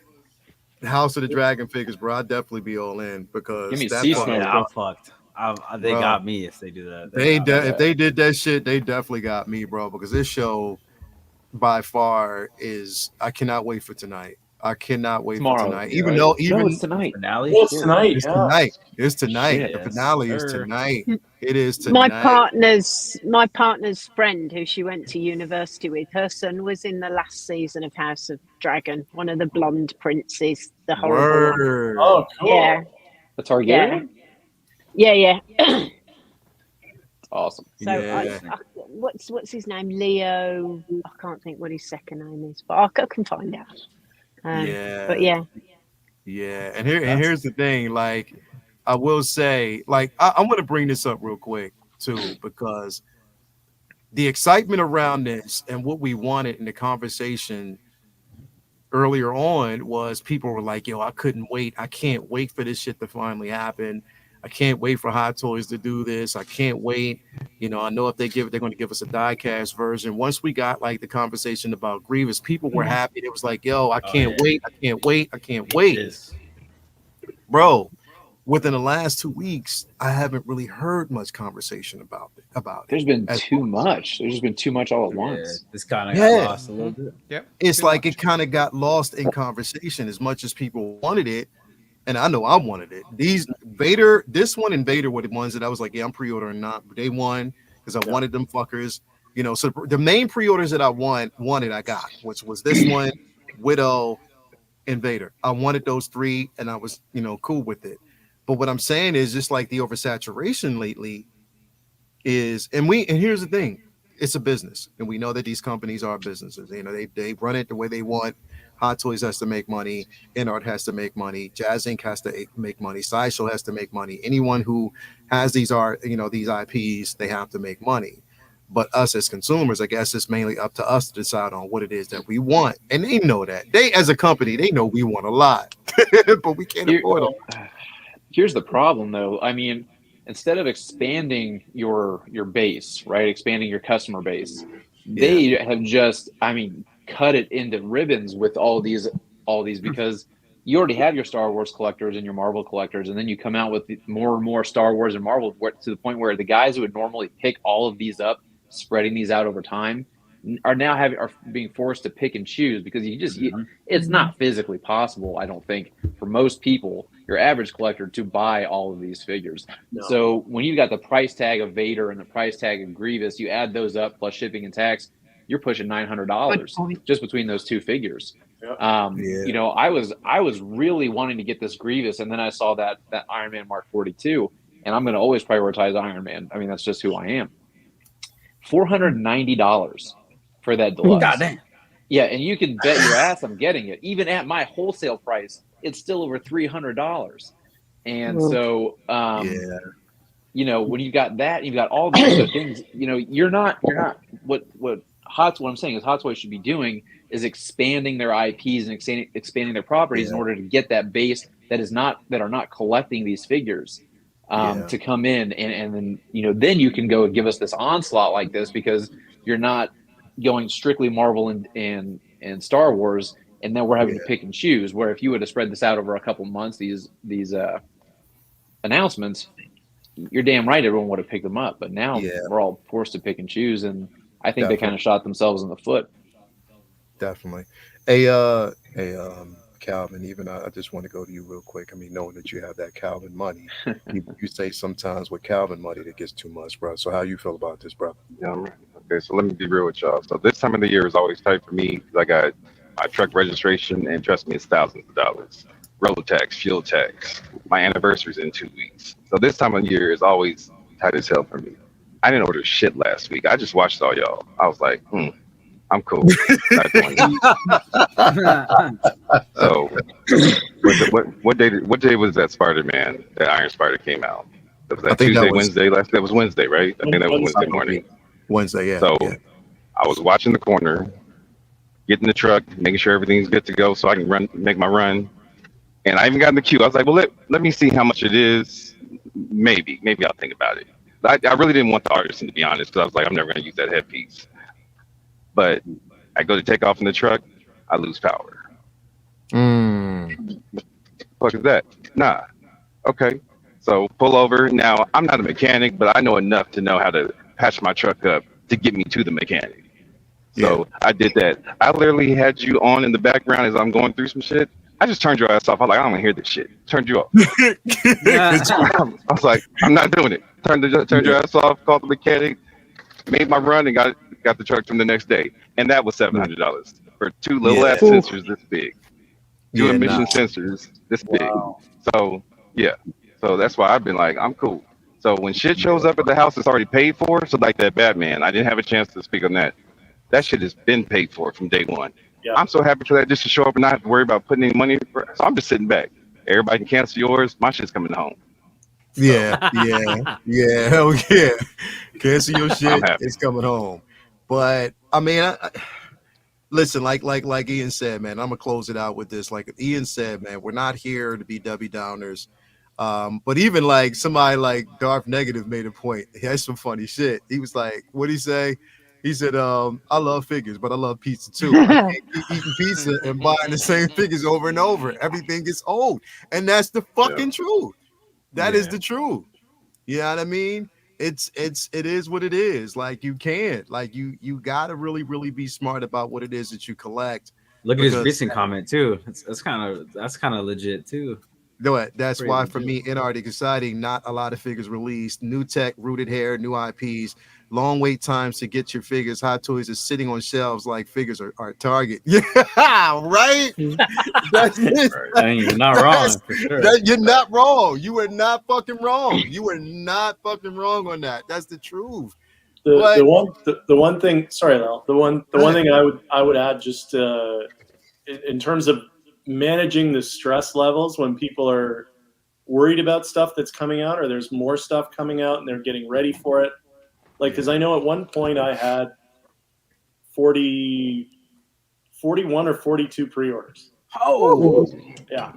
House of the Dragon figures, bro, I'd definitely be all in because Give me that's sea fucking- smoke. I'm fucked. They Bro. got me if they do that. if they did that shit, they definitely got me, bro. Because this show, by far, is I cannot wait for tonight. I cannot wait Tomorrow, for tonight. yeah, Even right? though No, it's tonight. finale. It's tonight. it's Yeah. tonight. It's tonight. Shit, The yes, finale is sir. tonight. It is My tonight. my partner's friend, who she went to university with, her son was in the last season of House of Dragon, one of the blonde princes, the horrible one. Word. Oh, cool. Yeah, The Targaryen. yeah. Awesome. So Yeah. what's his name? Leo. I can't think what his second name is, but I can find out. Yeah. But yeah. Yeah, and here's the thing. Like, I will say, like, I'm gonna bring this up real quick too, because the excitement around this and what we wanted in the conversation earlier on was people were like, "Yo, I couldn't wait. I can't wait for this shit to finally happen. I can't wait for Hot Toys to do this. I can't wait. I know if they're going to give us a die-cast version." Once we got like the conversation about Grievous, people were happy. It was like, "Yo, I can't wait. I can't wait. I can't wait." Bro, within the last 2 weeks, I haven't really heard much conversation about it. There's been As too much. much. There's just been too much all at once. This kind of Yeah. got lost a little bit. Yep. It's too like much. it kind of got lost in conversation as much as people wanted it. And I know I wanted it. This one and Vader were the ones that I was like, yeah, I'm pre-ordering not. But they won because I wanted them fuckers. So the main pre-orders that I wanted, I got, which was this one, Widow, and Vader. I wanted those three, and I was, cool with it. But what I'm saying is just like the oversaturation lately is, and here's the thing, it's a business, and we know that these companies are businesses. They run it the way they want. Hot Toys has to make money. InArt has to make money. Jazz Inc. has to make money. Sideshow has to make money. Anyone who has these these IPs, they have to make money. But us as consumers, I guess it's mainly up to us to decide on what it is that we want. And they know that. They, as a company, they know we want a lot, but we can't afford them. Here's the problem, though. I mean, instead of expanding your base, right, expanding your customer base, they have just, I mean, cut it into ribbons with all these because you already have your Star Wars collectors and your Marvel collectors, and then you come out with more and more Star Wars and Marvel to the point where the guys who would normally pick all of these up, spreading these out over time, are now are being forced to pick and choose because it's not physically possible, I don't think, for most people, your average collector, to buy all of these figures. No. So when you've got the price tag of Vader and the price tag of Grievous, you add those up plus shipping and tax, you're pushing $900 just between those two figures. Yep. I was really wanting to get this Grievous, and then I saw that Iron Man Mark 42, and I'm going to always prioritize Iron Man. I mean, that's just who I am. $490 for that deluxe. Goddamn. Yeah, and you can bet your ass I'm getting it. Even at my wholesale price, it's still over $300. And so, when you've got that, you've got all these other things. You're not. What I'm saying is Hot Toys should be doing is expanding their IPs and expanding their properties in order to get that base that are not collecting these figures. To come in and then then you can go and give us this onslaught like this, because you're not going strictly Marvel and Star Wars, and then we're having to pick and choose. Where if you would have spread this out over a couple months, these announcements, you're damn right everyone would have picked them up. But now we're all forced to pick and choose, and I think they kind of shot themselves in the foot. Definitely. Calvin, even I just want to go to you real quick. I mean, knowing that you have that Calvin money, you say sometimes with Calvin money that gets too much, bro. So how you feel about this, bro? Yeah, I'm right. Okay, so let me be real with y'all. So this time of the year is always tight for me because I got my truck registration, and trust me, it's thousands of dollars. Road tax, fuel tax. My anniversary's in 2 weeks. So this time of year is always tight as hell for me. I didn't order shit last week. I just watched all y'all. I was like, I'm cool. Not doing so what day was that Spider-Man, that Iron Spider came out? Was that Tuesday, Wednesday? That was Wednesday, right? I think that was Wednesday morning. Wednesday, yeah. So I was watching the corner, getting the truck, making sure everything's good to go so I can make my run. And I even got in the queue. I was like, well, let me see how much it is. Maybe I'll think about it. I really didn't want the Artisan, to be honest, because I was like, I'm never going to use that headpiece. But I go to take off in the truck, I lose power. What the fuck is that? Nah. Okay. So pull over. Now, I'm not a mechanic, but I know enough to know how to patch my truck up to get me to the mechanic. So I did that. I literally had you on in the background as I'm going through some shit. I just turned your ass off. I was like, I don't want to hear this shit. Turned you off. I was like, I'm not doing it. Turned your ass off, called the mechanic, made my run, and got the truck from the next day. And that was $700 for two little ass sensors this big. Two emission sensors this big. So, so that's why I've been like, I'm cool. So when shit shows up at the house, it's already paid for. So like that Batman, I didn't have a chance to speak on that. That shit has been paid for from day one. Yeah. I'm so happy for that, just to show up and not have to worry about putting any money for. So I'm just sitting back. Everybody can cancel yours. My shit's coming home. Yeah. Hell yeah. Cancel your shit. It's coming home. But I mean, listen, like Ian said, man, I'm gonna close it out with this. Like Ian said, man, we're not here to be Debbie Downers. But even like somebody like Darth Negative made a point. He had some funny shit. He was like, what'd he say? He said, I love figures, but I love pizza too. I can't keep eating pizza and buying the same figures over and over. Everything gets old. And that's the fucking truth. That is the truth. You know what I mean? It is what it is. Like you can't. Like you gotta really, really be smart about what it is that you collect. Look at his recent comment too. That's kind of legit too. That's why for me, InArt exciting, not a lot of figures released. New tech, rooted hair, new IPs. Long wait times to get your figures. Hot Toys is sitting on shelves like figures are Target. Yeah, right. That's it. You're not wrong. For sure. You're not wrong. You are not fucking wrong. You are not fucking wrong on that. That's the truth. The one thing. Sorry, Lal. The one thing I would add just in terms of managing the stress levels when people are worried about stuff that's coming out, or there's more stuff coming out and they're getting ready for it. Like, because I know at one point I had 41 or 42 pre-orders. Oh, Yeah.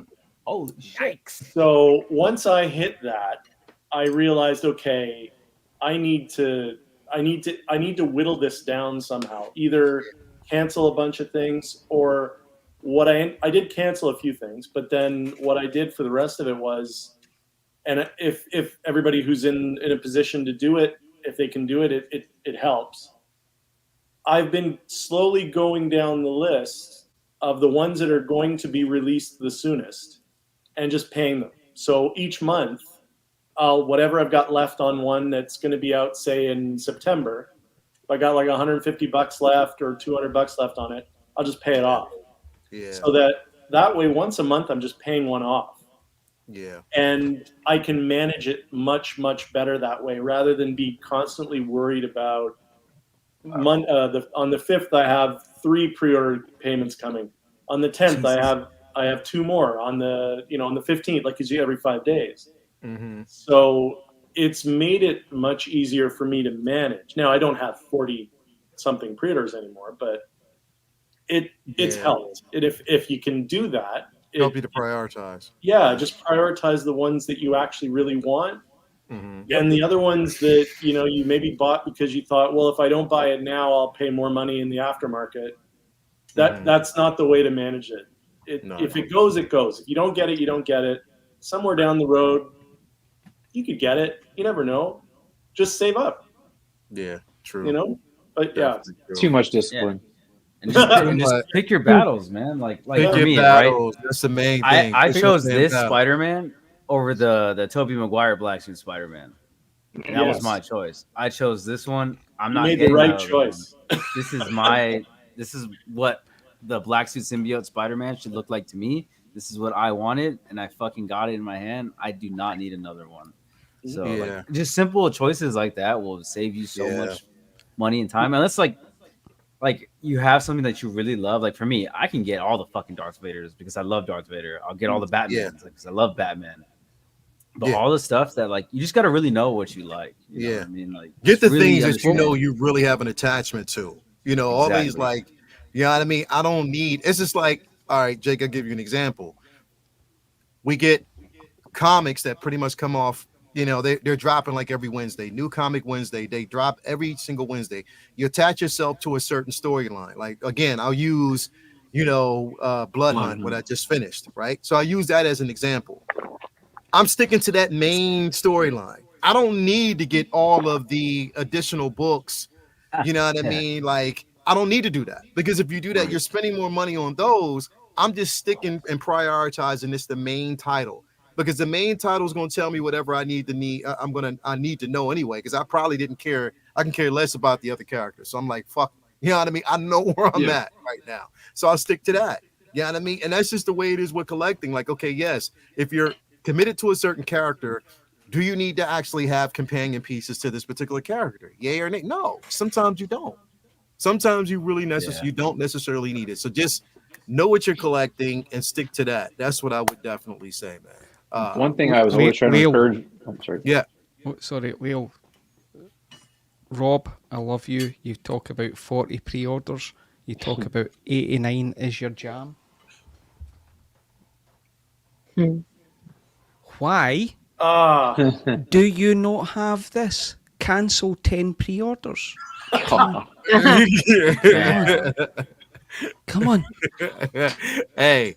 holy shit! So once I hit that, I realized, okay, I need to whittle this down somehow. Either cancel a bunch of things, or what I did cancel a few things, but then what I did for the rest of it was, and if everybody who's in a position to do it, if they can do it, it helps. I've been slowly going down the list of the ones that are going to be released the soonest and just paying them. So each month, whatever I've got left on one that's going to be out, say in September, if I got like $150 left or $200 left on it, I'll just pay it off. Yeah. So that way, once a month, I'm just paying one off. Yeah. And I can manage it much, much better that way, rather than be constantly worried about on the 5th, I have 3 pre-order payments coming. On the 10th, I have 2 more. On the 15th, like you see every 5 days. Mm-hmm. So it's made it much easier for me to manage. Now I don't have 40 something pre-orders anymore, but it's helped. If you can do that, help you to prioritize. Yeah, just prioritize the ones that you actually really want. Mm-hmm. And the other ones that you maybe bought because you thought, well, if I don't buy it now, I'll pay more money in the aftermarket. That's not the way to manage it. If it goes, it goes. If you don't get it, you don't get it. Somewhere down the road, you could get it. You never know. Just save up. Yeah, true. But Definitely true. Too much discipline. Yeah. And just pick your battles, man. Like pick for your me, battles. right? That's the main thing. I Pick chose your this battle. Spider-Man over the Tobey Maguire Black Suit Spider-Man. And that was my choice. I chose this one. I'm not made getting the right that other choice. one. This is what the Black Suit symbiote Spider-Man should look like to me. This is what I wanted, and I fucking got it in my hand. I do not need another one. So like, just simple choices like that will save you so much money and time. Unless like you have something that you really love. Like for me, I can get all the fucking Darth Vaders because I love Darth Vader. I'll get all the Batmans because I love Batman. But all the stuff that like you just got to really know what you like. You know what I mean, like get the really things that you really have an attachment to. All these like, you know what I mean. I don't need. It's just like, all right, Jake. I'll give you an example. We get comics that pretty much come off. They're dropping like every Wednesday. New Comic Wednesday. They drop every single Wednesday. You attach yourself to a certain storyline. Like again, I'll use, Blood Hunt, what I just finished, right? So I use that as an example. I'm sticking to that main storyline. I don't need to get all of the additional books. You know what I mean? Like I don't need to do that because if you do that, you're spending more money on those. I'm just sticking and prioritizing this the main title. Because the main title is going to tell me whatever I need to know anyway. Because I probably didn't care. I can care less about the other characters. So I'm like, fuck. You know what I mean? I know where I'm at right now. So I'll stick to that. You know what I mean? And that's just the way it is with collecting. Like, okay, yes, if you're committed to a certain character, do you need to actually have companion pieces to this particular character? Yay or nay? No. Sometimes you don't. Sometimes you really you don't necessarily need it. So just know what you're collecting and stick to that. That's what I would definitely say, man. One thing I was always trying to encourage. I'm sorry. Yeah. Sorry, Leo. Rob, I love you. You talk about 40 pre-orders. You talk about 89 is your jam. Why do you not have this? Cancel 10 pre-orders. Come on. Hey.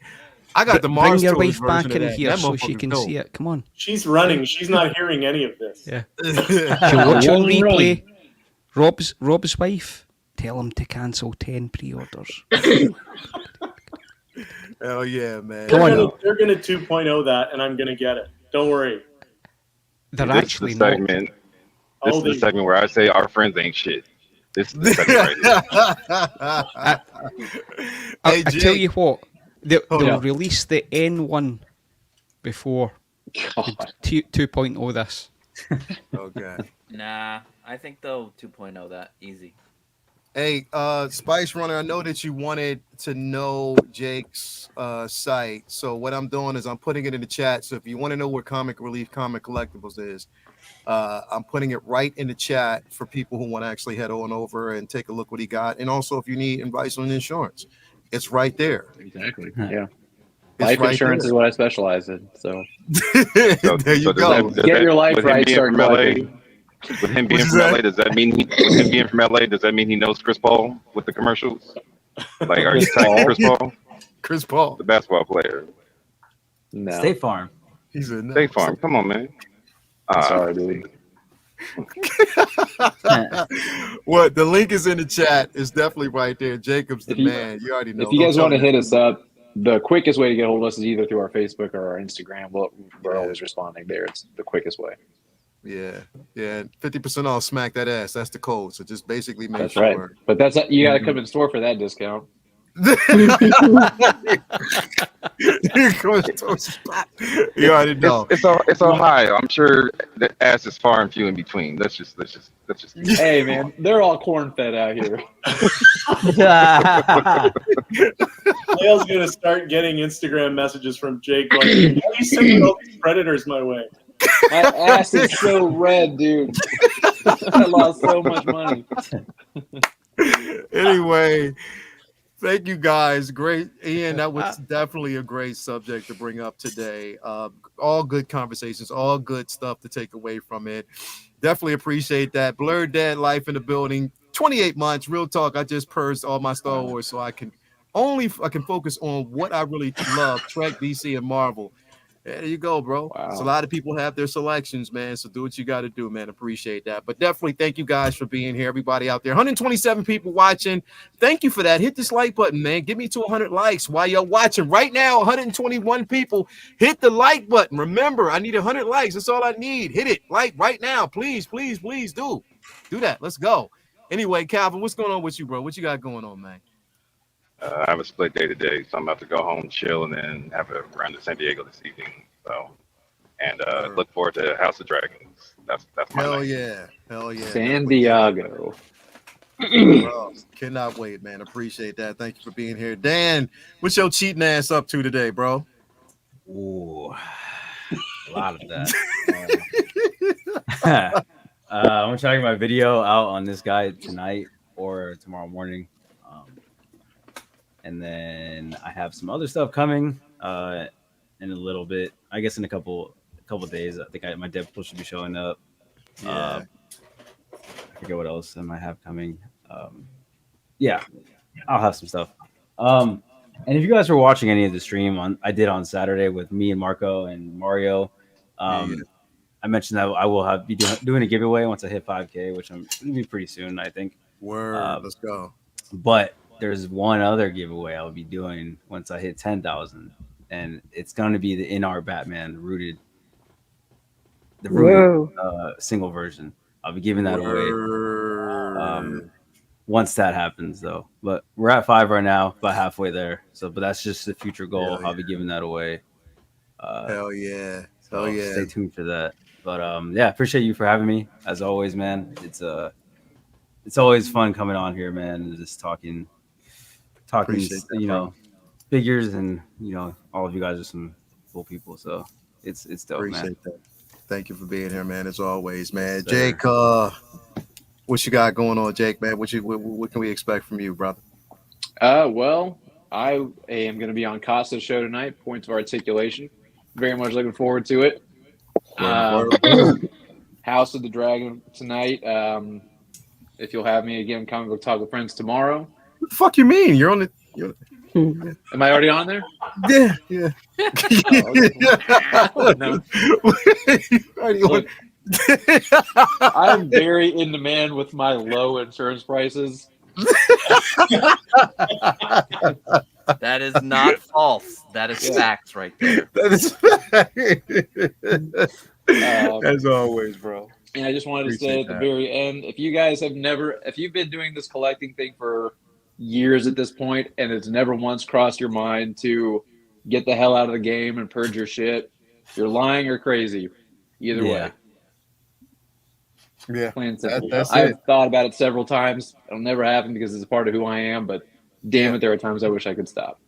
I got the Bring Mars your Tours wife back version in of that. here That so she can dope. see it. Come on. She's running. She's not hearing any of this. Yeah. She'll watch on replay. Rob's wife. Tell him to cancel 10 pre-orders. Hell yeah, man. They're gonna 2.0 that, and I'm gonna get it. Don't worry. They're this actually is the segment. This is the segment where I say our friends ain't shit. This is the segment right here. I tell you what. They'll release the N1 before 2.0 this. Okay. Nah, I think they'll 2.0 that easy. Hey, Spice Runner, I know that you wanted to know Jake's site. So what I'm doing is I'm putting it in the chat. So if you want to know where Comic Relief Comic Collectibles is, I'm putting it right in the chat for people who want to actually head on over and take a look what he got. And also if you need advice on insurance, it's right there. Exactly. Yeah. It's Life right insurance there. is what I specialize in. So There you go. get your life with him right. being Start from LA, collecting. with him being What'd from you say? LA, does that mean with him being from LA, does that mean he knows Chris Paul with the commercials? Like, are you Chris tight with Paul? Chris Paul, Chris Paul. the basketball player? No. State Farm. He's a State Farm. Come on, man. Sorry, dude. What the link is in the chat. It's definitely right there. Jacob's the If you- man. You already know. If you Don't guys tell want to me hit that. us up, the quickest way to get hold of us is either through our Facebook or our Instagram. We're Yeah. always responding there. It's the quickest way. Yeah, 50% off. Smack that ass. That's the code. So just basically make That's sure. right. But that's you got to come in store for that discount. You already know. It's Ohio. I'm sure the ass is far and few in between. Let's just. Hey man, they're all corn fed out here. Dale's gonna start getting Instagram messages from Jake like, "Why are you sending all these predators my way?" My ass is so red, dude. I lost so much money. Anyway, thank you guys. Great, Ian. That was definitely a great subject to bring up today. All good conversations, all good stuff to take away from it. Definitely appreciate that. Blurred Dad Life in the building. 28 months. Real talk. I just purged all my Star Wars so I can focus on what I really love: Trek, DC, and Marvel. There you go, bro. Wow. So a lot of people have their selections, man. So do what you got to do, man. Appreciate that. But definitely thank you guys for being here. Everybody out there, 127 people watching. Thank you for that. Hit this like button, man. Get me to 100 likes while you're watching. Right now, 121 people. Hit the like button. Remember, I need 100 likes. That's all I need. Hit it. Like right now. Please, please, please do that. Let's go. Anyway, Calvin, what's going on with you, bro? What you got going on, man? I have a split day today, so I'm about to go home, chill, and then have a run to San Diego this evening. So, and look forward to House of Dragons. That's my Hell night. yeah. Hell yeah. San Diego. Bro, cannot wait, man. Appreciate that. Thank you for being here. Dan, what's your cheating ass up to today, bro? Ooh, a lot of that. I'm gonna try to get my video out on this guy tonight or tomorrow morning. And then I have some other stuff coming in a little bit. I guess in a couple days. I think my Deadpool should be showing up. Yeah. I forget what else I might have coming. Yeah, I'll have some stuff. And if you guys were watching any of the stream I did on Saturday with me and Marco and Mario, I mentioned that I will be doing a giveaway once I hit 5K, which I'm gonna be pretty soon, I think. Word. Let's go. But there's one other giveaway I'll be doing once I hit 10,000, and it's going to be the In Our Batman rooted single version. I'll be giving that away once that happens, though. But we're at 5 right now, about halfway there. But that's just the future goal. I'll be giving that away. Hell yeah. So Hell yeah. stay tuned for that. But yeah, appreciate you for having me as always, man. It's always fun coming on here, man, and just talking, figures, and all of you guys are some cool people. So it's dope, Appreciate man. that. Thank you for being here, man. As always, man. Sir. Jake, what you got going on, Jake, man? What can we expect from you, brother? Well, I am going to be on Costa's show tonight, Points of Articulation. Very much looking forward to it. House of the Dragon tonight. If you'll have me again, come go talk with friends tomorrow. What the fuck you mean? You're on the. Am I already on there? Yeah. No. Look, I'm very in demand with my low insurance prices. That is not false. That is facts right there. That is as always, bro. And I just wanted to say at the very end, if you've been doing this collecting thing for years at this point, and it's never once crossed your mind to get the hell out of the game and purge your shit, you're lying or crazy. Either way. Yeah, Plain and simple. that's I've it. thought about it several times. It'll never happen because it's a part of who I am. But damn Yeah. it, there are times I wish I could stop.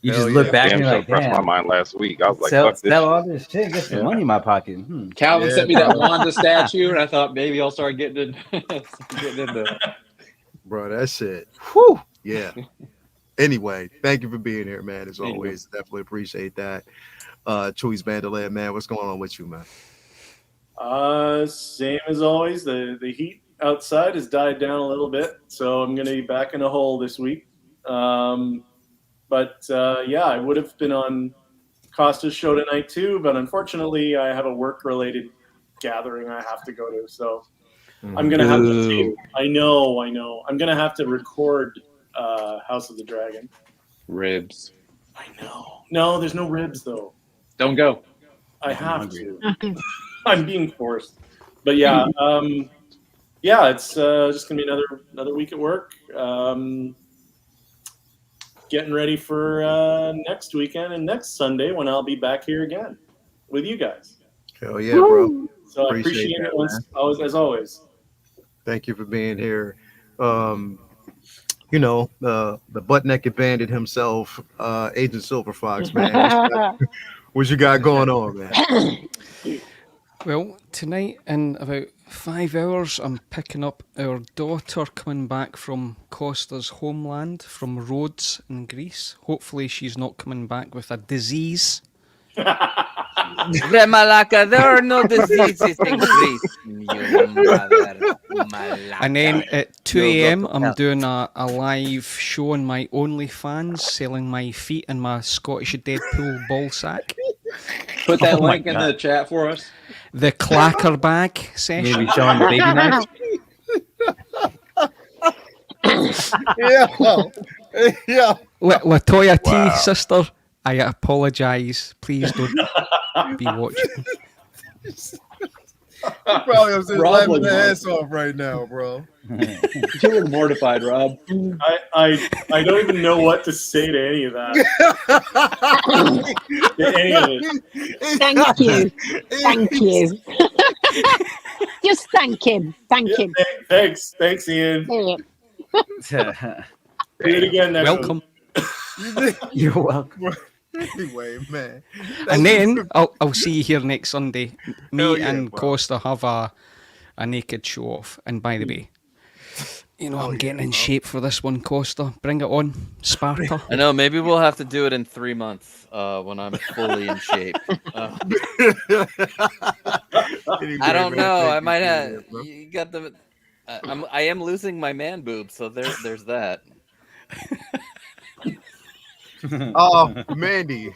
You Hell just yeah. look back and Damn you're sure like, crossed my damn, mind last week. I was like, sell fuck this shit. all this shit, get some Yeah. money in my pocket. Calvin Yeah, sent me that bro. Wanda statue, and I thought maybe I'll start getting into. Bro, that shit. Whew. Yeah. Anyway, thank you for being here, man. As Thank you. always, definitely appreciate that. Chewy's Bandolette, man. What's going on with you, man? Same as always. The heat outside has died down a little bit, so I'm going to be back in a hole this week. But I would have been on Costa's show tonight too, but unfortunately, I have a work-related gathering I have to go to, so I'm going to have to tape. I know. I'm going to have to record House of the Dragon. Ribs. I know. No, there's no ribs though. Don't go. I have to. I'm being forced. But yeah, it's just gonna be another week at work. Getting ready for next weekend and next Sunday when I'll be back here again with you guys. Hell yeah, bro. So I Appreciate appreciate that, it as always. Thank you for being here. The butt naked bandit himself, Agent Silver Fox, man. What you got going on, man? Well, tonight in about 5 hours, I'm picking up our daughter coming back from Costa's homeland, from Rhodes in Greece. Hopefully she's not coming back with a disease. Malaka, there are no diseases in Greece. You mother malaka. And then at 2 a.m, I'm doing a live show on my OnlyFans, selling my feet and my Scottish Deadpool ball sack. Put that Oh my link in God. the chat for us. The clacker bag session. Maybe showing the baby knife. Yeah. Latoya Wow. T, sister, I apologise. Please don't be watching. Probably I'm just Rob laughing was their ass off right now, bro. You look mortified, Rob. I don't even know what to say to any of that. To any of it. Thank you. Thank you. Just thank him. Thank him. Thanks, Ian. Yeah. Do it again next Welcome. You're welcome. Anyway, man. And then I'll see you here next Sunday. Me Hell yeah, and bro. Costa have a naked show off. And by the way, I'm getting in shape for this one, Costa. Bring it on, Sparta. I know. Maybe we'll have to do it in 3 months when I'm fully in shape. I don't know. I might have. You got the. I am losing my man boob, so there's that. Oh, Mandy.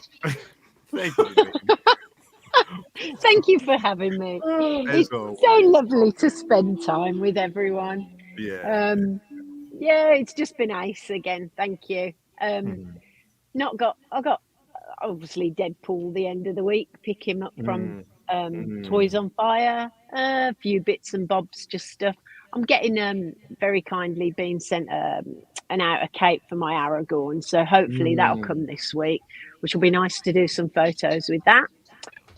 Thank you, man. Thank you for having me. It's always. so lovely to spend time with everyone. Yeah. It's just been ace again. Thank you. I got obviously Deadpool the end of the week. Pick him up from Toys on Fire. A few bits and bobs, just stuff. I'm getting very kindly being sent an outer cape for my Aragorn, so hopefully that'll come this week, which will be nice to do some photos with that.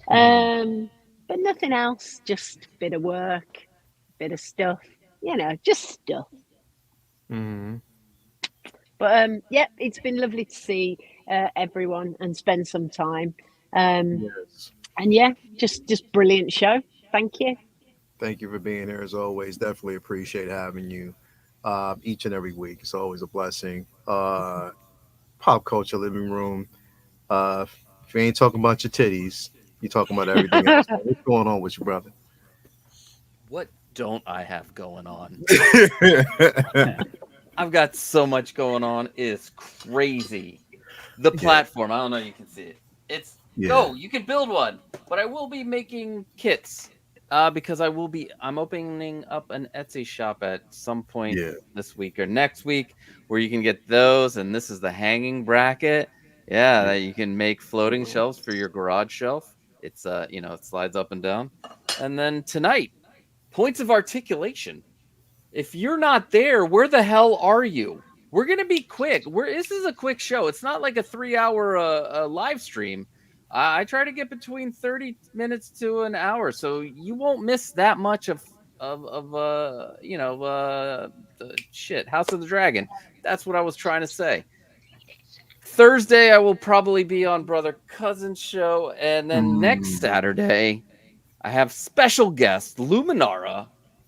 But nothing else, just a bit of work, bit of stuff, just stuff. But it's been lovely to see everyone and spend some time. Yes. And just brilliant show. Thank you. Thank you for being here as always. Definitely appreciate having you each and every week. It's always a blessing. Pop culture living room. If you ain't talking about your titties, you're talking about everything else. What's going on with you, brother? What don't I have going on? I've got so much going on. It's crazy. The platform. I don't know if you can see it. It's you can build one, but I will be making kits. Because I'm opening up an Etsy shop at some point this week or next week where you can get those. And this is the hanging bracket. Yeah, that you can make floating shelves for your garage shelf. It's, it slides up and down. And then tonight, points of articulation. If you're not there, where the hell are you? We're going to be quick. This is a quick show. It's not like a 3-hour live stream. I try to get between 30 minutes to an hour, so you won't miss that much of shit, House of the Dragon. That's what I was trying to say. Thursday, I will probably be on Brother Cousin's show, and then next Saturday, I have special guest Luminara.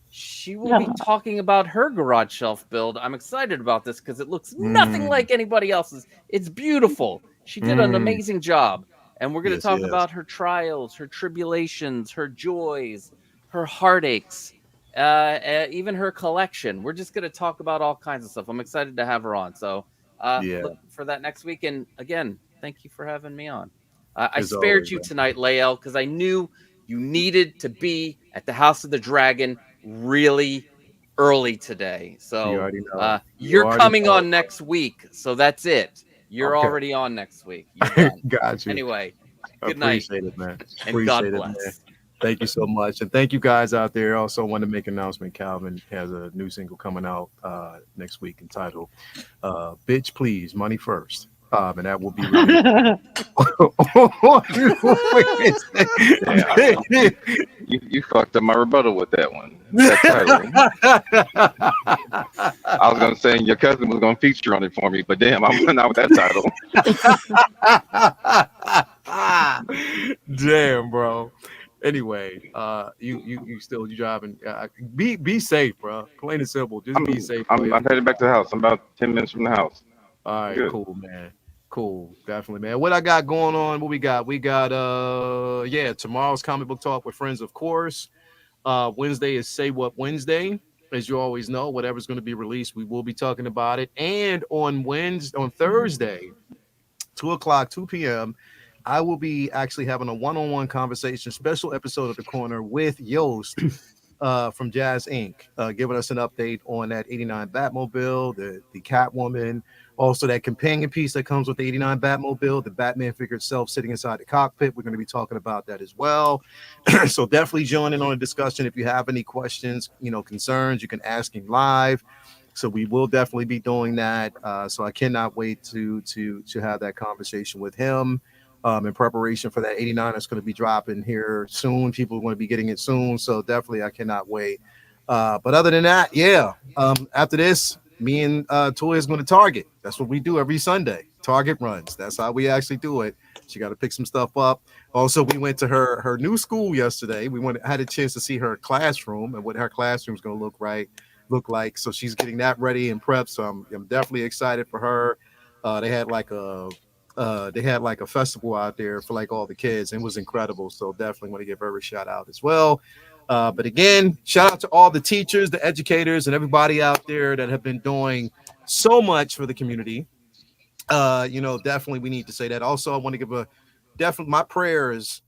She will be talking about her garage shelf build. I'm excited about this because it looks nothing like anybody else's. It's beautiful. She did an amazing job. And we're going to talk about her trials, her tribulations, her joys, her heartaches, even her collection. We're just going to talk about all kinds of stuff. I'm excited to have her on. So look for that next week. And again, thank you for having me on. I spared you tonight, Lael, because I knew you needed to be at the House of the Dragon really early today. So you're coming on next week. So that's it. You're already on next week. Got you. Anyway, good night. Appreciate it, man. And God bless. Man. Thank you so much. And thank you guys out there. Also want to make an announcement. Calvin has a new single coming out next week entitled Bitch Please, Money First. And that will be you fucked up my rebuttal with that one. That I was gonna say your cousin was gonna feature on it for me, but damn, I went out with that title. Damn, bro. Anyway, you still driving? Be safe, bro. Plain and simple. Just be safe. I'm headed back to the house. I'm about 10 minutes from the house. All right, cool, man. Cool, definitely, man. What I got going on? What we got? We got tomorrow's comic book talk with friends, of course. Wednesday is Say What Wednesday. As you always know, whatever's going to be released, we will be talking about it. And on Thursday, 2 p.m., I will be actually having a one-on-one conversation, special episode of The Corner with Yost from Jazz Inc., giving us an update on that 89 Batmobile, the Catwoman, also that companion piece that comes with the 89 Batmobile, the Batman figure itself sitting inside the cockpit. We're going to be talking about that as well. So definitely join in on the discussion. If you have any questions, concerns, you can ask him live. So we will definitely be doing that. So I cannot wait to have that conversation with him. In preparation for that 89 that's going to be dropping here soon. People are going to be getting it soon. So definitely I cannot wait. But other than that, after this, me and Toy is going to Target. That's what we do every Sunday. Target runs. That's how we actually do it. She got to pick some stuff up. Also, we went to her new school yesterday. We had a chance to see her classroom and what her classroom is going to look like. So she's getting that ready and prepped. So I'm definitely excited for her. They had like a festival out there for like all the kids. And it was incredible. So definitely want to give her a shout out as well. But again, shout out to all the teachers, the educators, and everybody out there that have been doing so much for the community. Definitely we need to say that. Also, I want to give my prayers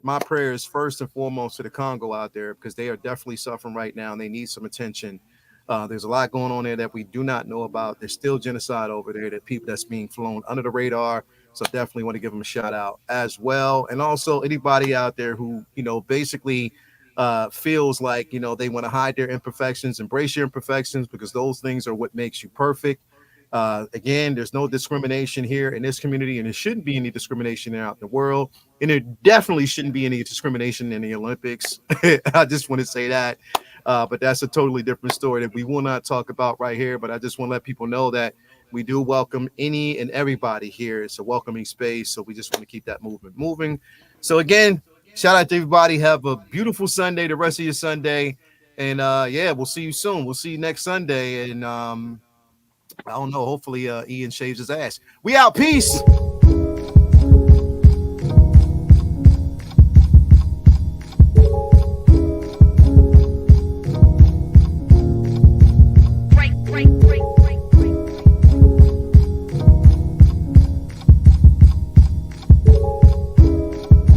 first and foremost to the Congo out there, because they are definitely suffering right now and they need some attention. There's a lot going on there that we do not know about. There's still genocide over there, that people that's being flown under the radar. So definitely want to give them a shout out as well. And also anybody out there who, basically feels like, they want to hide their imperfections, embrace your imperfections, because those things are what makes you perfect. Again, there's no discrimination here in this community, and there shouldn't be any discrimination out in the world. And there definitely shouldn't be any discrimination in the Olympics. I just want to say that. But that's a totally different story that we will not talk about right here. But I just want to let people know that we do welcome any and everybody here. It's a welcoming space. So we just want to keep that movement moving. So again, shout out to everybody. Have a beautiful Sunday, the rest of your Sunday. And we'll see you soon. We'll see you next Sunday. And I don't know, hopefully Ian shaves his ass. We out. Peace.